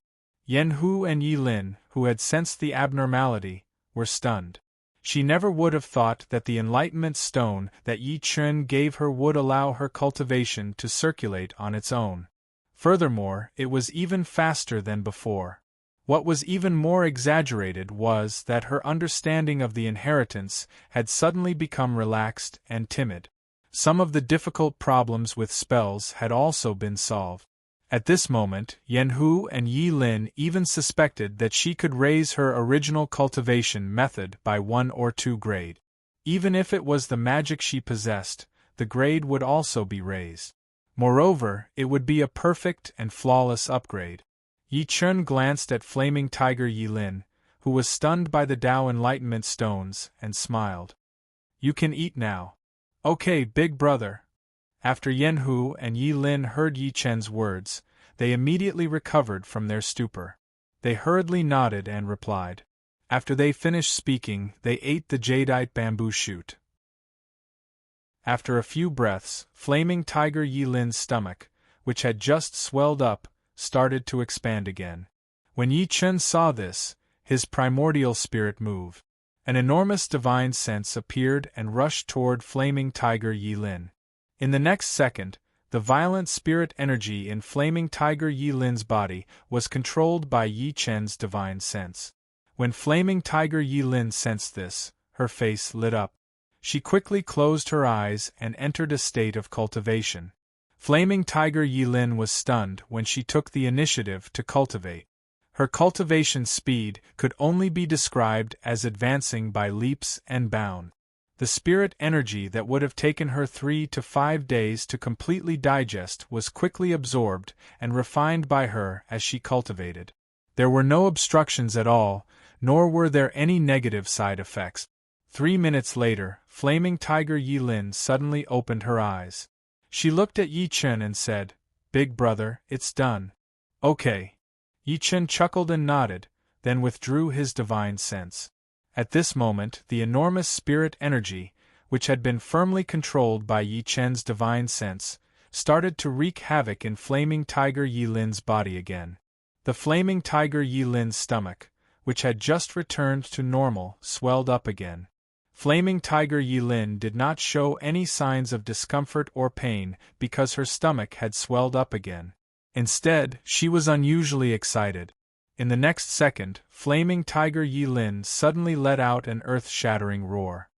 Yenhu and Yilin, who had sensed the abnormality, were stunned. She never would have thought that the enlightenment stone that Yi Chen gave her would allow her cultivation to circulate on its own. Furthermore, it was even faster than before. What was even more exaggerated was that her understanding of the inheritance had suddenly become relaxed and timid. Some of the difficult problems with spells had also been solved. At this moment, Yenhu and Yilin even suspected that she could raise her original cultivation method by 1 or 2 grade. Even if it was the magic she possessed, the grade would also be raised. Moreover, it would be a perfect and flawless upgrade. Yi Chen glanced at Flaming Tiger Yi Lin, who was stunned by the Tao Enlightenment Stones, and smiled. You can eat now. Okay, big brother. After Yen Hu and Yi Lin heard Yi Chen's words, they immediately recovered from their stupor. They hurriedly nodded and replied. After they finished speaking, they ate the jadeite bamboo shoot. After a few breaths, Flaming Tiger Yi Lin's stomach, which had just swelled up, started to expand again. When Yi Chen saw this, his primordial spirit moved. An enormous divine sense appeared and rushed toward Flaming Tiger Yi Lin. In the next second, the violent spirit energy in Flaming Tiger Yi Lin's body was controlled by Yi Chen's divine sense. When Flaming Tiger Yi Lin sensed this, her face lit up. She quickly closed her eyes and entered a state of cultivation. Flaming Tiger Yi Lin was stunned when she took the initiative to cultivate. Her cultivation speed could only be described as advancing by leaps and bounds. The spirit energy that would have taken her 3 to 5 days to completely digest was quickly absorbed and refined by her as she cultivated. There were no obstructions at all, nor were there any negative side effects. 3 minutes later, Flaming Tiger Yi Lin suddenly opened her eyes. She looked at Yi Chen and said, "Big brother, it's done." "Okay." Yi Chen chuckled and nodded, then withdrew his divine sense. At this moment, the enormous spirit energy, which had been firmly controlled by Yi Chen's divine sense, started to wreak havoc in Flaming Tiger Yi Lin's body again. The Flaming Tiger Yi Lin's stomach, which had just returned to normal, swelled up again. Flaming Tiger Yi Lin did not show any signs of discomfort or pain because her stomach had swelled up again. Instead, she was unusually excited. In the next second, Flaming Tiger Yi Lin suddenly let out an earth-shattering roar.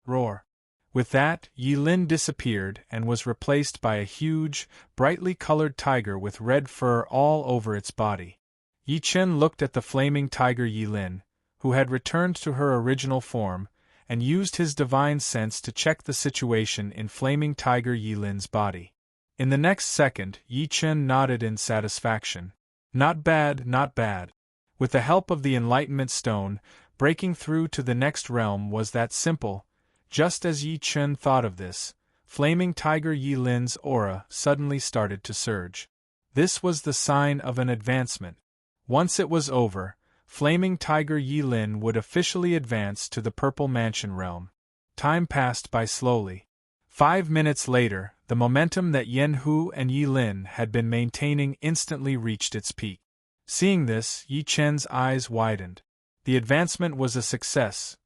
Roar. With that, Yi Lin disappeared and was replaced by a huge, brightly colored tiger with red fur all over its body. Yi Chen looked at the Flaming Tiger Yi Lin, who had returned to her original form, and used his divine sense to check the situation in Flaming Tiger Yi Lin's body. In the next second, Yi Chen nodded in satisfaction. Not bad, not bad. With the help of the Enlightenment Stone, breaking through to the next realm was that simple. Just as Yi Chen thought of this, Flaming Tiger Yi Lin's aura suddenly started to surge. This was the sign of an advancement. Once it was over, Flaming Tiger Yi Lin would officially advance to the Purple Mansion realm. Time passed by slowly. 5 minutes later, the momentum that Yen Hu and Yi Lin had been maintaining instantly reached its peak. Seeing this, Yi Chen's eyes widened. The advancement was a success.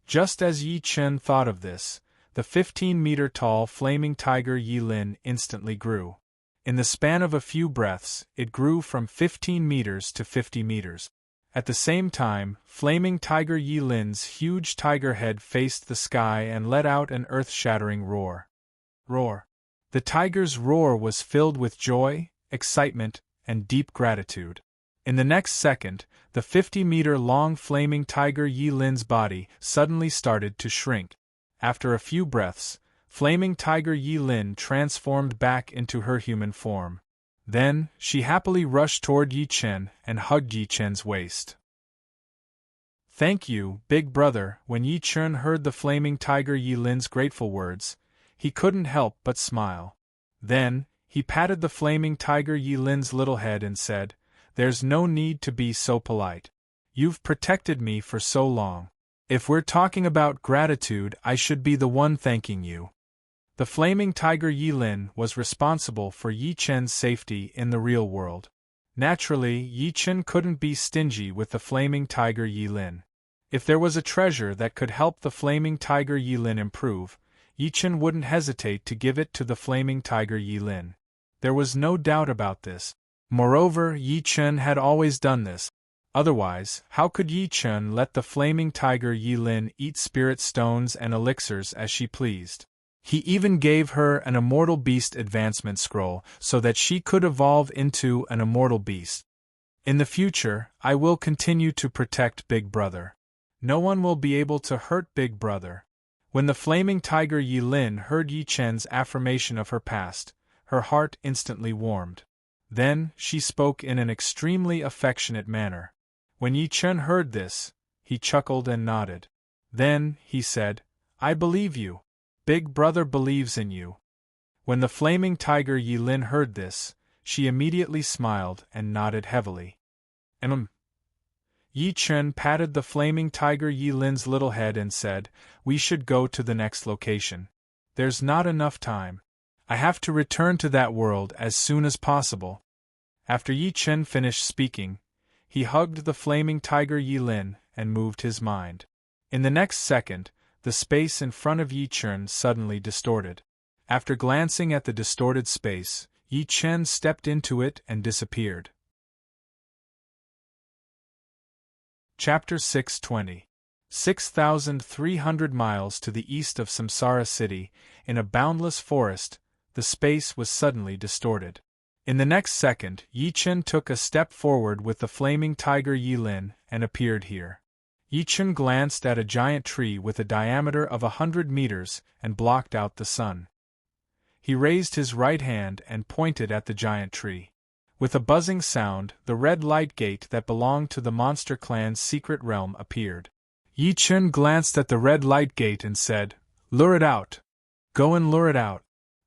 Just as Yi Chen thought of this, the 15-meter-tall Flaming Tiger Yi Lin instantly grew. In the span of a few breaths, it grew from 15 meters to 50 meters. At the same time, Flaming Tiger Yi Lin's huge tiger head faced the sky and let out an earth-shattering roar. Roar. The tiger's roar was filled with joy, excitement, and deep gratitude. In the next second, the 50-meter-long Flaming Tiger Yi Lin's body suddenly started to shrink. After a few breaths, Flaming Tiger Yi Lin transformed back into her human form. Then, she happily rushed toward Yi Chen and hugged Yi Chen's waist. "Thank you, big brother." When Yi Chen heard the Flaming Tiger Yi Lin's grateful words, he couldn't help but smile. Then, he patted the Flaming Tiger Yi Lin's little head and said, "There's no need to be so polite. You've protected me for so long. If we're talking about gratitude, I should be the one thanking you." The Flaming Tiger Yi Lin was responsible for Yi Chen's safety in the real world. Naturally, Yi Chen couldn't be stingy with the Flaming Tiger Yi Lin. If there was a treasure that could help the Flaming Tiger Yi Lin improve, Yi Chen wouldn't hesitate to give it to the Flaming Tiger Yi Lin. There was no doubt about this. Moreover, Yi Chen had always done this. Otherwise, how could Yi Chen let the Flaming Tiger Yi Lin eat spirit stones and elixirs as she pleased? He even gave her an Immortal Beast advancement scroll so that she could evolve into an immortal beast. In the future, I will continue to protect Big Brother. No one will be able to hurt Big Brother. When the flaming tiger Yi Lin heard Yi Chen's affirmation of her past, her heart instantly warmed. Then, she spoke in an extremely affectionate manner. When Yi Chen heard this, he chuckled and nodded. Then, he said, "I believe you. Big brother believes in you." When the flaming tiger Yi Lin heard this, she immediately smiled and nodded heavily. Yi Chen patted the flaming tiger Yi Lin's little head and said, "We should go to the next location. There's not enough time. I have to return to that world as soon as possible." After Yi Chen finished speaking, he hugged the flaming tiger Yi Lin and moved his mind. In the next second, the space in front of Yi Chen suddenly distorted. After glancing at the distorted space, Yi Chen stepped into it and disappeared. Chapter 620. 6,300 miles to the east of Samsara City, in a boundless forest, the space was suddenly distorted. In the next second, Yi Chen took a step forward with the flaming tiger Yi Lin and appeared here. Yi Chen glanced at a giant tree with a diameter of 100 meters and blocked out the sun. He raised his right hand and pointed at the giant tree. With a buzzing sound, the red light gate that belonged to the monster clan's secret realm appeared. Yi Chen glanced at the red light gate and said, "Lure it out. Go and lure it out."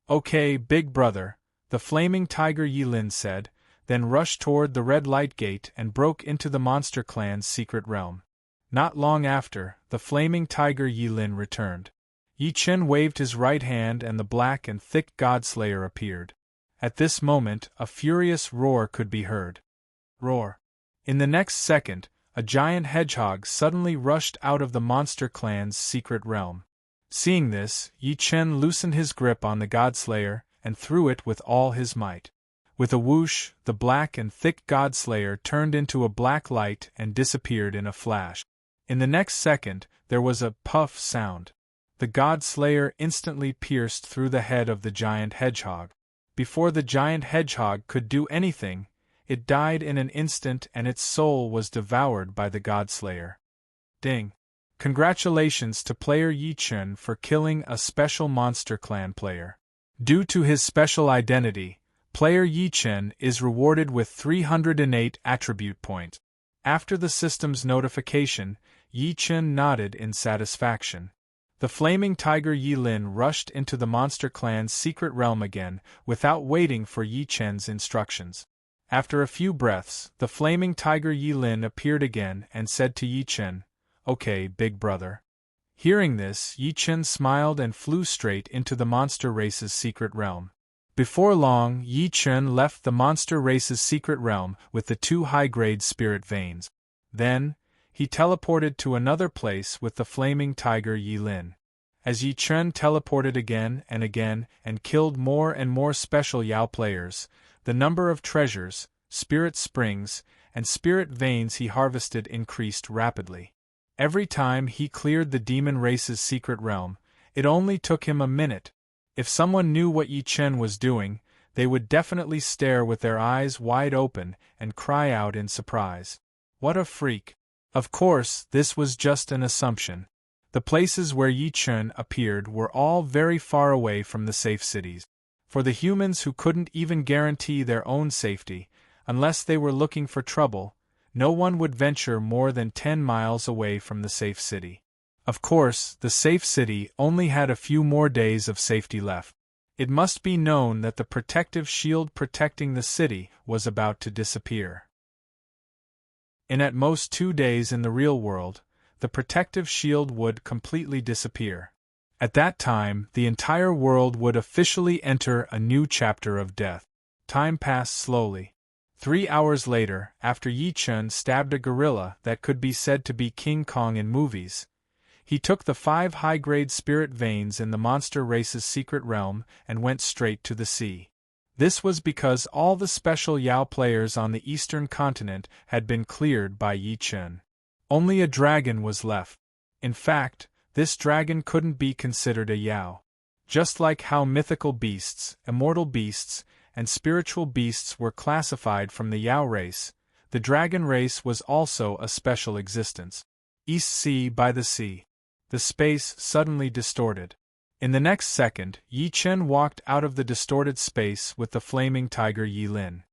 "Okay, big brother," the flaming tiger Yi Lin said, then rushed toward the red light gate and broke into the monster clan's secret realm. Not long after, the flaming tiger Yi Lin returned. Yi Chen waved his right hand and the black and thick Godslayer appeared. At this moment, a furious roar could be heard. Roar. In the next second, a giant hedgehog suddenly rushed out of the monster clan's secret realm. Seeing this, Yi Chen loosened his grip on the Godslayer and threw it with all his might. With a whoosh, the black and thick Godslayer turned into a black light and disappeared in a flash. In the next second, there was a puff sound. The Godslayer instantly pierced through the head of the giant hedgehog. Before the giant hedgehog could do anything, it died in an instant and its soul was devoured by the Godslayer. Ding! Congratulations to player Yi Chen for killing a special Monster Clan player. Due to his special identity, player Yi Chen is rewarded with 308 attribute points. After the system's notification, Yi Chen nodded in satisfaction. The flaming tiger Yi Lin rushed into the monster clan's secret realm again, without waiting for Yi Chen's instructions. After a few breaths, the flaming tiger Yi Lin appeared again and said to Yi Chen, "Okay, big brother." Hearing this, Yi Chen smiled and flew straight into the monster race's secret realm. Before long, Yi Chen left the monster race's secret realm with the 2 high-grade spirit veins. Then, he teleported to another place with the flaming tiger Yi Lin. As Yi Chen teleported again and killed more and more special Yao players, the number of treasures, spirit springs, and spirit veins he harvested increased rapidly. Every time he cleared the demon race's secret realm, it only took him a minute. If someone knew what Yi Chen was doing, they would definitely stare with their eyes wide open and cry out in surprise. What a freak! Of course, this was just an assumption. The places where Yi Chen appeared were all very far away from the safe cities. For the humans who couldn't even guarantee their own safety, unless they were looking for trouble, no one would venture more than 10 miles away from the safe city. Of course, the safe city only had a few more days of safety left. It must be known that the protective shield protecting the city was about to disappear. In at most 2 days in the real world, the protective shield would completely disappear. At that time, the entire world would officially enter a new chapter of death. Time passed slowly. 3 hours later, after Yi Chen stabbed a gorilla that could be said to be King Kong in movies, he took the 5 high-grade spirit veins in the monster race's secret realm and went straight to the sea. This was because all the special Yao players on the eastern continent had been cleared by Yi Chen. Only a dragon was left. In fact, this dragon couldn't be considered a Yao. Just like how mythical beasts, immortal beasts, and spiritual beasts were classified from the Yao race, the dragon race was also a special existence. East Sea by the Sea. the space suddenly distorted. In the next second, Yi Chen walked out of the distorted space with the flaming tiger Yi Lin.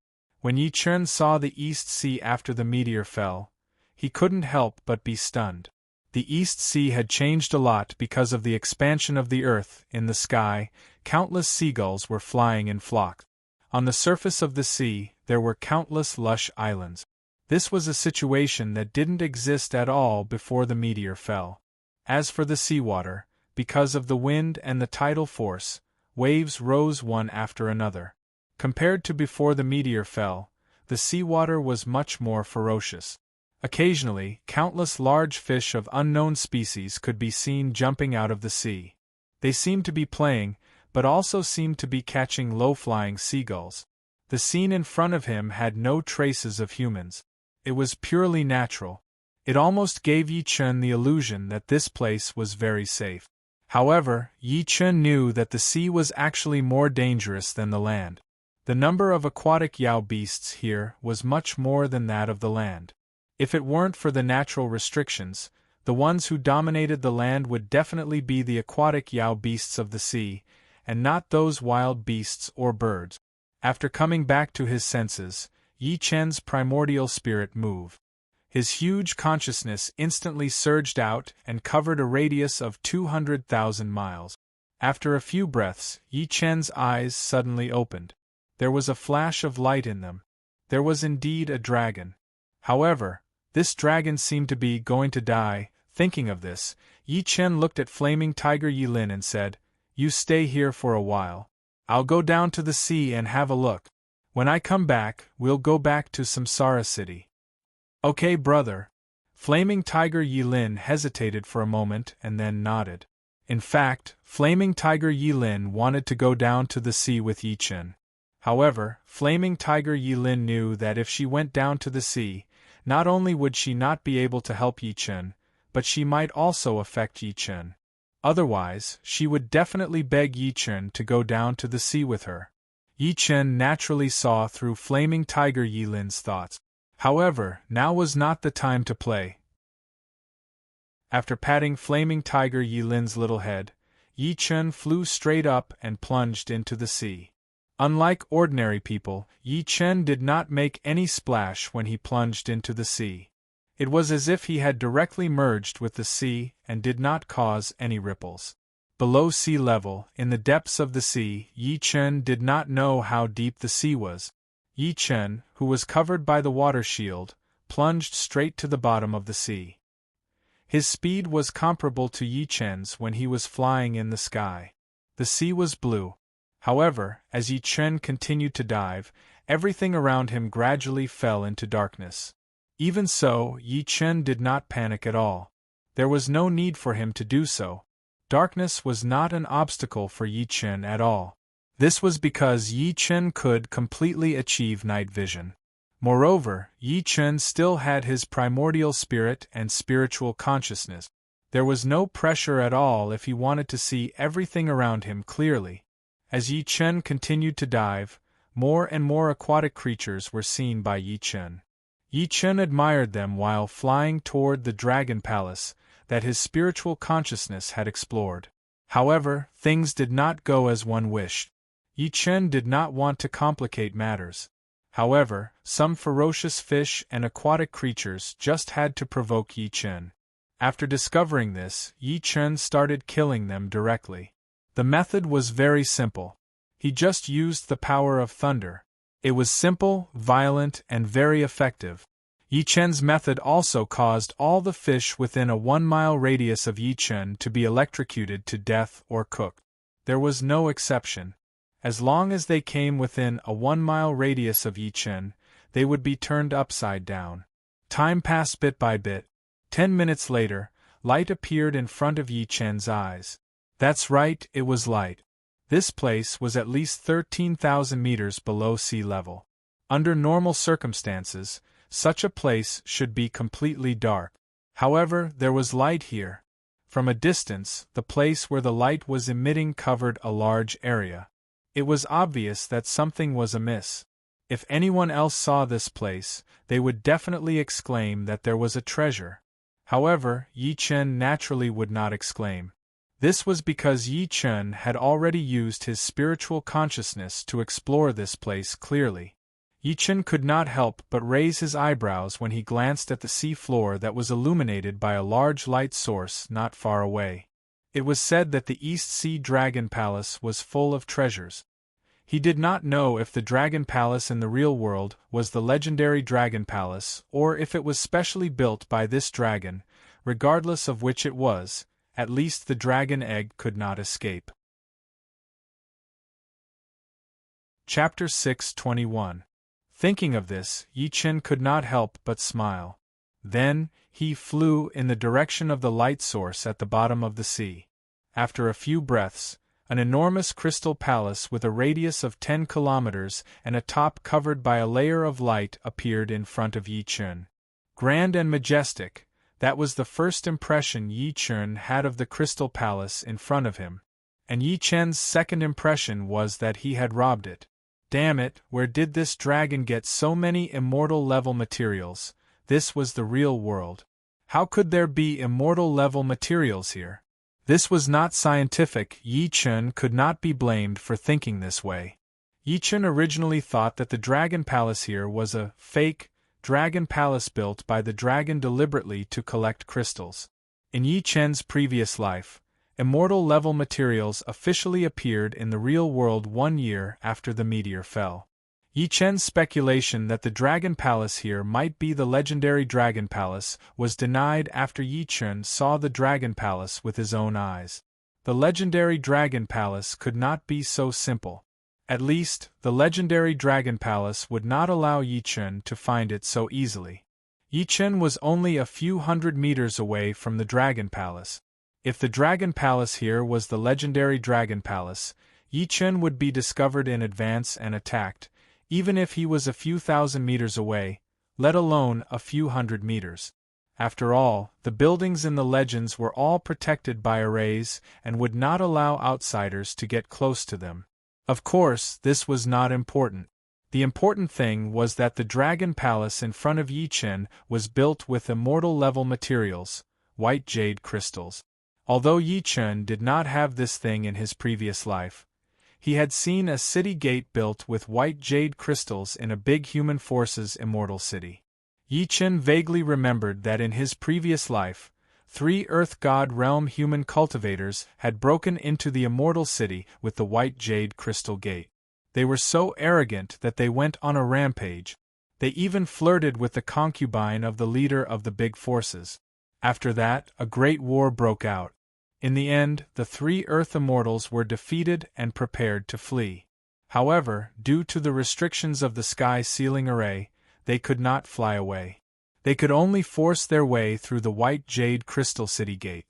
When Yi Chen saw the East Sea after the meteor fell, he couldn't help but be stunned. The East Sea had changed a lot because of the expansion of the earth. In the sky, countless seagulls were flying in flocks. On the surface of the sea, there were countless lush islands. This was a situation that didn't exist at all before the meteor fell. As for the seawater, because of the wind and the tidal force, waves rose one after another. Compared to before the meteor fell, the seawater was much more ferocious. Occasionally, countless large fish of unknown species could be seen jumping out of the sea. They seemed to be playing, but also seemed to be catching low-flying seagulls. The scene in front of him had no traces of humans. It was purely natural. It almost gave Yi Chen the illusion that this place was very safe. However, Yi Chen knew that the sea was actually more dangerous than the land. The number of aquatic Yao beasts here was much more than that of the land. If it weren't for the natural restrictions, the ones who dominated the land would definitely be the aquatic Yao beasts of the sea, and not those wild beasts or birds. After coming back to his senses, Yi Chen's primordial spirit moved. His huge consciousness instantly surged out and covered a radius of 200,000 miles. After a few breaths, Yi Chen's eyes suddenly opened. There was a flash of light in them. There was indeed a dragon. However, this dragon seemed to be going to die. Thinking of this, Yi Chen looked at flaming tiger Yi Lin and said, "You stay here for a while. I'll go down to the sea and have a look. When I come back, we'll go back to Samsara City." "Okay, brother." Flaming tiger Yi Lin hesitated for a moment and then nodded. In fact, flaming tiger Yi Lin wanted to go down to the sea with Yi Chen. However, flaming tiger Yi Lin knew that if she went down to the sea, not only would she not be able to help Yi Chen, but she might also affect Yi Chen. Otherwise, she would definitely beg Yi Chen to go down to the sea with her. Yi Chen naturally saw through flaming tiger Yi Lin's thoughts. However, now was not the time to play. After patting flaming tiger Yi Lin's little head, Yi Chen flew straight up and plunged into the sea. Unlike ordinary people, Yi Chen did not make any splash when he plunged into the sea. It was as if he had directly merged with the sea and did not cause any ripples. Below sea level, in the depths of the sea, Yi Chen did not know how deep the sea was. Yi Chen, who was covered by the water shield, plunged straight to the bottom of the sea. His speed was comparable to Yi Chen's when he was flying in the sky. The sea was blue. However, as Yi Chen continued to dive, everything around him gradually fell into darkness. Even so, Yi Chen did not panic at all. There was no need for him to do so. Darkness was not an obstacle for Yi Chen at all. This was because Yi Chen could completely achieve night vision. Moreover, Yi Chen still had his primordial spirit and spiritual consciousness. There was no pressure at all if he wanted to see everything around him clearly. As Yi Chen continued to dive, more and more aquatic creatures were seen by Yi Chen. Yi Chen admired them while flying toward the Dragon Palace that his spiritual consciousness had explored. However, things did not go as one wished. Yi Chen did not want to complicate matters. However, some ferocious fish and aquatic creatures just had to provoke Yi Chen. After discovering this, Yi Chen started killing them directly. The method was very simple. He just used the power of thunder. It was simple, violent, and very effective. Yi Chen's method also caused all the fish within a 1-mile radius of Yi Chen to be electrocuted to death or cooked. There was no exception. As long as they came within a 1-mile radius of Yi Chen, they would be turned upside down. Time passed bit by bit. 10 minutes later, light appeared in front of Yi Chen's eyes. That's right, it was light. This place was at least 13,000 meters below sea level. Under normal circumstances, such a place should be completely dark. However, there was light here. From a distance, the place where the light was emitting covered a large area. It was obvious that something was amiss. If anyone else saw this place, they would definitely exclaim that there was a treasure. However, Yi Chen naturally would not exclaim. This was because Yi Chen had already used his spiritual consciousness to explore this place clearly. Yi Chen could not help but raise his eyebrows when he glanced at the sea floor that was illuminated by a large light source not far away. It was said that the East Sea Dragon Palace was full of treasures. He did not know if the Dragon Palace in the real world was the legendary Dragon Palace or if it was specially built by this dragon. Regardless of which it was, at least the dragon egg could not escape. Chapter 6:21. Thinking of this, Yi Chen could not help but smile. Then, he flew in the direction of the light source at the bottom of the sea. After a few breaths, an enormous crystal palace with a radius of 10 kilometers and a top covered by a layer of light appeared in front of Yi Chen. Grand and majestic, that was the first impression Yi Chen had of the crystal palace in front of him. And Yi Chen's second impression was that he had robbed it. Damn it, where did this dragon get so many immortal-level materials? This was the real world. How could there be immortal-level materials here? This was not scientific. Yi Chen could not be blamed for thinking this way. Yi Chen originally thought that the Dragon Palace here was a fake dragon palace built by the dragon deliberately to collect crystals. In Yi Chen's previous life, immortal-level materials officially appeared in the real world 1 year after the meteor fell. Yi Chen's speculation that the Dragon Palace here might be the legendary Dragon Palace was denied after Yi Chen saw the Dragon Palace with his own eyes. The legendary Dragon Palace could not be so simple. At least, the legendary Dragon Palace would not allow Yi Chen to find it so easily. Yi Chen was only a few hundred meters away from the Dragon Palace. If the Dragon Palace here was the legendary Dragon Palace, Yi Chen would be discovered in advance and attacked, even if he was a few thousand meters away, let alone a few hundred meters. After all, the buildings in the legends were all protected by arrays and would not allow outsiders to get close to them. Of course, this was not important. The important thing was that the Dragon Palace in front of Yi Chen was built with immortal-level materials, white jade crystals. Although Yi Chen did not have this thing in his previous life, he had seen a city gate built with white jade crystals in a big human forces immortal city. Yi Chen vaguely remembered that in his previous life, 3 Earth God Realm human cultivators had broken into the immortal city with the white jade crystal gate. They were so arrogant that they went on a rampage. They even flirted with the concubine of the leader of the big forces. After that, a great war broke out. In the end, the 3 Earth Immortals were defeated and prepared to flee. However, due to the restrictions of the sky sealing array, they could not fly away. They could only force their way through the white jade crystal city gate.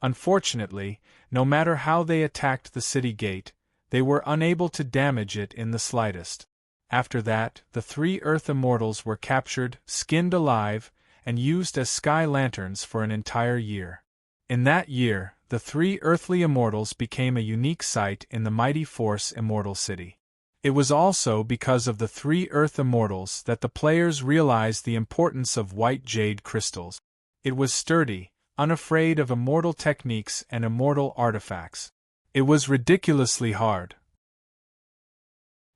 Unfortunately, no matter how they attacked the city gate, they were unable to damage it in the slightest. After that, the 3 Earth Immortals were captured, skinned alive, and used as sky lanterns for an entire year. In that year, the 3 earthly immortals became a unique sight in the mighty Force Immortal City. It was also because of the 3 Earth Immortals that the players realized the importance of white jade crystals. It was sturdy, unafraid of immortal techniques and immortal artifacts. It was ridiculously hard.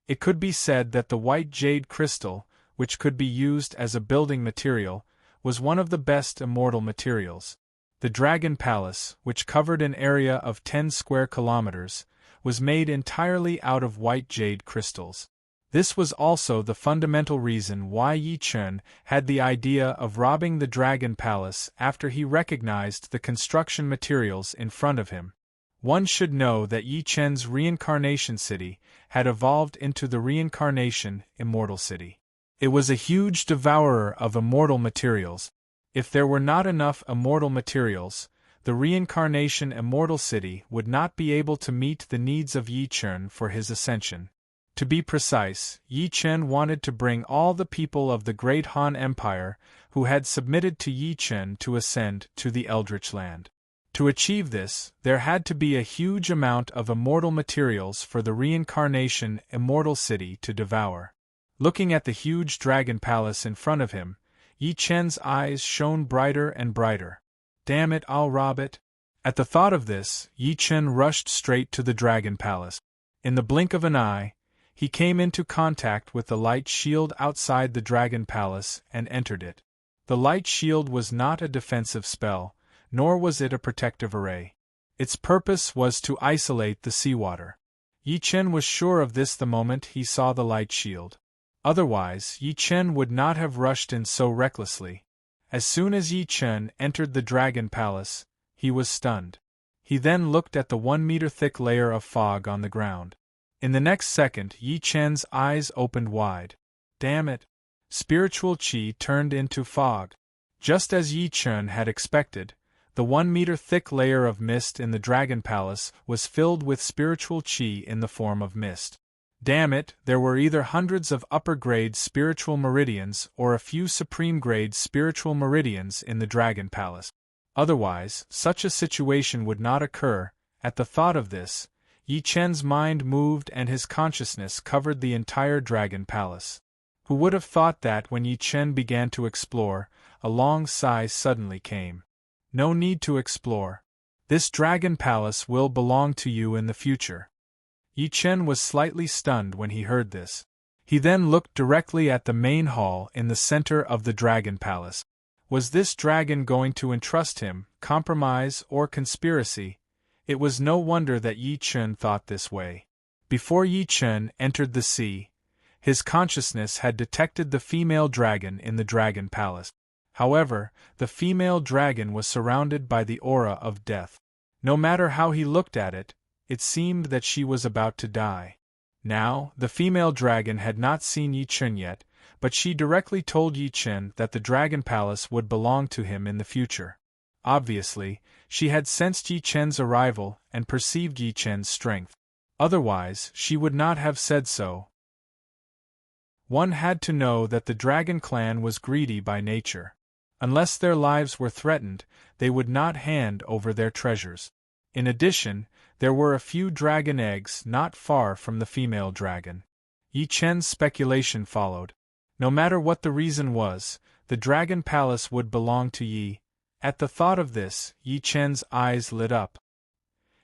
It could be said that the white jade crystal, which could be used as a building material, was one of the best immortal materials. The Dragon Palace, which covered an area of 10 square kilometers, was made entirely out of white jade crystals. This was also the fundamental reason why Yi Chen had the idea of robbing the Dragon Palace after he recognized the construction materials in front of him. One should know that Yi Chen's reincarnation city had evolved into the reincarnation immortal city. It was a huge devourer of immortal materials. If there were not enough immortal materials, the reincarnation immortal city would not be able to meet the needs of Yi Chen for his ascension. To be precise, Yi Chen wanted to bring all the people of the Great Han Empire who had submitted to Yi Chen to ascend to the Eldritch Land. To achieve this, there had to be a huge amount of immortal materials for the reincarnation immortal city to devour. Looking at the huge dragon palace in front of him, Yi Chen's eyes shone brighter and brighter. Damn it, I'll rob it. At the thought of this, Yi Chen rushed straight to the Dragon Palace. In the blink of an eye, he came into contact with the light shield outside the Dragon Palace and entered it. The light shield was not a defensive spell, nor was it a protective array. Its purpose was to isolate the seawater. Yi Chen was sure of this the moment he saw the light shield. Otherwise, Yi Chen would not have rushed in so recklessly. As soon as Yi Chen entered the Dragon Palace, he was stunned. He then looked at the 1-meter-thick layer of fog on the ground. In the next second, Yi Chen's eyes opened wide. Damn it! Spiritual qi turned into fog. Just as Yi Chen had expected, the 1-meter-thick layer of mist in the Dragon Palace was filled with spiritual qi in the form of mist. Damn it, there were either hundreds of upper-grade spiritual meridians or a few supreme-grade spiritual meridians in the Dragon Palace. Otherwise, such a situation would not occur. At the thought of this, Yi Chen's mind moved and his consciousness covered the entire Dragon Palace. Who would have thought that when Yi Chen began to explore, a long sigh suddenly came. No need to explore. This Dragon Palace will belong to you in the future. Yi Chen was slightly stunned when he heard this. He then looked directly at the main hall in the center of the Dragon Palace. Was this dragon going to entrust him, compromise, or conspiracy? It was no wonder that Yi Chen thought this way. Before Yi Chen entered the sea, his consciousness had detected the female dragon in the Dragon Palace. However, the female dragon was surrounded by the aura of death. No matter how he looked at it, it seemed that she was about to die. Now, the female dragon had not seen Yi Chen yet, but she directly told Yi Chen that the Dragon Palace would belong to him in the future. Obviously, she had sensed Yi Chen's arrival and perceived Yi Chen's strength. Otherwise, she would not have said so. One had to know that the Dragon Clan was greedy by nature. Unless their lives were threatened, they would not hand over their treasures. In addition, there were a few dragon eggs not far from the female dragon. Yi Chen's speculation followed. No matter what the reason was, the Dragon Palace would belong to Yi. At the thought of this, Yi Chen's eyes lit up.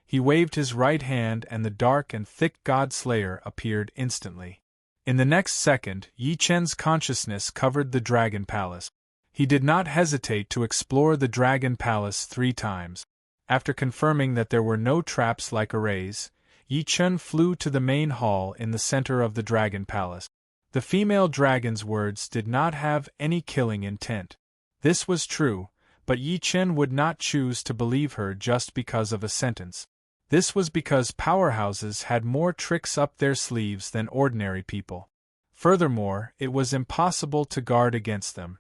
He waved his right hand and the dark and thick God Slayer appeared instantly. In the next second, Yi Chen's consciousness covered the Dragon Palace. He did not hesitate to explore the Dragon Palace 3 times. After confirming that there were no traps like arrays, Yi Chen flew to the main hall in the center of the Dragon Palace. The female dragon's words did not have any killing intent. This was true, but Yi Chen would not choose to believe her just because of a sentence. This was because powerhouses had more tricks up their sleeves than ordinary people. Furthermore, it was impossible to guard against them.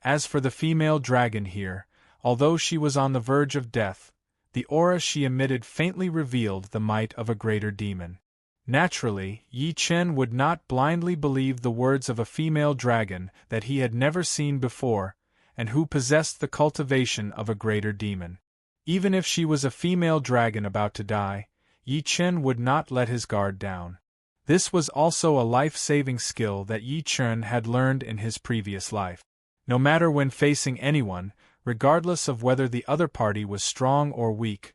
As for the female dragon here, although she was on the verge of death, the aura she emitted faintly revealed the might of a greater demon. Naturally, Yi Chen would not blindly believe the words of a female dragon that he had never seen before, and who possessed the cultivation of a greater demon. Even if she was a female dragon about to die, Yi Chen would not let his guard down. This was also a life-saving skill that Yi Chen had learned in his previous life. No matter when facing anyone, regardless of whether the other party was strong or weak,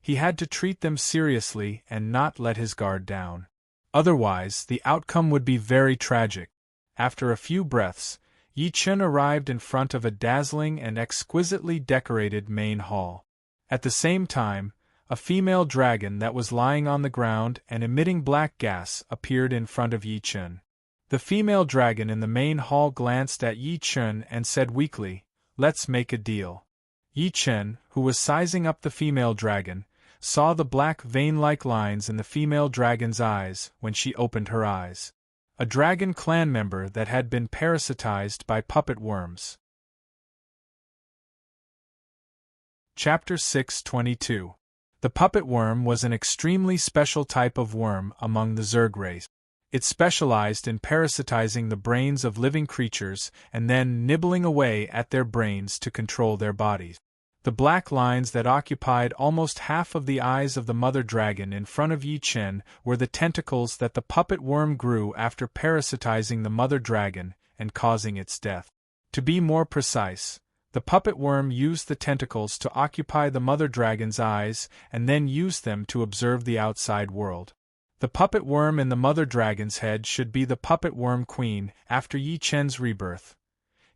he had to treat them seriously and not let his guard down. Otherwise, the outcome would be very tragic. After a few breaths, Yi Chen arrived in front of a dazzling and exquisitely decorated main hall. At the same time, a female dragon that was lying on the ground and emitting black gas appeared in front of Yi Chen. The female dragon in the main hall glanced at Yi Chen and said weakly, "Let's make a deal." Yi Chen, who was sizing up the female dragon, saw the black vein-like lines in the female dragon's eyes when she opened her eyes. A dragon clan member that had been parasitized by puppet worms. Chapter 622. The puppet worm was an extremely special type of worm among the Zerg race. It specialized in parasitizing the brains of living creatures and then nibbling away at their brains to control their bodies. The black lines that occupied almost half of the eyes of the mother dragon in front of Yi Chen were the tentacles that the puppet worm grew after parasitizing the mother dragon and causing its death. To be more precise, The puppet worm used the tentacles to occupy the mother dragon's eyes and then used them to observe the outside world. The puppet worm in the mother dragon's head should be the puppet worm queen after Yi Chen's rebirth.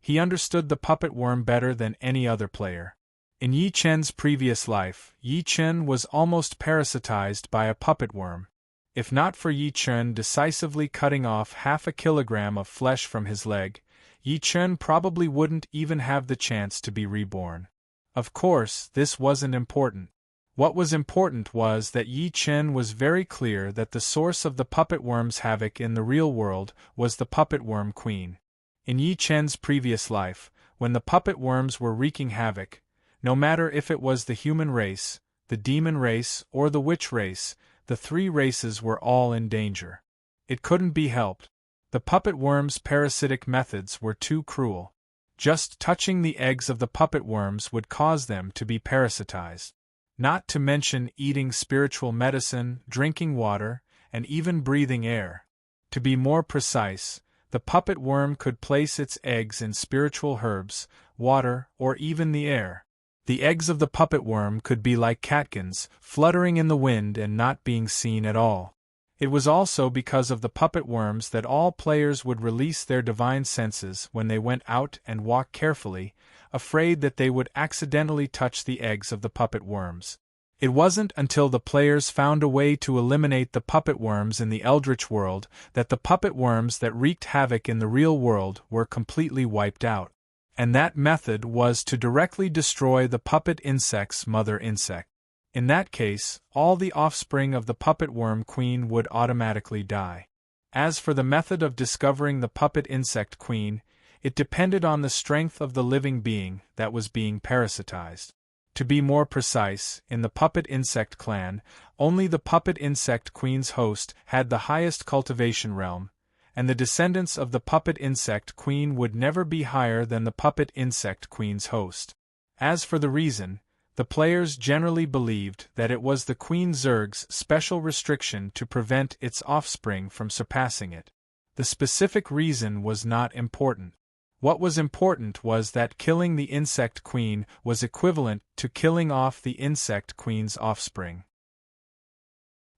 He understood the puppet worm better than any other player. In Yi Chen's previous life, Yi Chen was almost parasitized by a puppet worm. If not for Yi Chen decisively cutting off 1/2 kilogram of flesh from his leg, Yi Chen probably wouldn't even have the chance to be reborn. Of course, this wasn't important. What was important was that Yi Chen was very clear that the source of the puppet worm's havoc in the real world was the puppet worm queen. In Yi Chen's previous life, when the puppet worms were wreaking havoc, no matter if it was the human race, the demon race, or the witch race, the 3 races were all in danger. It couldn't be helped. The puppet worms' parasitic methods were too cruel. Just touching the eggs of the puppet worms would cause them to be parasitized. Not to mention eating spiritual medicine, drinking water, and even breathing air. To be more precise, the puppet worm could place its eggs in spiritual herbs, water, or even the air. The eggs of the puppet worm could be like catkins, fluttering in the wind and not being seen at all. It was also because of the puppet worms that all players would release their divine senses when they went out and walked carefully, afraid that they would accidentally touch the eggs of the puppet worms. It wasn't until the players found a way to eliminate the puppet worms in the Eldritch world that the puppet worms that wreaked havoc in the real world were completely wiped out. And that method was to directly destroy the puppet insect's mother insect. In that case, all the offspring of the puppet worm queen would automatically die. As for the method of discovering the puppet insect queen, it depended on the strength of the living being that was being parasitized. To be more precise, in the puppet insect clan, only the puppet insect queen's host had the highest cultivation realm, and the descendants of the puppet insect queen would never be higher than the puppet insect queen's host. As for the reason, the players generally believed that it was the Queen Zerg's special restriction to prevent its offspring from surpassing it. The specific reason was not important. What was important was that killing the insect queen was equivalent to killing off the insect queen's offspring.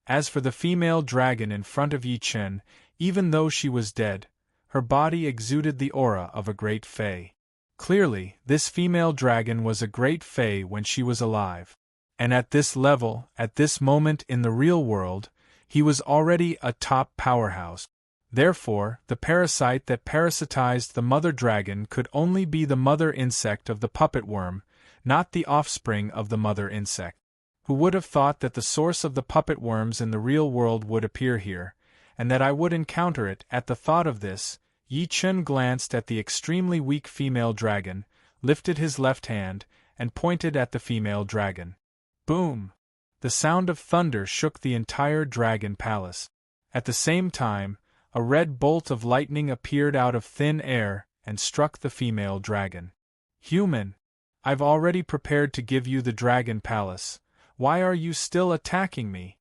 As for the female dragon in front of Yi Chen, even though she was dead, her body exuded the aura of a great fae. Clearly, this female dragon was a great fae when she was alive. And at this level, at this moment in the real world, he was already a top powerhouse. Therefore, the parasite that parasitized the mother dragon could only be the mother insect of the puppet worm, not the offspring of the mother insect. Who would have thought that the source of the puppet worms in the real world would appear here, and that I would encounter it? At the thought of this, Yi Chen glanced at the extremely weak female dragon, lifted his left hand, and pointed at the female dragon. Boom! The sound of thunder shook the entire dragon palace. At the same time, a red bolt of lightning appeared out of thin air and struck the female dragon. Human! I've already prepared to give you the dragon palace. Why are you still attacking me?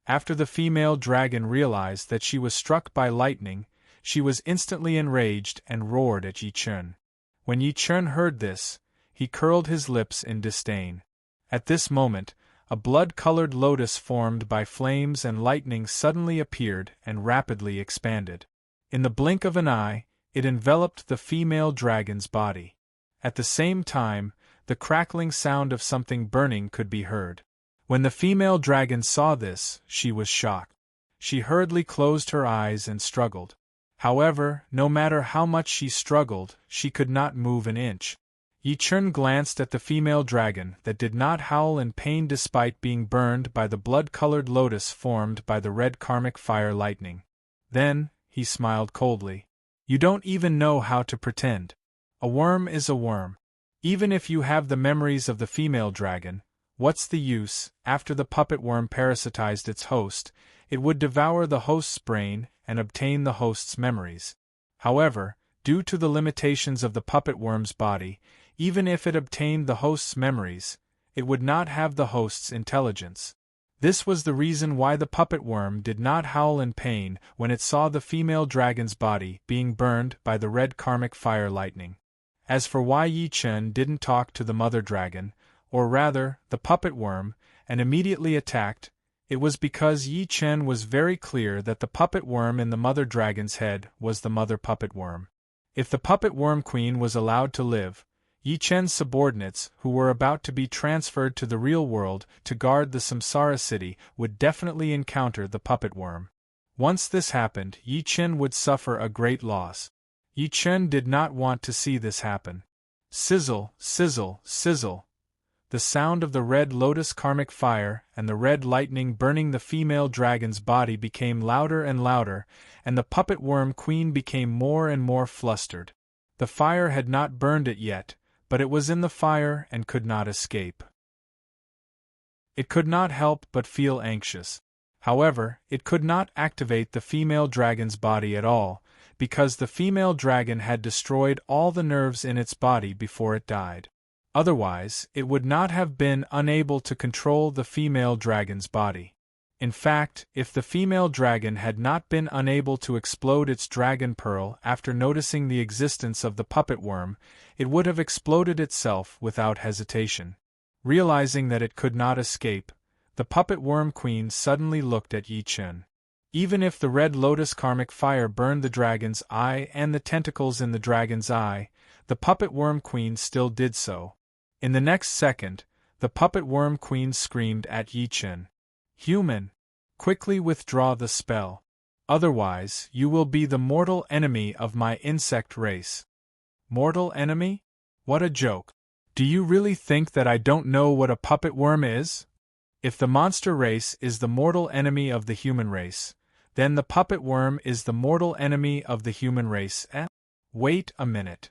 After the female dragon realized that she was struck by lightning, she was instantly enraged and roared at Yi Chen. When Yi Chen heard this, he curled his lips in disdain. At this moment, a blood-colored lotus formed by flames and lightning suddenly appeared and rapidly expanded. In the blink of an eye, it enveloped the female dragon's body. At the same time, the crackling sound of something burning could be heard. When the female dragon saw this, she was shocked. She hurriedly closed her eyes and struggled. However, no matter how much she struggled, she could not move an inch. Yi Chen glanced at the female dragon that did not howl in pain despite being burned by the blood-colored lotus formed by the red karmic fire lightning. Then, he smiled coldly. You don't even know how to pretend. A worm is a worm. Even if you have the memories of the female dragon, what's the use? After the puppet worm parasitized its host, it would devour the host's brain and obtain the host's memories. However, due to the limitations of the puppet worm's body, even if it obtained the host's memories, it would not have the host's intelligence. This was the reason why the puppet worm did not howl in pain when it saw the female dragon's body being burned by the red karmic fire lightning. As for why Yi Chen didn't talk to the mother dragon, or rather, the puppet worm, and immediately attacked, it was because Yi Chen was very clear that the puppet worm in the mother dragon's head was the mother puppet worm. If the puppet worm queen was allowed to live, Yi Chen's subordinates, who were about to be transferred to the real world to guard the Samsara city, would definitely encounter the puppet worm. Once this happened, Yi Chen would suffer a great loss. Yi Chen did not want to see this happen. Sizzle, sizzle, sizzle. The sound of the red lotus karmic fire and the red lightning burning the female dragon's body became louder and louder, and the puppet worm queen became more and more flustered. The fire had not burned it yet, but it was in the fire and could not escape. It could not help but feel anxious. However, it could not activate the female dragon's body at all, because the female dragon had destroyed all the nerves in its body before it died. Otherwise, it would not have been unable to control the female dragon's body. In fact, if the female dragon had not been unable to explode its dragon pearl after noticing the existence of the puppet worm, it would have exploded itself without hesitation. Realizing that it could not escape, the puppet worm queen suddenly looked at Yi Chen. Even if the red lotus karmic fire burned the dragon's eye and the tentacles in the dragon's eye, the puppet worm queen still did so. In the next second, the puppet worm queen screamed at Yi Chen. "Human! Quickly withdraw the spell. Otherwise, you will be the mortal enemy of my insect race." Mortal enemy? What a joke. Do you really think that I don't know what a puppet worm is? If the monster race is the mortal enemy of the human race, then the puppet worm is the mortal enemy of the human race, eh? Wait a minute.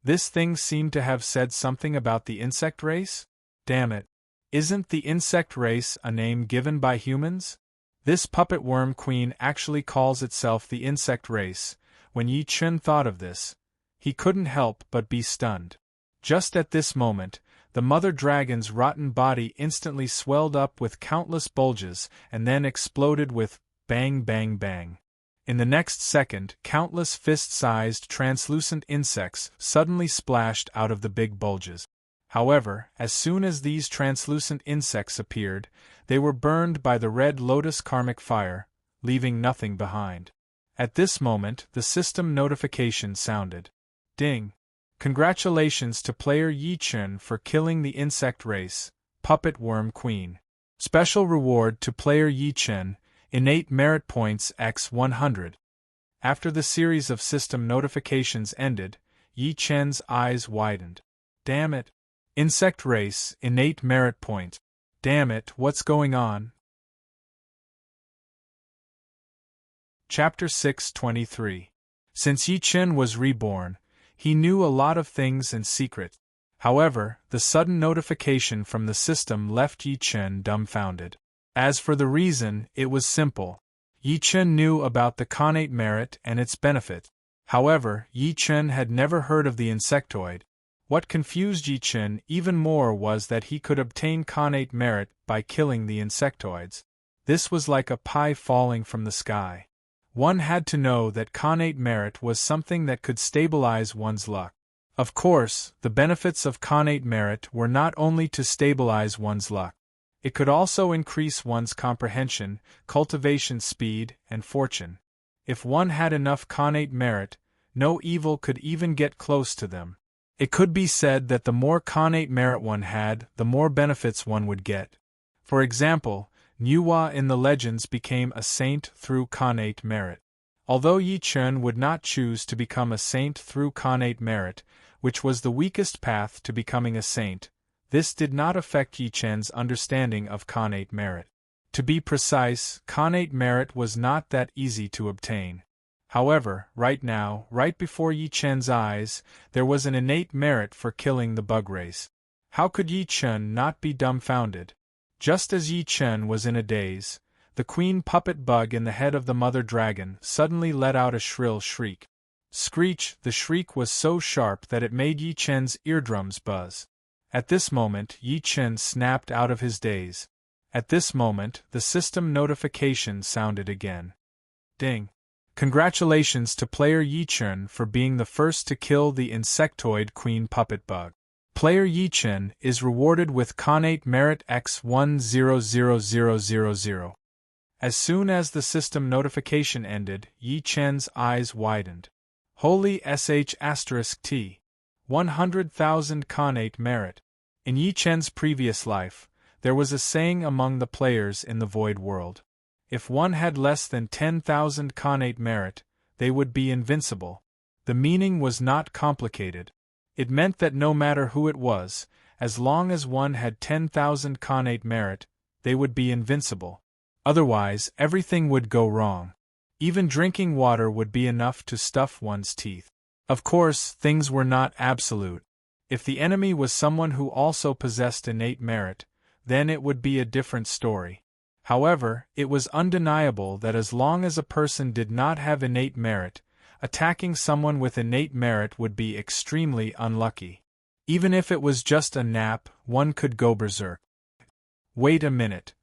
This thing seemed to have said something about the insect race? Damn it. Isn't the insect race a name given by humans? This puppet worm queen actually calls itself the insect race. When Yi Chen thought of this, he couldn't help but be stunned. Just at this moment, the mother dragon's rotten body instantly swelled up with countless bulges and then exploded with bang bang bang. In the next second, countless fist-sized translucent insects suddenly splashed out of the big bulges. However, as soon as these translucent insects appeared, they were burned by the red lotus karmic fire, leaving nothing behind. At this moment, the system notification sounded. Ding! Congratulations to player Yi Chen for killing the insect race, Puppet Worm Queen. Special reward to player Yi Chen, innate merit points x 100. After the series of system notifications ended, Yi Chen's eyes widened. Damn it! Insect race, innate merit point. Damn it, what's going on? Chapter 623. Since Yi Chen was reborn, he knew a lot of things in secret. However, the sudden notification from the system left Yi Chen dumbfounded. As for the reason, it was simple. Yi Chen knew about the connate merit and its benefit. However, Yi Chen had never heard of the insectoid. What confused Yi Chen even more was that he could obtain connate merit by killing the insectoids. This was like a pie falling from the sky. One had to know that connate merit was something that could stabilize one's luck. Of course, the benefits of connate merit were not only to stabilize one's luck. It could also increase one's comprehension, cultivation speed, and fortune. If one had enough connate merit, no evil could even get close to them. It could be said that the more connate merit one had, the more benefits one would get. For example, Nuwa in the legends became a saint through connate merit. Although Yi Chen would not choose to become a saint through connate merit, which was the weakest path to becoming a saint, this did not affect Yi Chen's understanding of connate merit. To be precise, connate merit was not that easy to obtain. However, right now, right before Yi Chen's eyes, there was an innate merit for killing the bug race. How could Yi Chen not be dumbfounded? Just as Yi Chen was in a daze, the queen puppet bug in the head of the mother dragon suddenly let out a shrill shriek. Screech! The shriek was so sharp that it made Yi Chen's eardrums buzz. At this moment, Yi Chen snapped out of his daze. At this moment, the system notification sounded again. Ding! Congratulations to player Yichen for being the first to kill the insectoid queen puppet bug. Player Yichen is rewarded with connate merit X100000. As soon as the system notification ended, Yichen's eyes widened. Holy sh*t. 100,000 connate merit. In Yichen's previous life, there was a saying among the players in the Void World. If one had less than 10,000 connate merit, they would be invincible. The meaning was not complicated. It meant that no matter who it was, as long as one had 10,000 connate merit, they would be invincible. Otherwise, everything would go wrong. Even drinking water would be enough to stuff one's teeth. Of course, things were not absolute. If the enemy was someone who also possessed innate merit, then it would be a different story. However, it was undeniable that as long as a person did not have innate merit, attacking someone with innate merit would be extremely unlucky. Even if it was just a nap, one could go berserk. Wait a minute.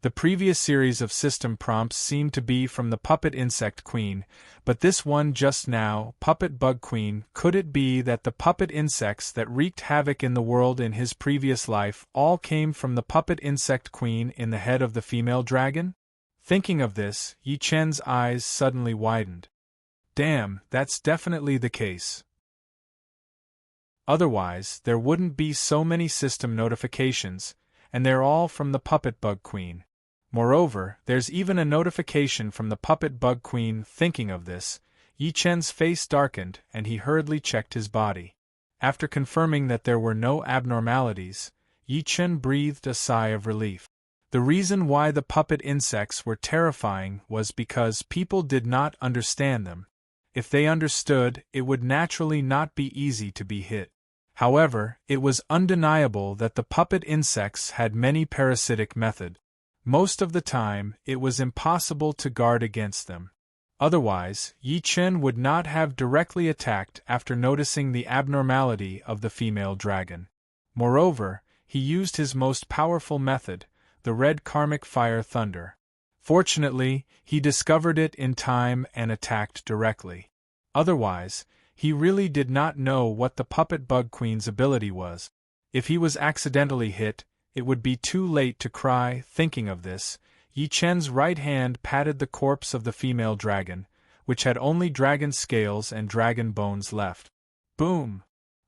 The previous series of system prompts seemed to be from the Puppet Insect Queen, but this one just now, Puppet Bug Queen, could it be that the puppet insects that wreaked havoc in the world in his previous life all came from the Puppet Insect Queen in the head of the female dragon? Thinking of this, Yichen's eyes suddenly widened. Damn, that's definitely the case. Otherwise, there wouldn't be so many system notifications, and they're all from the Puppet Bug Queen. Moreover, there's even a notification from the Puppet Bug Queen. Thinking of this, Yichen's face darkened and he hurriedly checked his body. After confirming that there were no abnormalities, Yichen breathed a sigh of relief. The reason why the puppet insects were terrifying was because people did not understand them. If they understood, it would naturally not be easy to be hit. However, it was undeniable that the puppet insects had many parasitic methods. Most of the time, it was impossible to guard against them. Otherwise, Yichen would not have directly attacked after noticing the abnormality of the female dragon. Moreover, he used his most powerful method, the red karmic fire thunder. Fortunately, he discovered it in time and attacked directly. Otherwise, he really did not know what the Puppet Bug Queen's ability was. If he was accidentally hit, it would be too late to cry. Thinking of this, Yichen's right hand patted the corpse of the female dragon, which had only dragon scales and dragon bones left. Boom!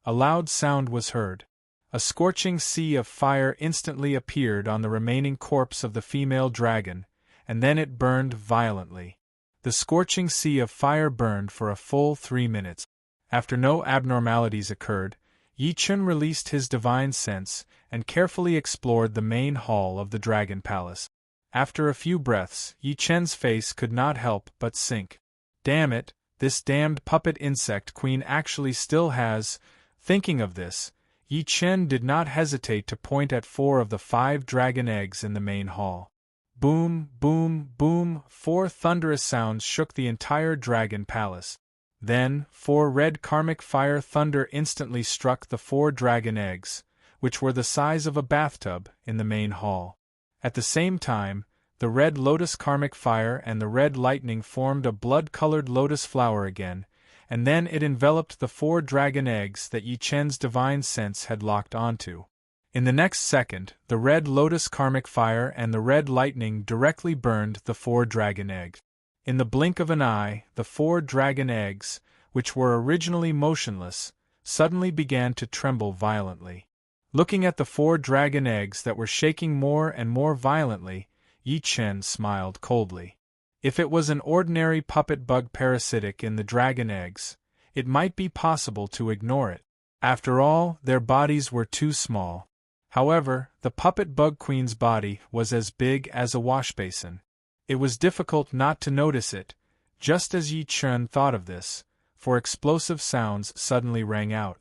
A loud sound was heard. A scorching sea of fire instantly appeared on the remaining corpse of the female dragon, and then it burned violently. The scorching sea of fire burned for a full 3 minutes. After no abnormalities occurred, Yichen released his divine sense and carefully explored the main hall of the Dragon Palace. After a few breaths, Yichen's face could not help but sink. Damn it, this damned puppet insect queen actually still has. Thinking of this, Yichen did not hesitate to point at 4 of the 5 dragon eggs in the main hall. Boom, boom, boom, 4 thunderous sounds shook the entire Dragon Palace. Then, 4 red karmic fire thunder instantly struck the 4 dragon eggs, which were the size of a bathtub, in the main hall. At the same time, the red lotus karmic fire and the red lightning formed a blood-colored lotus flower again, and then it enveloped the 4 dragon eggs that Yichen's divine sense had locked onto. In the next second, the red lotus karmic fire and the red lightning directly burned the 4 dragon eggs. In the blink of an eye, the 4 dragon eggs, which were originally motionless, suddenly began to tremble violently. Looking at the 4 dragon eggs that were shaking more and more violently, Yichen smiled coldly. If it was an ordinary puppet bug parasitic in the dragon eggs, it might be possible to ignore it. After all, their bodies were too small. However, the Puppet Bug Queen's body was as big as a washbasin. It was difficult not to notice it, just as Yichen thought of this, for explosive sounds suddenly rang out.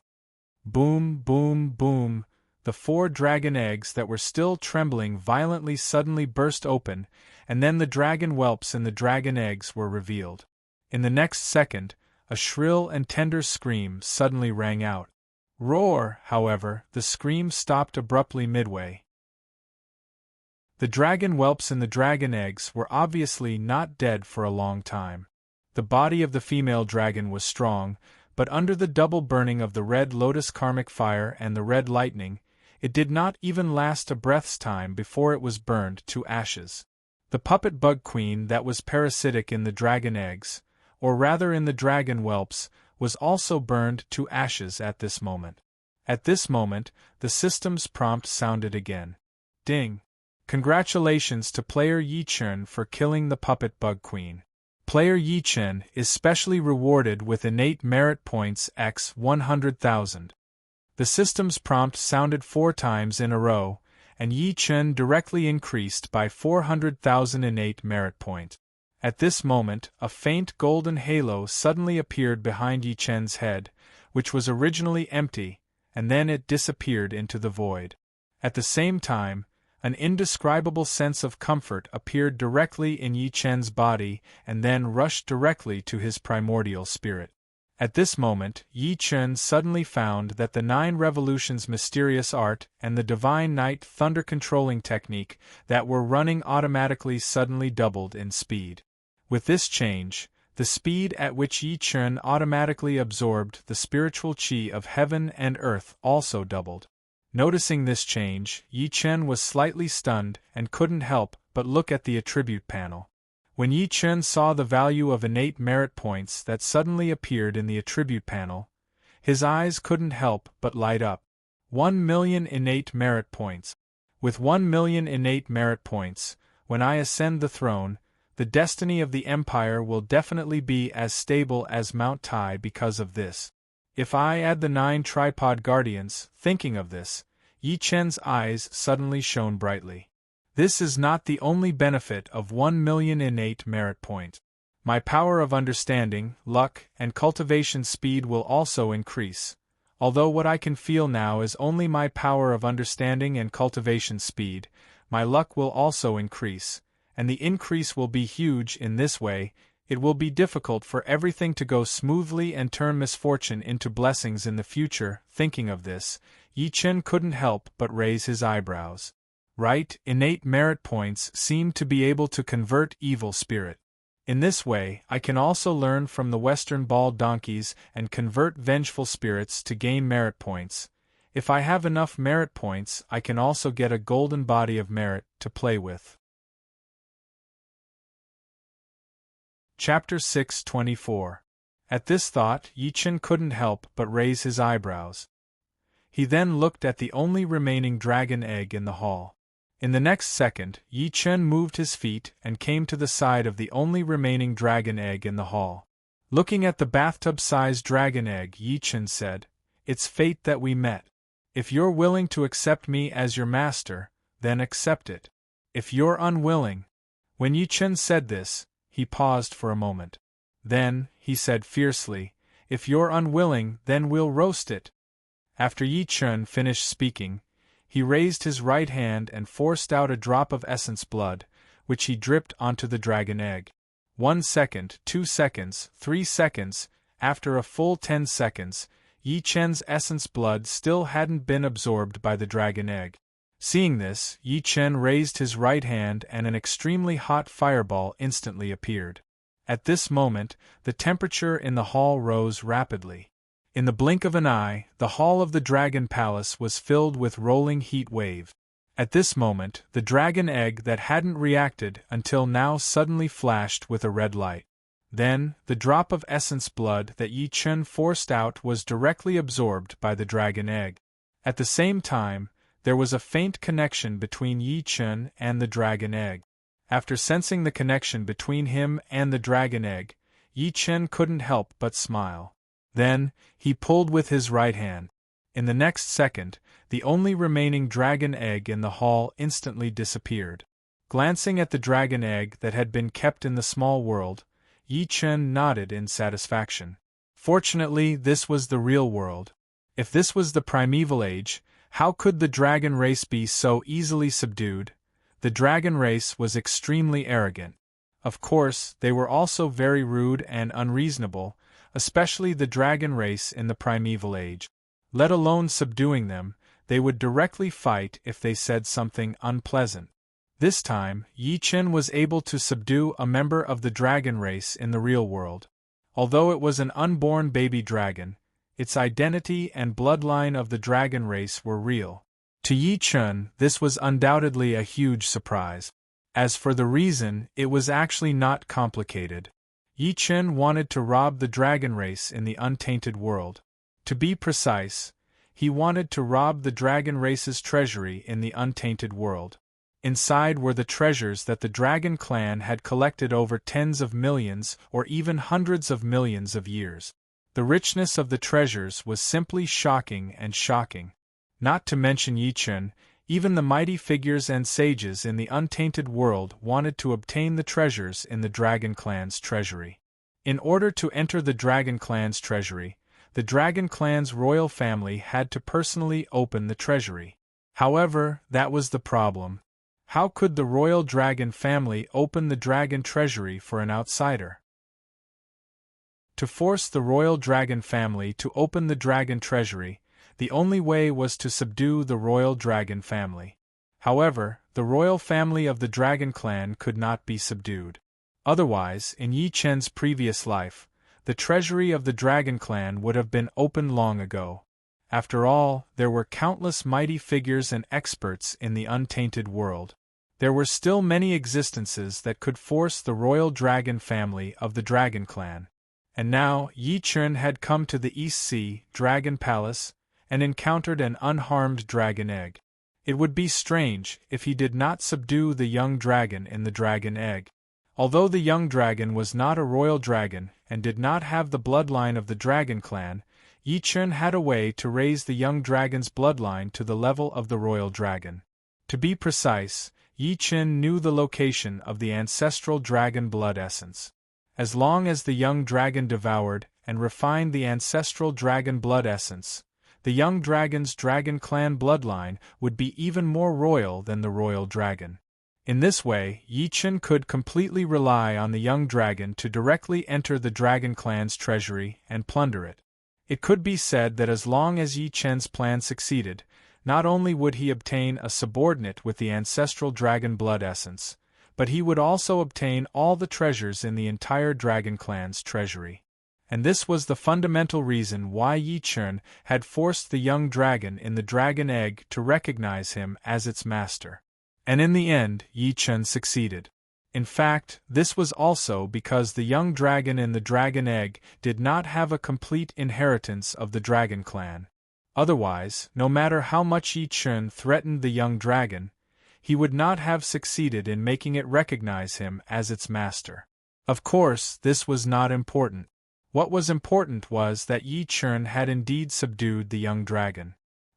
Boom, boom, boom, the 4 dragon eggs that were still trembling violently suddenly burst open, and then the dragon whelps in the dragon eggs were revealed. In the next second, a shrill and tender scream suddenly rang out. Roar, however, the scream stopped abruptly midway. The dragon whelps in the dragon eggs were obviously not dead for a long time. The body of the female dragon was strong, but under the double burning of the red lotus karmic fire and the red lightning, it did not even last a breath's time before it was burned to ashes. The puppet bug queen that was parasitic in the dragon eggs, or rather in the dragon whelps, was also burned to ashes at this moment. At this moment, the system's prompt sounded again. Ding! Congratulations to player Yi-Chen for killing the puppet bug queen. Player Yi-Chen is specially rewarded with innate merit points x 100,000. The system's prompt sounded 4 times in a row, and Yi-Chen directly increased by 400,000 innate merit points. At this moment, a faint golden halo suddenly appeared behind Yi-Chen's head, which was originally empty, and then it disappeared into the void. At the same time, an indescribable sense of comfort appeared directly in Yi-Chen's body and then rushed directly to his primordial spirit. At this moment, Yi-Chen suddenly found that the 9 revolutions mysterious art and the divine night thunder controlling technique that were running automatically suddenly doubled in speed. With this change, the speed at which Yi-Chen automatically absorbed the spiritual qi of heaven and earth also doubled. Noticing this change, Yi-Chen was slightly stunned and couldn't help but look at the attribute panel. When Yi-Chen saw the value of innate merit points that suddenly appeared in the attribute panel, his eyes couldn't help but light up. 1 million innate merit points. With 1 million innate merit points, when I ascend the throne, the destiny of the Empire will definitely be as stable as Mount Tai because of this. If I add the 9 tripod guardians, thinking of this, Yi-Chen's eyes suddenly shone brightly. This is not the only benefit of 1 million innate merit points. My power of understanding, luck, and cultivation speed will also increase, although what I can feel now is only my power of understanding and cultivation speed. My luck will also increase, and the increase will be huge. In this way, it will be difficult for everything to go smoothly and turn misfortune into blessings in the future. Thinking of this, Yi-Chen couldn't help but raise his eyebrows. Right, innate merit points seem to be able to convert evil spirit. In this way, I can also learn from the Western bald donkeys and convert vengeful spirits to gain merit points. If I have enough merit points, I can also get a golden body of merit to play with. Chapter 624. At this thought, Yi-Chen couldn't help but raise his eyebrows. He then looked at the only remaining dragon egg in the hall. In the next second, Yi-Chen moved his feet and came to the side of the only remaining dragon egg in the hall. Looking at the bathtub-sized dragon egg, Yi-Chen said, "It's fate that we met. If you're willing to accept me as your master, then accept it. If you're unwilling..." When Yi-Chen said this, he paused for a moment. Then, he said fiercely, "If you're unwilling, then we'll roast it." After Yi-Chen finished speaking, he raised his right hand and forced out a drop of essence blood, which he dripped onto the dragon egg. 1 second, 2 seconds, 3 seconds, after a full 10 seconds, Yi-Chen's essence blood still hadn't been absorbed by the dragon egg. Seeing this, Yi-Chen raised his right hand and an extremely hot fireball instantly appeared. At this moment, the temperature in the hall rose rapidly. In the blink of an eye, the hall of the Dragon Palace was filled with rolling heat wave. At this moment, the dragon egg that hadn't reacted until now suddenly flashed with a red light. Then, the drop of essence blood that Yi-Chen forced out was directly absorbed by the dragon egg. At the same time, there was a faint connection between Yi-Chen and the dragon egg. After sensing the connection between him and the dragon egg, Yi-Chen couldn't help but smile. Then, he pulled with his right hand. In the next second, the only remaining dragon egg in the hall instantly disappeared. Glancing at the dragon egg that had been kept in the small world, Yi-Chen nodded in satisfaction. Fortunately, this was the real world. If this was the primeval age, how could the dragon race be so easily subdued? The dragon race was extremely arrogant. Of course, they were also very rude and unreasonable, especially the dragon race in the primeval age. Let alone subduing them, they would directly fight if they said something unpleasant. This time, Yi Chen was able to subdue a member of the dragon race in the real world. Although it was an unborn baby dragon, its identity and bloodline of the dragon race were real. To Yi Chen, this was undoubtedly a huge surprise. As for the reason, it was actually not complicated. Yi Chen wanted to rob the dragon race in the untainted world. To be precise, he wanted to rob the dragon race's treasury in the untainted world. Inside were the treasures that the dragon clan had collected over tens of millions or even hundreds of millions of years. The richness of the treasures was simply shocking and shocking. Not to mention Yi Chen, even the mighty figures and sages in the untainted world wanted to obtain the treasures in the dragon clan's treasury. In order to enter the dragon clan's treasury, the dragon clan's royal family had to personally open the treasury. However, that was the problem. How could the royal dragon family open the dragon treasury for an outsider? To force the royal dragon family to open the dragon treasury, the only way was to subdue the royal dragon family. However, the royal family of the dragon clan could not be subdued. Otherwise, in Yi Chen's previous life, the treasury of the dragon clan would have been opened long ago. After all, there were countless mighty figures and experts in the untainted world. There were still many existences that could force the royal dragon family of the dragon clan. And now, Yi Chen had come to the East Sea Dragon Palace and encountered an unharmed dragon egg. It would be strange if he did not subdue the young dragon in the dragon egg. Although the young dragon was not a royal dragon and did not have the bloodline of the dragon clan, Yi Chen had a way to raise the young dragon's bloodline to the level of the royal dragon. To be precise, Yi Chen knew the location of the ancestral dragon blood essence. As long as the young dragon devoured and refined the ancestral dragon blood essence, the young dragon's dragon clan bloodline would be even more royal than the royal dragon. In this way, Yi Chen could completely rely on the young dragon to directly enter the dragon clan's treasury and plunder it. It could be said that as long as Yi Chen's plan succeeded, not only would he obtain a subordinate with the ancestral dragon blood essence, but he would also obtain all the treasures in the entire dragon clan's treasury. And this was the fundamental reason why Yi Chen had forced the young dragon in the dragon egg to recognize him as its master. And in the end, Yi Chen succeeded. In fact, this was also because the young dragon in the dragon egg did not have a complete inheritance of the dragon clan. Otherwise, no matter how much Yi Chen threatened the young dragon, he would not have succeeded in making it recognize him as its master. Of course, this was not important. What was important was that Yi Chen had indeed subdued the young dragon.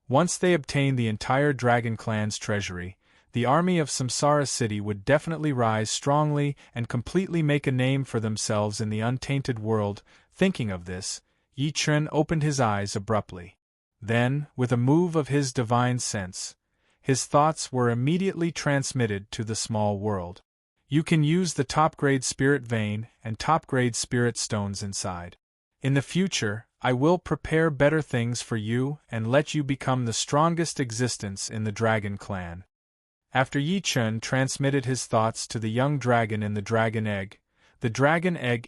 Once they obtained the entire dragon clan's treasury, the army of Samsara City would definitely rise strongly and completely make a name for themselves in the untainted world. Thinking of this, Yi Chen opened his eyes abruptly. Then, with a move of his divine sense, his thoughts were immediately transmitted to the small world. You can use the top-grade spirit vein and top-grade spirit stones inside. In the future, I will prepare better things for you and let you become the strongest existence in the dragon clan. After Yi Chen transmitted his thoughts to the young dragon in the dragon egg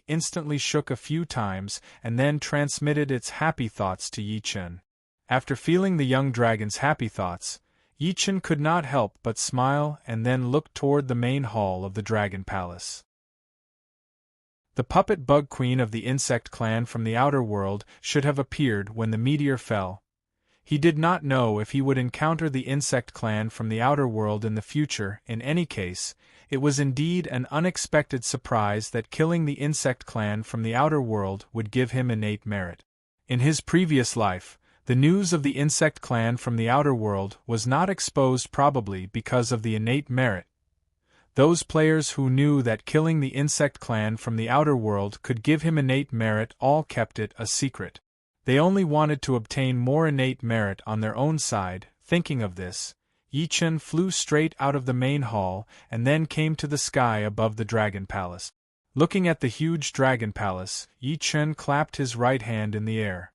instantly shook a few times and then transmitted its happy thoughts to Yi Chen. After feeling the young dragon's happy thoughts, Yi Chen could not help but smile and then looked toward the main hall of the dragon palace. The puppet bug queen of the insect clan from the outer world should have appeared when the meteor fell. He did not know if he would encounter the insect clan from the outer world in the future. In any case, it was indeed an unexpected surprise that killing the insect clan from the outer world would give him innate merit. In his previous life, the news of the insect clan from the outer world was not exposed, probably because of the innate merit. Those players who knew that killing the insect clan from the outer world could give him innate merit all kept it a secret. They only wanted to obtain more innate merit on their own side. Thinking of this, Yi Chen flew straight out of the main hall and then came to the sky above the dragon palace. Looking at the huge dragon palace, Yi Chen clapped his right hand in the air.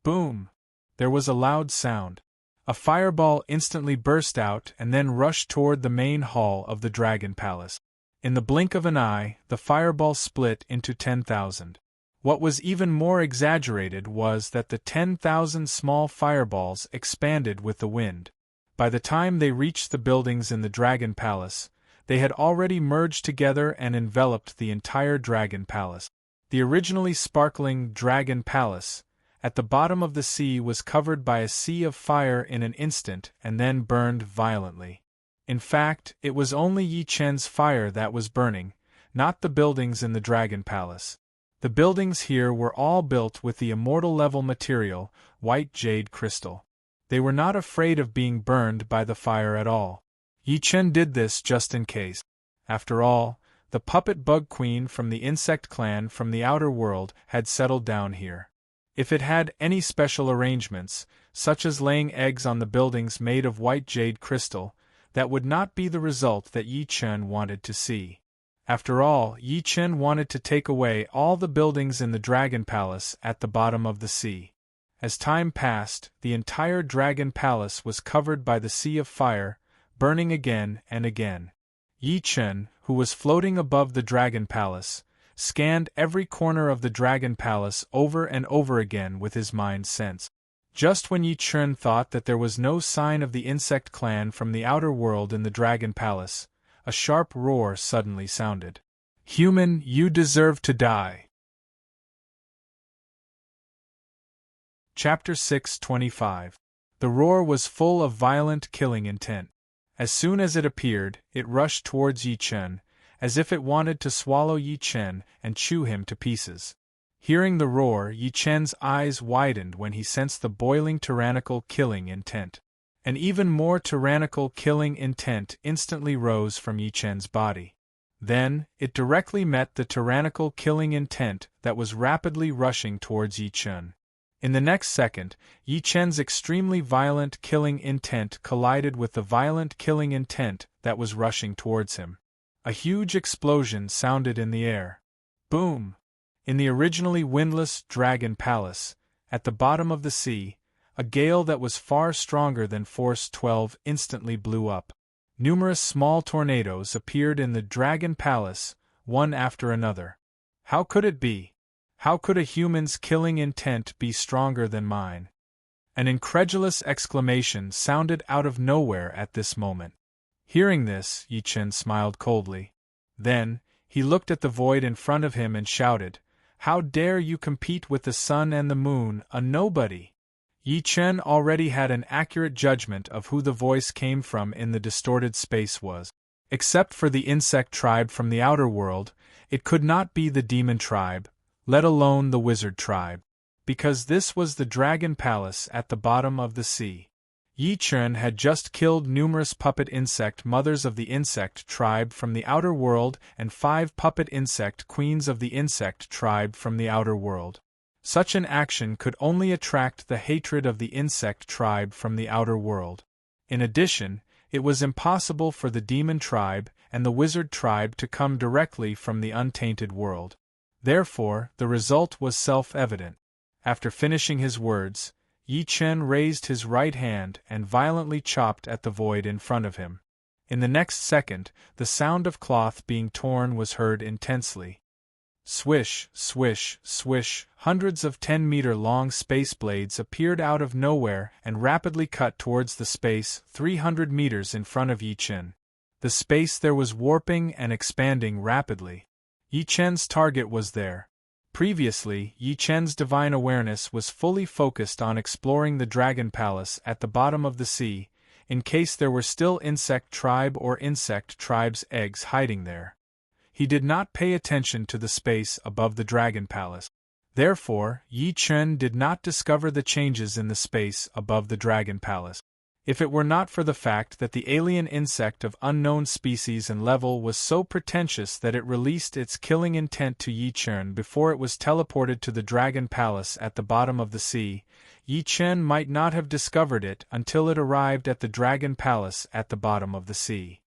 Boom! There was a loud sound. A fireball instantly burst out and then rushed toward the main hall of the Dragon Palace. In the blink of an eye, the fireball split into 10,000. What was even more exaggerated was that the 10,000 small fireballs expanded with the wind. By the time they reached the buildings in the Dragon Palace, they had already merged together and enveloped the entire Dragon Palace. The originally sparkling Dragon Palace, at the bottom of the sea, was covered by a sea of fire in an instant and then burned violently. In fact, it was only Yi Chen's fire that was burning, not the buildings in the Dragon Palace. The buildings here were all built with the immortal level material, white jade crystal. They were not afraid of being burned by the fire at all. Yi Chen did this just in case. After all, the puppet bug queen from the insect clan from the outer world had settled down here. If it had any special arrangements, such as laying eggs on the buildings made of white jade crystal, that would not be the result that Yi Chen wanted to see. After all, Yi Chen wanted to take away all the buildings in the Dragon Palace at the bottom of the sea. As time passed, the entire Dragon Palace was covered by the sea of fire, burning again and again. Yi Chen, who was floating above the Dragon Palace, scanned every corner of the Dragon Palace over and over again with his mind's sense. Just when Yi Chen thought that there was no sign of the insect clan from the outer world in the Dragon Palace, a sharp roar suddenly sounded. "Human, you deserve to die." Chapter 625. The roar was full of violent killing intent. As soon as it appeared, it rushed towards Yi Chen, as if it wanted to swallow Yi Chen and chew him to pieces. Hearing the roar, Yi Chen's eyes widened when he sensed the boiling tyrannical killing intent. An even more tyrannical killing intent instantly rose from Yi Chen's body. Then, it directly met the tyrannical killing intent that was rapidly rushing towards Yi Chen. In the next second, Yi Chen's extremely violent killing intent collided with the violent killing intent that was rushing towards him. A huge explosion sounded in the air. Boom! In the originally windless Dragon Palace, at the bottom of the sea, a gale that was far stronger than Force 12 instantly blew up. Numerous small tornadoes appeared in the Dragon Palace, one after another. How could it be? How could a human's killing intent be stronger than mine? An incredulous exclamation sounded out of nowhere at this moment. Hearing this, Yi Chen smiled coldly. Then, he looked at the void in front of him and shouted, "How dare you compete with the sun and the moon, a nobody?" Yi Chen already had an accurate judgment of who the voice came from in the distorted space was. Except for the insect tribe from the outer world, it could not be the demon tribe, let alone the wizard tribe, because this was the Dragon Palace at the bottom of the sea. Yi Chen had just killed numerous puppet insect mothers of the insect tribe from the outer world and 5 puppet insect queens of the insect tribe from the outer world. Such an action could only attract the hatred of the insect tribe from the outer world. In addition, it was impossible for the demon tribe and the wizard tribe to come directly from the untainted world. Therefore, the result was self-evident. After finishing his words, Yi Chen raised his right hand and violently chopped at the void in front of him. In the next second, the sound of cloth being torn was heard intensely. Swish, swish, swish, hundreds of 10-meter-long space blades appeared out of nowhere and rapidly cut towards the space 300 meters in front of Yi Chen. The space there was warping and expanding rapidly. Yi Chen's target was there. Previously, Yi Chen's divine awareness was fully focused on exploring the Dragon Palace at the bottom of the sea, in case there were still insect tribe or insect tribe's eggs hiding there. He did not pay attention to the space above the Dragon Palace. Therefore, Yi Chen did not discover the changes in the space above the Dragon Palace. If it were not for the fact that the alien insect of unknown species and level was so pretentious that it released its killing intent to Yi Chen before it was teleported to the Dragon Palace at the bottom of the sea, Yi Chen might not have discovered it until it arrived at the Dragon Palace at the bottom of the sea.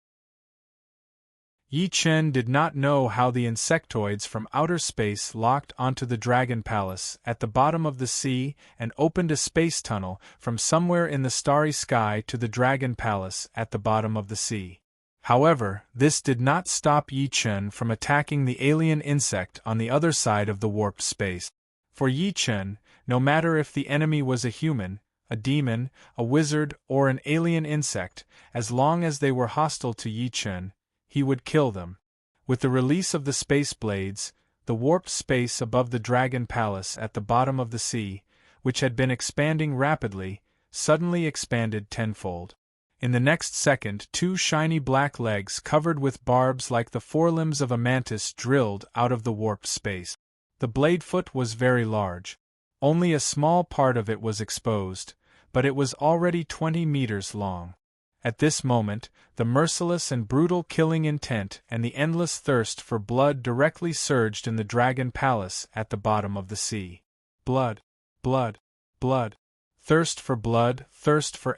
Yi Chen did not know how the insectoids from outer space locked onto the Dragon Palace at the bottom of the sea and opened a space tunnel from somewhere in the starry sky to the Dragon Palace at the bottom of the sea. However, this did not stop Yi Chen from attacking the alien insect on the other side of the warped space. For Yi Chen, no matter if the enemy was a human, a demon, a wizard, or an alien insect, as long as they were hostile to Yi Chen, he would kill them. With the release of the space blades, the warped space above the Dragon Palace at the bottom of the sea, which had been expanding rapidly, suddenly expanded tenfold. In the next second, two shiny black legs covered with barbs like the forelimbs of a mantis drilled out of the warped space. The blade foot was very large. Only a small part of it was exposed, but it was already 20 meters long. At this moment, the merciless and brutal killing intent and the endless thirst for blood directly surged in the Dragon Palace at the bottom of the sea. Blood, blood, blood. Thirst for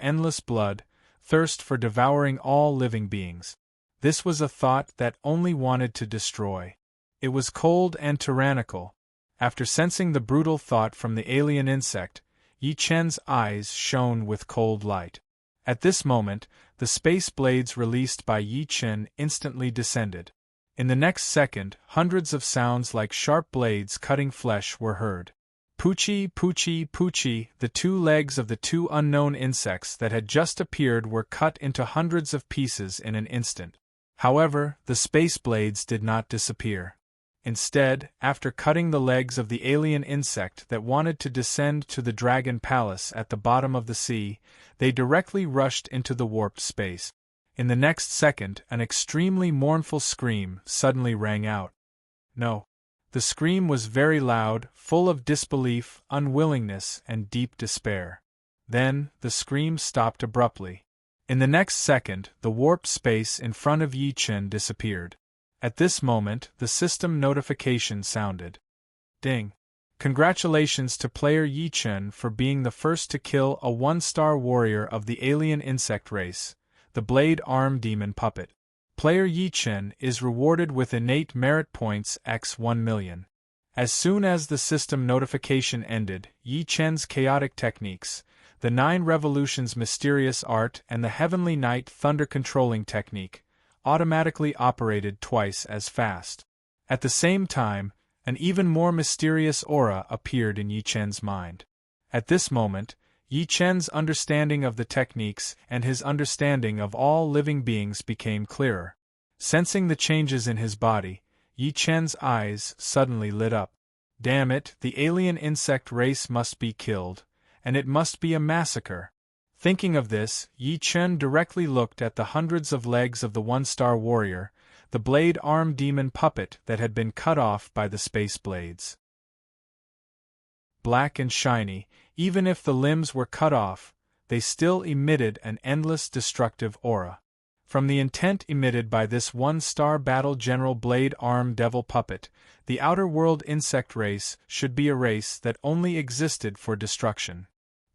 endless blood, thirst for devouring all living beings. This was a thought that only wanted to destroy. It was cold and tyrannical. After sensing the brutal thought from the alien insect, Yi Chen's eyes shone with cold light. At this moment, the space blades released by Yi Chen instantly descended. In the next second, hundreds of sounds like sharp blades cutting flesh were heard. Poochie, poochie, poochie, the two legs of the two unknown insects that had just appeared were cut into hundreds of pieces in an instant. However, the space blades did not disappear. Instead, after cutting the legs of the alien insect that wanted to descend to the Dragon Palace at the bottom of the sea, they directly rushed into the warped space. In the next second, an extremely mournful scream suddenly rang out. No. The scream was very loud, full of disbelief, unwillingness, and deep despair. Then, the scream stopped abruptly. In the next second, the warped space in front of Yi Chen disappeared. At this moment, the system notification sounded. Ding! Congratulations to player Yi Chen for being the first to kill a 1-star warrior of the alien insect race, the Blade Arm Demon Puppet. Player Yi Chen is rewarded with innate merit points x 1,000,000. As soon as the system notification ended, Yi Chen's chaotic techniques, the 9 revolutions mysterious art and the Heavenly Knight thunder controlling technique, automatically operated twice as fast. At the same time, an even more mysterious aura appeared in Yi Chen's mind. At this moment, Yi Chen's understanding of the techniques and his understanding of all living beings became clearer. Sensing the changes in his body, Yi Chen's eyes suddenly lit up. Damn it, the alien insect race must be killed, and it must be a massacre. Thinking of this, Yi Chen directly looked at the hundreds of legs of the 1-star warrior, the Blade Arm Demon Puppet that had been cut off by the space blades. Black and shiny, even if the limbs were cut off, they still emitted an endless destructive aura. From the intent emitted by this 1-star battle general Blade Arm Devil Puppet, the outer world insect race should be a race that only existed for destruction.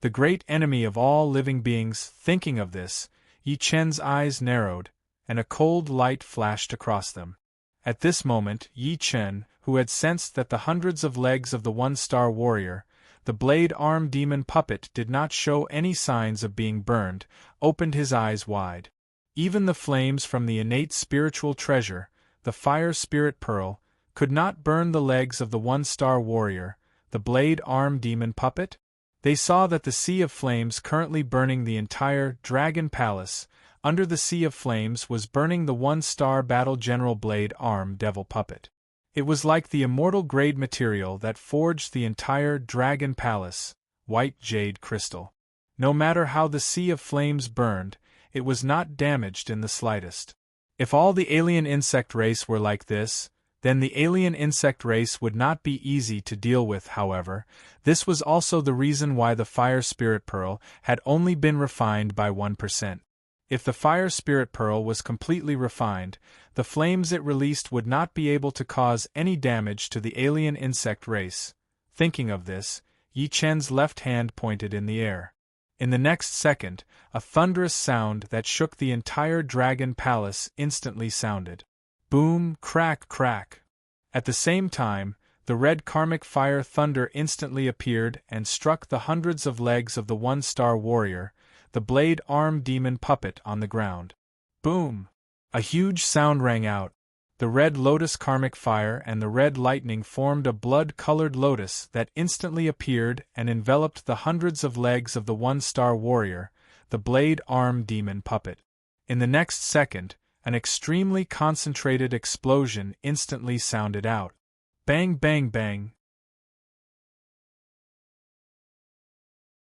The great enemy of all living beings. Thinking of this, Yi Chen's eyes narrowed, and a cold light flashed across them. At this moment, Yi Chen, who had sensed that the hundreds of legs of the 1-star warrior, the Blade Arm Demon Puppet did not show any signs of being burned, opened his eyes wide. Even the flames from the innate spiritual treasure, the Fire Spirit Pearl, could not burn the legs of the 1-star warrior, the Blade Arm Demon Puppet? They saw that the sea of flames currently burning the entire Dragon Palace, under the sea of flames was burning the 1-star battle general Blade Arm Devil Puppet. It was like the immortal grade material that forged the entire Dragon Palace, white jade crystal. No matter how the sea of flames burned, it was not damaged in the slightest. If all the alien insect race were like this, then the alien insect race would not be easy to deal with. However, this was also the reason why the Fire Spirit Pearl had only been refined by 1%. If the Fire Spirit Pearl was completely refined, the flames it released would not be able to cause any damage to the alien insect race. Thinking of this, Yi Chen's left hand pointed in the air. In the next second, a thunderous sound that shook the entire Dragon Palace instantly sounded. Boom, crack, crack. At the same time, the red karmic fire thunder instantly appeared and struck the hundreds of legs of the one-star warrior, the blade-arm demon puppet, on the ground. Boom! A huge sound rang out. The red lotus karmic fire and the red lightning formed a blood-colored lotus that instantly appeared and enveloped the hundreds of legs of the one-star warrior, the blade-arm demon puppet. In the next second, an extremely concentrated explosion instantly sounded out. Bang, bang, bang.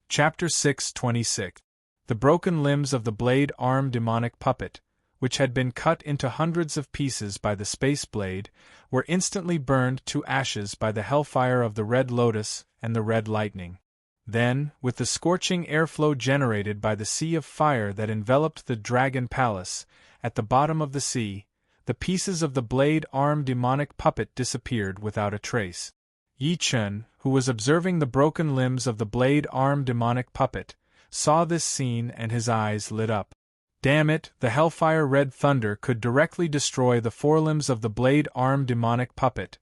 Chapter 626. The broken limbs of the blade-arm demonic puppet, which had been cut into hundreds of pieces by the space blade, were instantly burned to ashes by the hellfire of the red lotus and the red lightning. Then, with the scorching airflow generated by the sea of fire that enveloped the dragon palace, at the bottom of the sea, the pieces of the blade-arm demonic puppet disappeared without a trace. Yi Chen, who was observing the broken limbs of the blade-arm demonic puppet, saw this scene and his eyes lit up. Damn it, the hellfire red thunder could directly destroy the forelimbs of the blade-arm demonic puppet.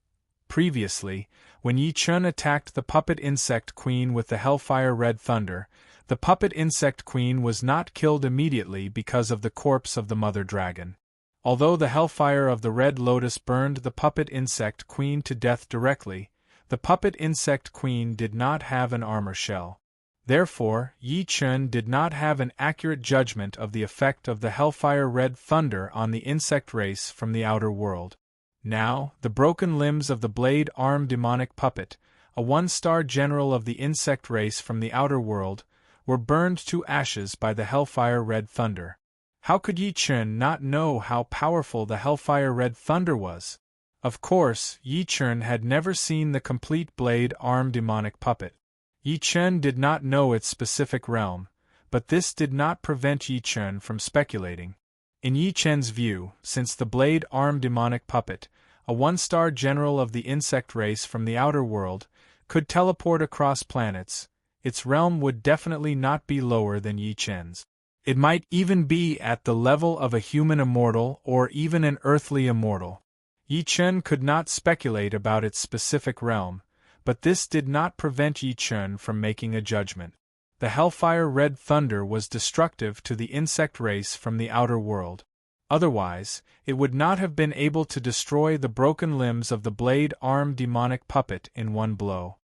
Previously, when Yi Chen attacked the puppet insect queen with the hellfire red thunder, the puppet insect queen was not killed immediately because of the corpse of the mother dragon. Although the hellfire of the red lotus burned the puppet insect queen to death directly, the puppet insect queen did not have an armor shell. Therefore, Yi Chen did not have an accurate judgment of the effect of the hellfire red thunder on the insect race from the outer world. Now, the broken limbs of the blade-arm demonic puppet, a one-star general of the insect race from the outer world, were burned to ashes by the hellfire red thunder. How could Yi Chen not know how powerful the hellfire red thunder was? Of course, Yi Chen had never seen the complete blade-arm demonic puppet. Yi Chen did not know its specific realm, but this did not prevent Yi Chen from speculating. In Yi Chen's view, since the blade-arm demonic puppet, a one-star general of the insect race from the outer world, could teleport across planets, its realm would definitely not be lower than Yi Chen's. It might even be at the level of a human immortal or even an earthly immortal. Yi Chen could not speculate about its specific realm, but this did not prevent Yi Chen from making a judgment. The hellfire red thunder was destructive to the insect race from the outer world. Otherwise, it would not have been able to destroy the broken limbs of the blade-arm demonic puppet in one blow.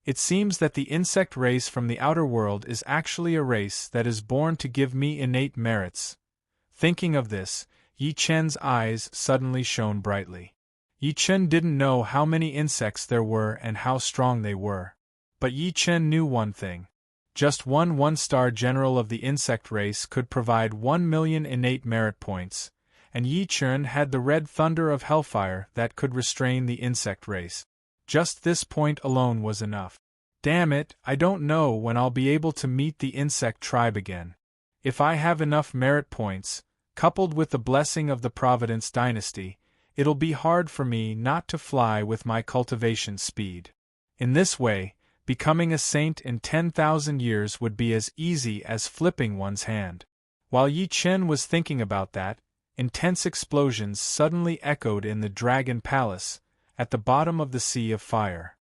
It seems that the insect race from the outer world is actually a race that is born to give me innate merits. Thinking of this, Yi Chen's eyes suddenly shone brightly. Yi Chen didn't know how many insects there were and how strong they were. But Yi Chen knew one thing. Just one one-star general of the insect race could provide 1 million innate merit points, and Yi Chen had the red thunder of hellfire that could restrain the insect race. Just this point alone was enough. Damn it, I don't know when I'll be able to meet the insect tribe again. If I have enough merit points, coupled with the blessing of the Providence dynasty, it'll be hard for me not to fly with my cultivation speed. In this way, becoming a saint in 10,000 years would be as easy as flipping one's hand. While Yi Chen was thinking about that, intense explosions suddenly echoed in the Dragon Palace, at the bottom of the Sea of Fire.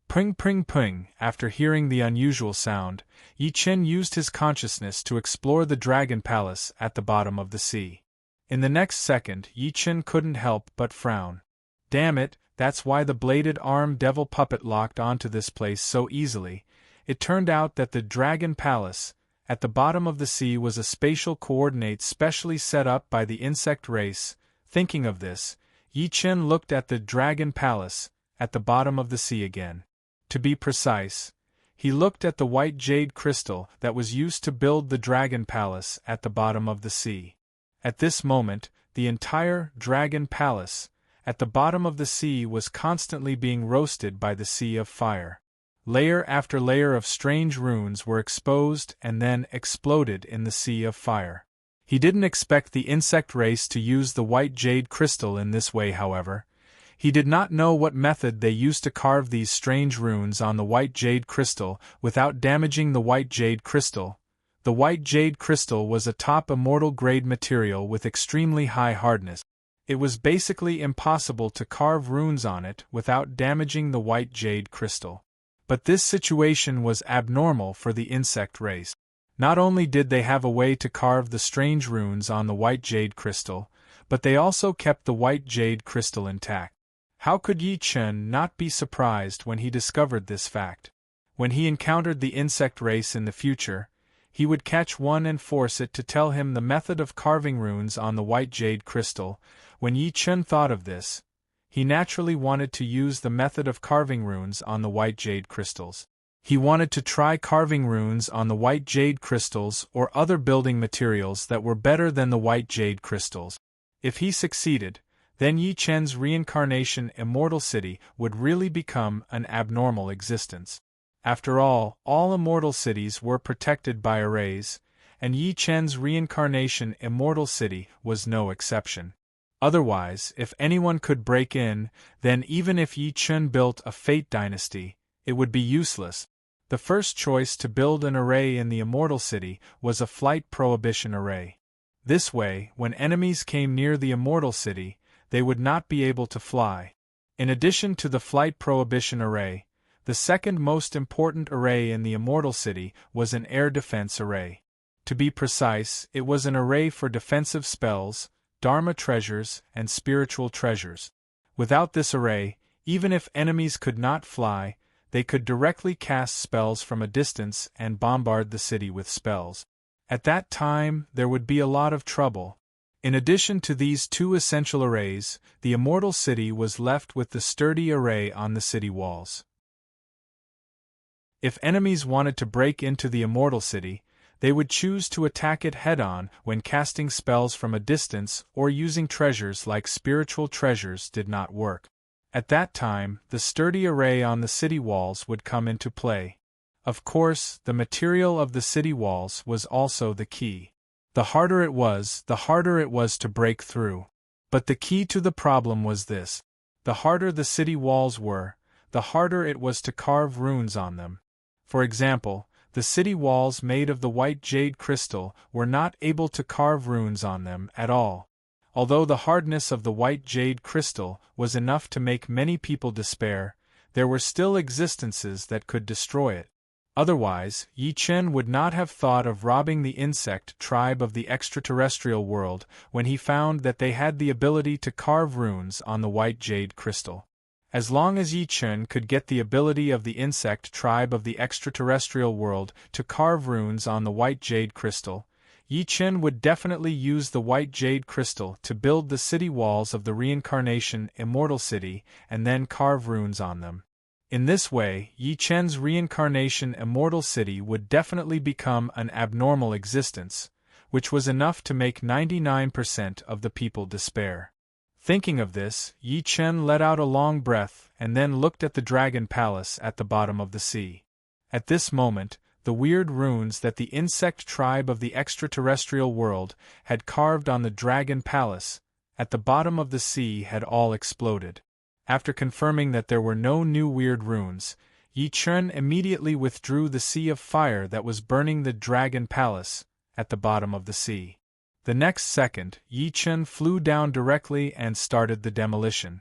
Pring pring pring. After hearing the unusual sound, Yi Chen used his consciousness to explore the Dragon Palace at the bottom of the sea. In the next second, Yi Chen couldn't help but frown. Damn it, that's why the bladed arm devil puppet locked onto this place so easily. It turned out that the Dragon Palace, at the bottom of the sea, was a spatial coordinate specially set up by the insect race. Thinking of this, Yi Chen looked at the Dragon Palace, at the bottom of the sea again. To be precise, he looked at the white jade crystal that was used to build the Dragon Palace at the bottom of the sea. At this moment, the entire Dragon Palace, at the bottom of the sea, was constantly being roasted by the Sea of Fire. Layer after layer of strange runes were exposed and then exploded in the Sea of Fire. He didn't expect the insect race to use the white jade crystal in this way, however. He did not know what method they used to carve these strange runes on the white jade crystal without damaging the white jade crystal, The white jade crystal was a top immortal grade material with extremely high hardness. It was basically impossible to carve runes on it without damaging the white jade crystal. But this situation was abnormal for the insect race. Not only did they have a way to carve the strange runes on the white jade crystal, but they also kept the white jade crystal intact. How could Yi Chen not be surprised when he discovered this fact? When he encountered the insect race in the future, he would catch one and force it to tell him the method of carving runes on the white jade crystal. When Yi Chen thought of this, he naturally wanted to use the method of carving runes on the white jade crystals. He wanted to try carving runes on the white jade crystals or other building materials that were better than the white jade crystals. If he succeeded, then Yi Chen's reincarnation immortal city would really become an abnormal existence. After all immortal cities were protected by arrays, and Yi Chen's reincarnation immortal city was no exception. Otherwise, if anyone could break in, then even if Yi Chen built a Fate dynasty, it would be useless. The first choice to build an array in the immortal city was a flight prohibition array. This way, when enemies came near the immortal city, they would not be able to fly. In addition to the flight prohibition array, the second most important array in the immortal city was an air defense array. To be precise, it was an array for defensive spells, Dharma treasures, and spiritual treasures. Without this array, even if enemies could not fly, they could directly cast spells from a distance and bombard the city with spells. At that time, there would be a lot of trouble. In addition to these two essential arrays, the immortal city was left with the sturdy array on the city walls. If enemies wanted to break into the immortal city, they would choose to attack it head-on when casting spells from a distance or using treasures like spiritual treasures did not work. At that time, the sturdy array on the city walls would come into play. Of course, the material of the city walls was also the key. The harder it was to break through. But the key to the problem was this: the harder the city walls were, the harder it was to carve runes on them. For example, the city walls made of the white jade crystal were not able to carve runes on them at all. Although the hardness of the white jade crystal was enough to make many people despair, there were still existences that could destroy it. Otherwise, Yi Chen would not have thought of robbing the insect tribe of the extraterrestrial world when he found that they had the ability to carve runes on the white jade crystal. As long as Yi Chen could get the ability of the insect tribe of the extraterrestrial world to carve runes on the white jade crystal, Yi Chen would definitely use the white jade crystal to build the city walls of the reincarnation immortal city and then carve runes on them. In this way, Yi Chen's reincarnation immortal city would definitely become an abnormal existence, which was enough to make 99% of the people despair. Thinking of this, Yi Chen let out a long breath and then looked at the dragon palace at the bottom of the sea. At this moment, the weird runes that the insect tribe of the extraterrestrial world had carved on the dragon palace at the bottom of the sea had all exploded. After confirming that there were no new weird runes, Yi Chen immediately withdrew the sea of fire that was burning the dragon palace at the bottom of the sea. The next second, Yi Chen flew down directly and started the demolition.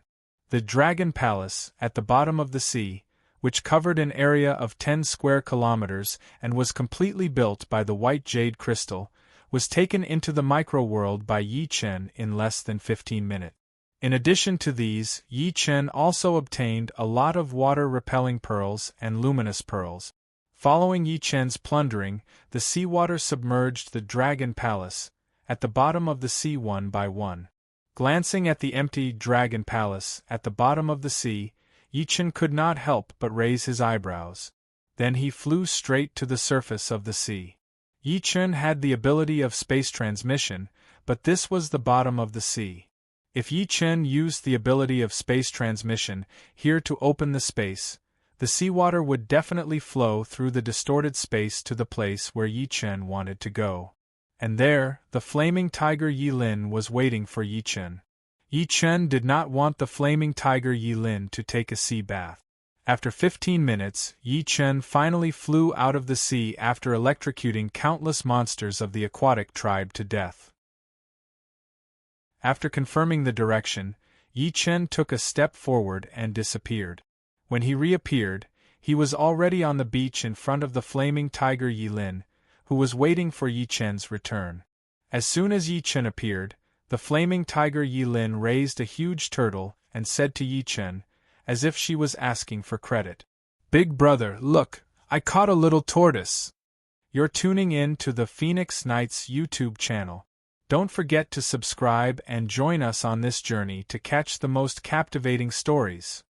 The dragon palace, at the bottom of the sea, which covered an area of 10 square kilometers and was completely built by the white jade crystal, was taken into the micro-world by Yi Chen in less than 15 minutes. In addition to these, Yi Chen also obtained a lot of water-repelling pearls and luminous pearls. Following Yi Chen's plundering, the seawater submerged the dragon palace at the bottom of the sea one by one. Glancing at the empty dragon palace at the bottom of the sea, Yi Chen could not help but raise his eyebrows. Then he flew straight to the surface of the sea. Yi Chen had the ability of space transmission, but this was the bottom of the sea. If Yi Chen used the ability of space transmission here to open the space, the seawater would definitely flow through the distorted space to the place where Yi Chen wanted to go. And there, the flaming tiger Yi Lin was waiting for Yi Chen. Yi Chen did not want the flaming tiger Yi Lin to take a sea bath. After 15 minutes, Yi Chen finally flew out of the sea after electrocuting countless monsters of the aquatic tribe to death. After confirming the direction, Yi Chen took a step forward and disappeared. When he reappeared, he was already on the beach in front of the flaming tiger Yi Lin, who was waiting for Yi Chen's return. As soon as Yi Chen appeared, the flaming tiger Yi Lin raised a huge turtle and said to Yi Chen, as if she was asking for credit, "Big brother, look, I caught a little tortoise." You're tuning in to the Phoenix Nights YouTube channel. Don't forget to subscribe and join us on this journey to catch the most captivating stories.